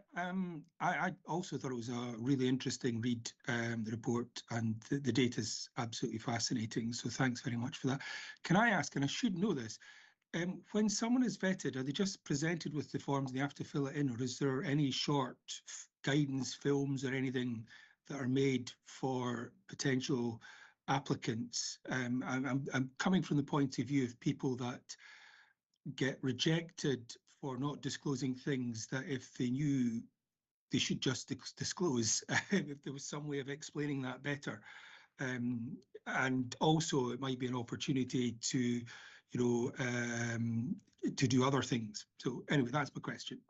I also thought it was a really interesting read, the report, and the data is absolutely fascinating. So thanks very much for that. Can I ask, and I should know this, when someone is vetted, are they just presented with the forms and they have to fill it in, or is there any short guidance films or anything that are made for potential applicants? I'm coming from the point of view of people that get rejected for not disclosing things that, if they knew, they should just disclose. If there was some way of explaining that better. And also it might be an opportunity to, you know, to do other things. So anyway, that's my question.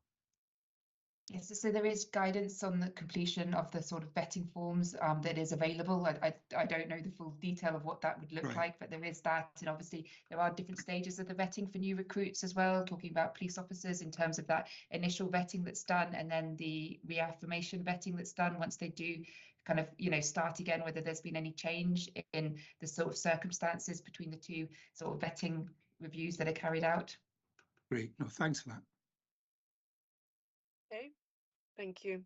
Yes, so there is guidance on the completion of the sort of vetting forms that is available. I don't know the full detail of what that would look like, but there is that. And obviously there are different stages of the vetting for new recruits as well, talking about police officers in terms of that initial vetting that's done, and then the reaffirmation vetting that's done once they do kind of, you know, start again, whether there's been any change in the sort of circumstances between the two sort of vetting reviews that are carried out. Great, no, thanks for that. Okay, thank you.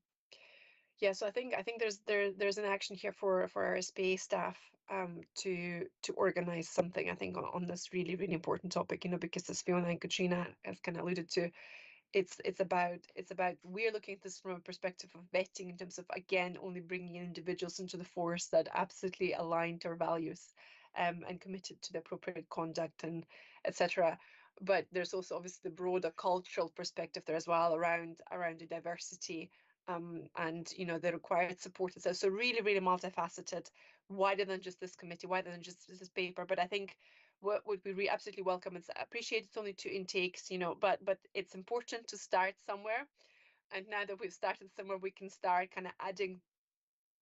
Yeah, so I think there's an action here for our SPA staff to organize something, I think, on this really important topic, you know, because as Fiona and Katrina have kind of alluded to, it's about we're looking at this from a perspective of vetting, in terms of, again, only bringing in individuals into the force that absolutely align to our values. and committed to the appropriate conduct and etc. But there's also obviously the broader cultural perspective there as well around the diversity and the required support itself. So really, really multifaceted, wider than just this committee, wider than just this paper. But I think what would we absolutely welcome and appreciate it's only 2 intakes, but it's important to start somewhere. And now that we've started somewhere, we can start kind of adding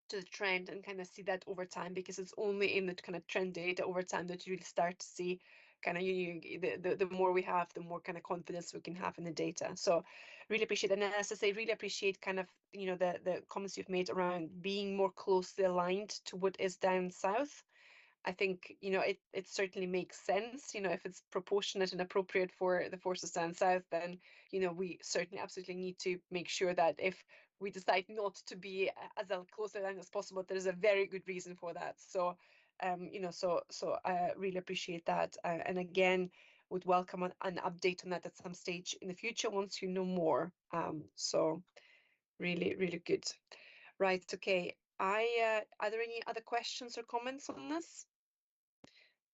to the trend and kind of see that over time, because it's only in the kind of trend data over time that you really start to see kind of the more we have, the more kind of confidence we can have in the data. So really appreciate it. And as I say, really appreciate kind of the comments you've made around being more closely aligned to what is down south. I think it certainly makes sense. If it's proportionate and appropriate for the forces down south, then we certainly absolutely need to make sure that if we decide not to be as close aligned as possible, there's a very good reason for that. So so I really appreciate that, and again would welcome an update on that at some stage in the future once you know more. So really, really good. Right, okay. Are there any other questions or comments on this?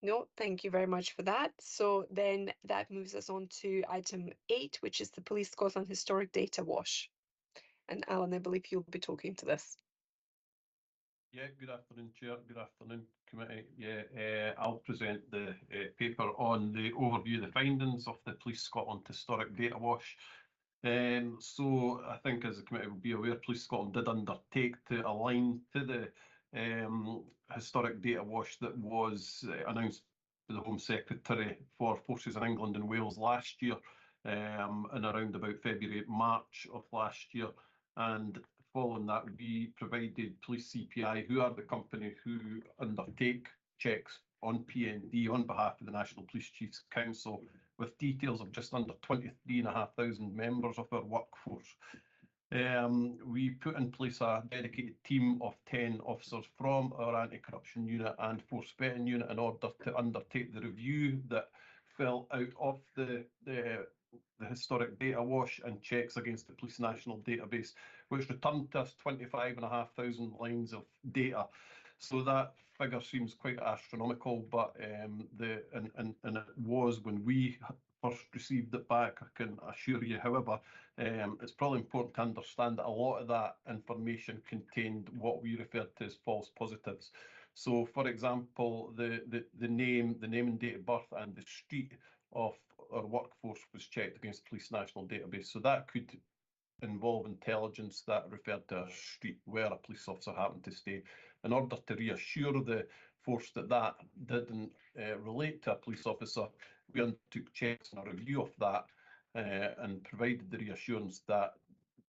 No, thank you very much for that. So then that moves us on to item 8, which is the Police Scotland Historic Data Wash. And Alan, I believe you'll be talking to this. Yeah, good afternoon, Chair. Good afternoon, Committee. Yeah, I'll present the paper on the overview of the findings of the Police Scotland Historic Data Wash. So I think, as the Committee will be aware, Police Scotland did undertake to align to the historic data wash that was announced by the Home Secretary for Forces in England and Wales last year, in around about February, March of last year. And following that, we provided Police CPI, who are the company who undertake checks on PND on behalf of the National Police Chiefs Council, with details of just under 23,500 members of our workforce. We put in place a dedicated team of 10 officers from our anti-corruption unit and force vetting unit in order to undertake the review that fell out of the historic data wash and checks against the Police National Database, which returned to us 25,500 lines of data. So that figure seems quite astronomical, but and it was when we first received it back, I can assure you. However, it's probably important to understand that a lot of that information contained what we referred to as false positives. So, for example, the name and date of birth and the street of our workforce was checked against the Police National Database. So that could involve intelligence that referred to a street where a police officer happened to stay. In order to reassure the force that that didn't relate to a police officer, we undertook checks and a review of that and provided the reassurance that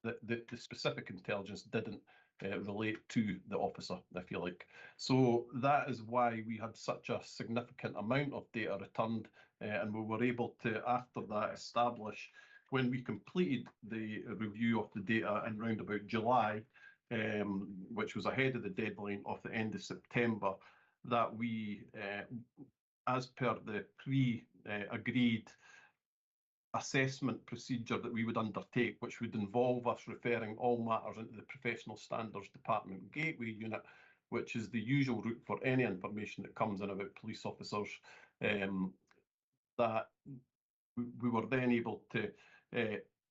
the specific intelligence didn't relate to the officer, if you like. So that is why we had such a significant amount of data returned, and we were able to, after that, establish, when we completed the review of the data in round about July, which was ahead of the deadline of the end of September, that we, as per the pre-agreed assessment procedure that we would undertake, which would involve us referring all matters into the Professional Standards Department Gateway Unit, which is the usual route for any information that comes in about police officers, that we were then able to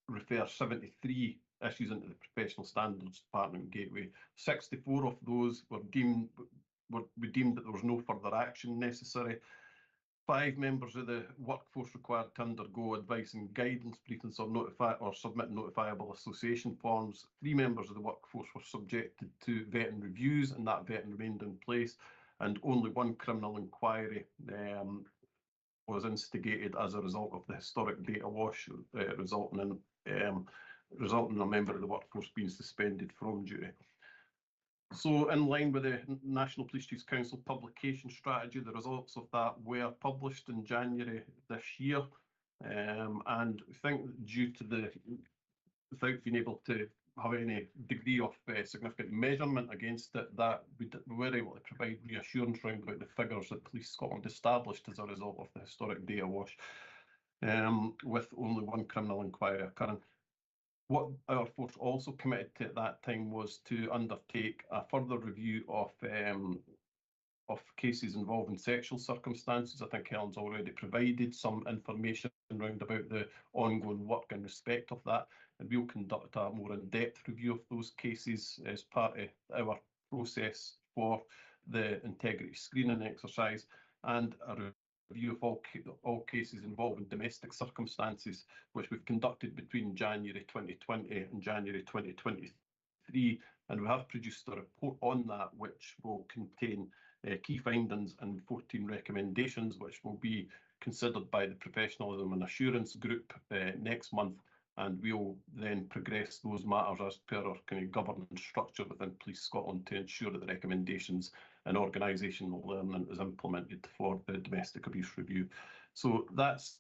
refer 73 issues into the Professional Standards Department Gateway. 64 of those we deemed that there was no further action necessary. 5 members of the workforce required to undergo advice and guidance briefings or submit notifiable association forms. 3 members of the workforce were subjected to vetting reviews, and that vetting remained in place. And only 1 criminal inquiry was instigated as a result of the historic data wash, resulting in a member of the workforce being suspended from duty. So, in line with the National Police Chiefs Council publication strategy, the results of that were published in January this year, and I think due to without being able to have any degree of significant measurement against it, that we were able to provide reassurance around about the figures that Police Scotland established as a result of the historic data wash, with only 1 criminal inquiry occurring. What our force also committed to at that time was to undertake a further review of of cases involving sexual circumstances. I think Helen's already provided some information around about the ongoing work in respect of that, and we'll conduct a more in-depth review of those cases as part of our process for the integrity screening exercise, and a review of all cases involving domestic circumstances, which we've conducted between January 2020 and January 2023, and we have produced a report on that which will contain key findings and 14 recommendations, which will be considered by the Professionalism and Assurance Group next month, and we'll then progress those matters as per our kind of governance structure within Police Scotland to ensure that the recommendations and organisational learning is implemented for the domestic abuse review. So that's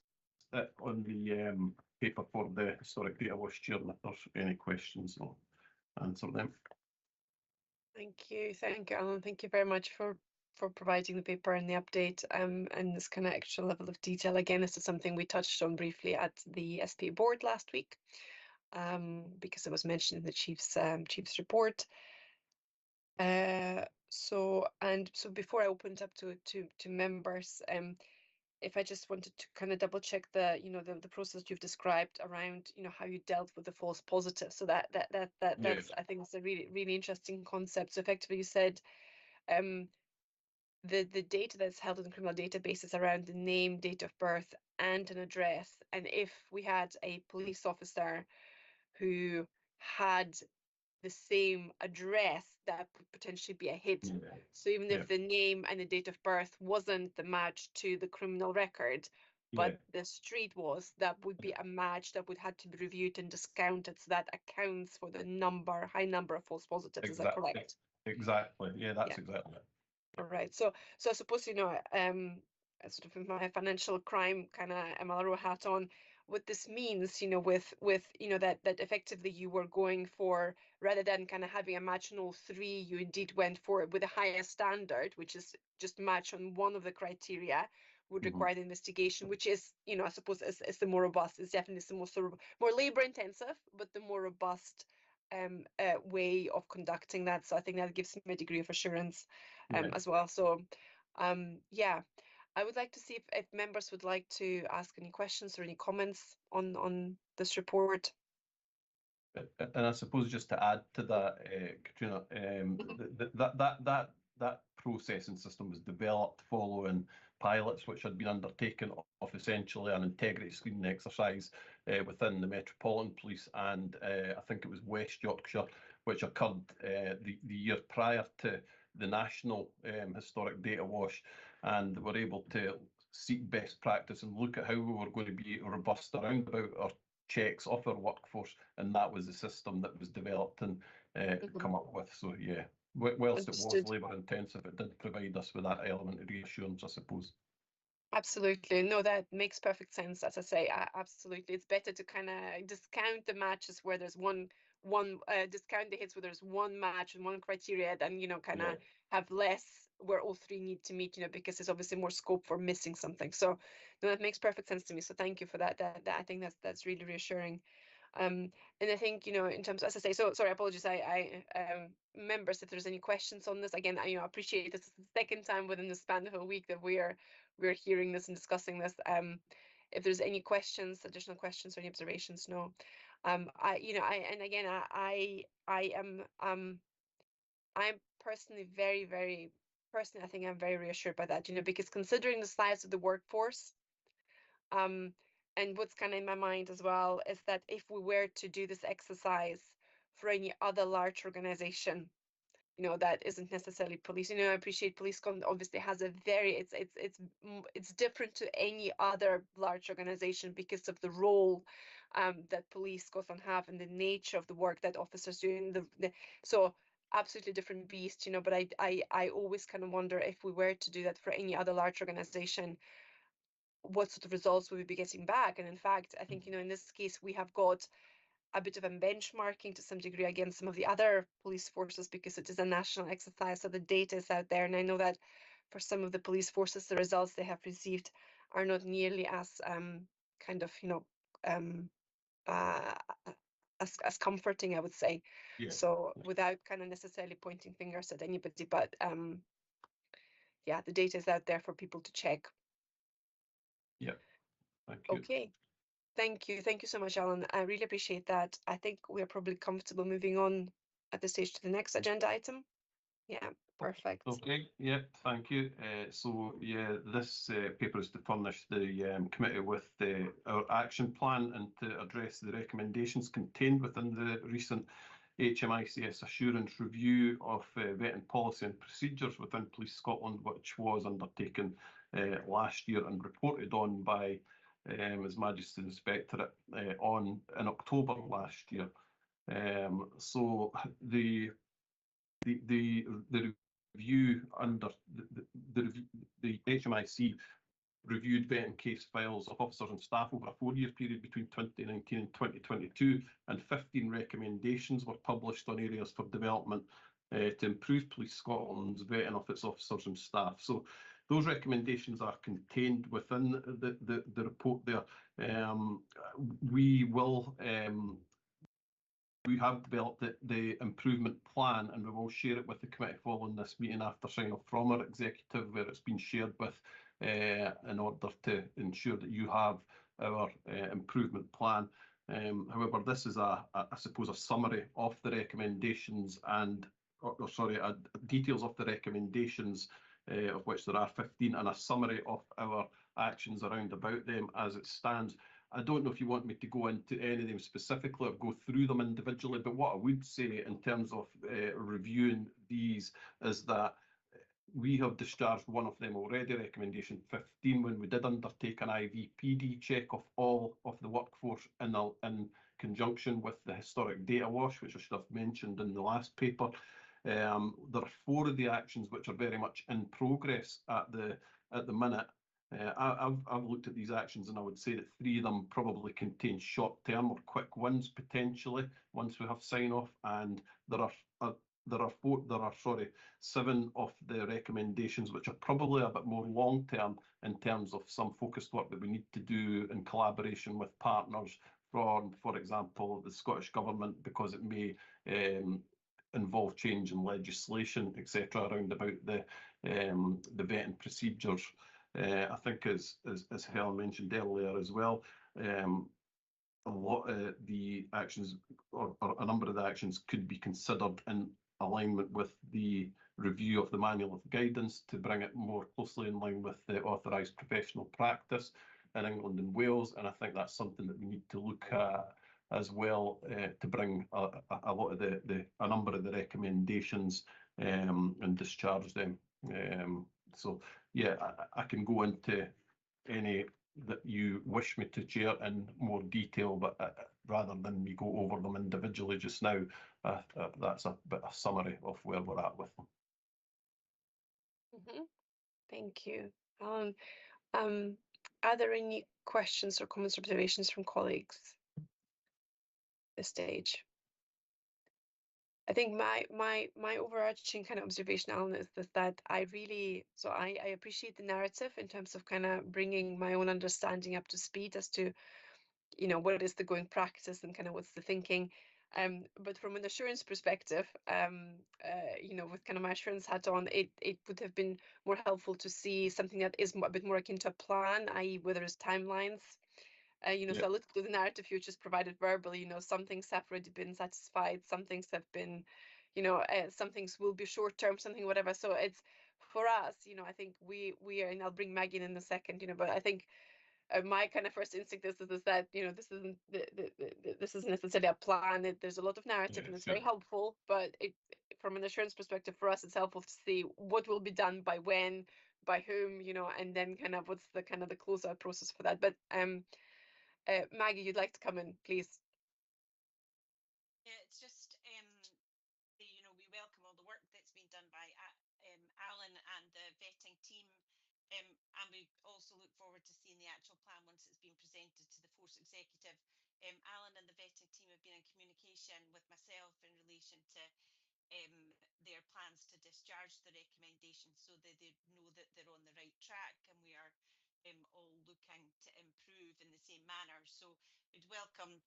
it on the paper for the historic data wash, Chair, and if there's any questions, I'll answer them. Thank you, Alan. Thank you very much for providing the paper and the update and this kind of extra level of detail. Again, this is something we touched on briefly at the SPA board last week because it was mentioned in the Chief's report. So before I opened up to members, if I just wanted to kind of double check the process you've described around how you dealt with the false positive. So that's I think it's a really interesting concept. So effectively you said the data that's held in the criminal database is around the name, date of birth, and an address. And if we had a police officer who had the same address, that would potentially be a hit. So even if the name and the date of birth wasn't the match to the criminal record, but the street was, that would be a match that would have to be reviewed and discounted. So that accounts for the high number of false positives. Is that correct? Exactly. Yeah, that's exactly it. All right. So I suppose, sort of in my financial crime kind of MLRO hat on, what this means, with that effectively you were going for, rather than kind of having a match on all three, you indeed went for it with a higher standard, which is just match on one of the criteria would require the investigation, which is, I suppose is the more robust. It's definitely the more labor intensive, but the more robust way of conducting that. So I think that gives me a degree of assurance as well. So yeah, I would like to see if members would like to ask any questions or any comments on this report. And I suppose just to add to that, Katrina, that processing system was developed following pilots which had been undertaken of essentially an integrity screening exercise within the Metropolitan Police and I think it was West Yorkshire, which occurred the year prior to the national historic data wash, and were able to seek best practice and look at how we were going to be robust around about our checks of our workforce, and that was the system that was developed and come up with. So yeah, whilst it was labour intensive, it did provide us with that element of reassurance, I suppose. Absolutely. No, that makes perfect sense. As I say, absolutely. It's better to kind of discount the matches where there's one discount the hits where there's one match and one criteria, than kind of have less where all three need to meet, because there's obviously more scope for missing something. So no, that makes perfect sense to me. So thank you for that. That I think that's really reassuring. And I think, in terms of, as I say, so sorry, apologies. I members, if there's any questions on this, again, I appreciate this is the second time within the span of a week that we're hearing this and discussing this. If there's any questions, additional questions or any observations, no. I'm personally I think I'm very reassured by that, because considering the size of the workforce, and what's kind of in my mind as well is that if we were to do this exercise for any other large organization, that isn't necessarily police. I appreciate Police Scotland obviously has a very, it's different to any other large organization because of the role that Police Scotland have and the nature of the work that officers do. So absolutely different beast, but I always kind of wonder if we were to do that for any other large organization, what sort of results will we be getting back? And in fact, I think, in this case, we have got a bit of a benchmarking to some degree against some of the other police forces because it is a national exercise, so the data is out there. And I know that for some of the police forces, the results they have received are not nearly as as comforting, I would say. So without kind of necessarily pointing fingers at anybody, but yeah, the data is out there for people to check. Yeah, thank you. Okay, thank you so much, Alan. I really appreciate that. I think we're probably comfortable moving on at this stage to the next agenda item. Yeah, perfect. Okay, yeah, thank you. So yeah, this paper is to furnish the committee with our action plan and to address the recommendations contained within the recent HMICS assurance review of vetting policy and procedures within Police Scotland, which was undertaken last year and reported on by His Majesty's Inspectorate in October last year. So the review under the HMIC reviewed vetting case files of officers and staff over a 4-year period between 2019 and 2022, and 15 recommendations were published on areas for development to improve Police Scotland's vetting of its officers and staff. So those recommendations are contained within the report there. We have developed the improvement plan, and we will share it with the committee following this meeting after sign off from our executive, where it's been shared with in order to ensure that you have our improvement plan. However, this is I suppose a summary of the recommendations and details of the recommendations, of which there are 15, and a summary of our actions around about them as it stands. I don't know if you want me to go into any of them specifically or go through them individually, but what I would say in terms of reviewing these is that we have discharged one of them already, recommendation 15, when we did undertake an IVPD check of all of the workforce in conjunction with the historic data wash, which I should have mentioned in the last paper. There are 4 of the actions which are very much in progress at the minute. I've looked at these actions, and I would say that 3 of them probably contain short-term or quick wins potentially once we have sign-off, and there are 7 of the recommendations which are probably a bit more long-term in terms of some focused work that we need to do in collaboration with partners from, for example, the Scottish Government, because it may involve change in legislation, etc., around about the vetting procedures. I think, as Helen mentioned earlier as well, a lot of the actions, or a number of the actions, could be considered in alignment with the review of the manual of guidance to bring it more closely in line with the authorised professional practice in England and Wales, and I think that's something that we need to look at as well, to bring a lot of a number of the recommendations and discharge them. So yeah, I can go into any that you wish me to chair in more detail, but rather than me go over them individually just now, that's a bit of summary of where we're at with them. Thank you, Alan. Are there any questions or comments or observations from colleagues at this stage? I think my overarching kind of observation, Alan, is that I appreciate the narrative in terms of kind of bringing my own understanding up to speed as to, what is the going practice and kind of what's the thinking. But from an assurance perspective, with kind of my assurance hat on, it would have been more helpful to see something that is a bit more akin to a plan, i.e. where there's timelines. So I looked at the narrative you just provided verbally, some things have already been satisfied, some things have been, some things will be short term, something, whatever. So it's for us, I think we are, and I'll bring Maggie in a second, but I think my kind of first instinct is that, this isn't this isn't necessarily a plan. There's a lot of narrative, and it's very helpful, but from an assurance perspective, for us, it's helpful to see what will be done by when, by whom, and then kind of what's the closeout process for that. But Maggie, you'd like to come in, please. Yeah, it's just we welcome all the work that's been done by Alan and the vetting team, and we also look forward to seeing the actual plan once it's been presented to the Force Executive. Alan and the vetting team have been in communication with myself in relation to their plans to discharge the recommendations, so that they know that they're on the right track, and we are all looking to improve in the same manner. So we'd welcome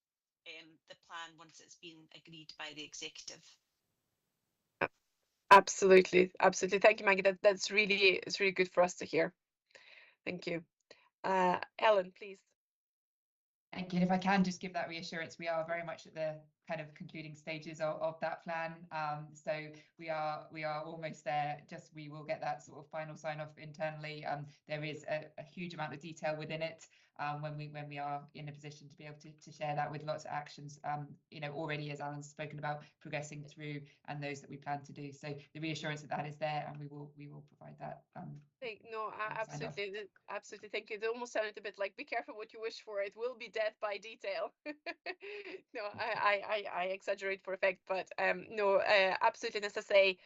the plan once it's been agreed by the executive. Absolutely, absolutely. Thank you, Maggie. That's really, it's really good for us to hear. Thank you. Ellen, please. Thank you. And if I can just give that reassurance, we are very much at the kind of concluding stages of that plan. So we are almost there. Just we will get that sort of final sign off internally. There is a huge amount of detail within it. When we are in a position to be able to share that with lots of actions, you know, already, as Alan's spoken about, progressing through, and those that we plan to do. So the reassurance that is there, and we will provide that. No, absolutely, absolutely. Thank you. It almost sounded a bit like, be careful what you wish for. It will be death by detail. No, I exaggerate for effect, but no, absolutely. And as I say,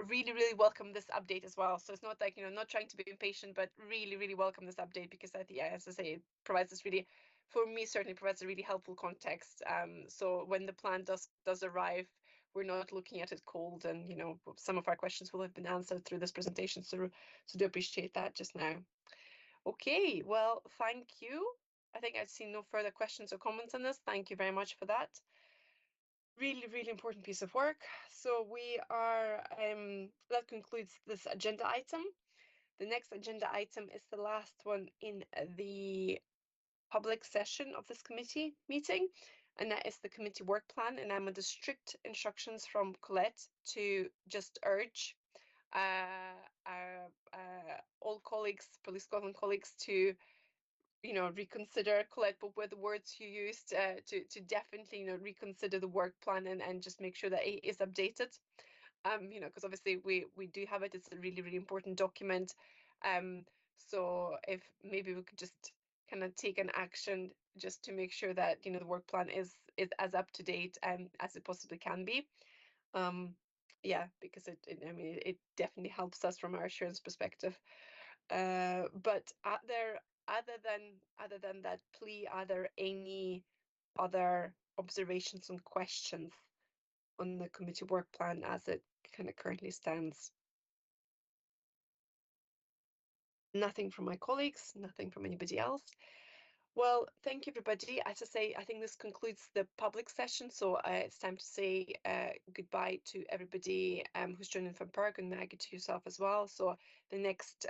really, really welcome this update as well. So it's not like, you know, not trying to be impatient, but really, really welcome this update, because I think, as I say, it provides this really, for me, certainly provides a really helpful context. So when the plan does arrive, we're not looking at it cold, and, you know, some of our questions will have been answered through this presentation. So do appreciate that just now. Okay, well, thank you. I think I've seen no further questions or comments on this. Thank you very much for that. Really, really important piece of work. So we are, that concludes this agenda item. The next agenda item is the last one in the public session of this committee meeting, and that is the committee work plan. And I'm under strict instructions from Colette to just urge all colleagues, Police Scotland colleagues, to, you know, reconsider, Colette, but with the words you used, to definitely, you know, reconsider the work plan and just make sure that it is updated. You know, because obviously we do have it. It's a really, really important document. So if maybe we could just kind of take an action just to make sure that, you know, the work plan is as up to date as it possibly can be. Yeah, because I mean, it definitely helps us from our assurance perspective. But other than that plea, are there any other observations and questions on the committee work plan as it kind of currently stands? Nothing from my colleagues, nothing from anybody else. Well, thank you, everybody. As I say, I think this concludes the public session, so it's time to say goodbye to everybody who's joining from Perk, and Maggie, to yourself as well. So the next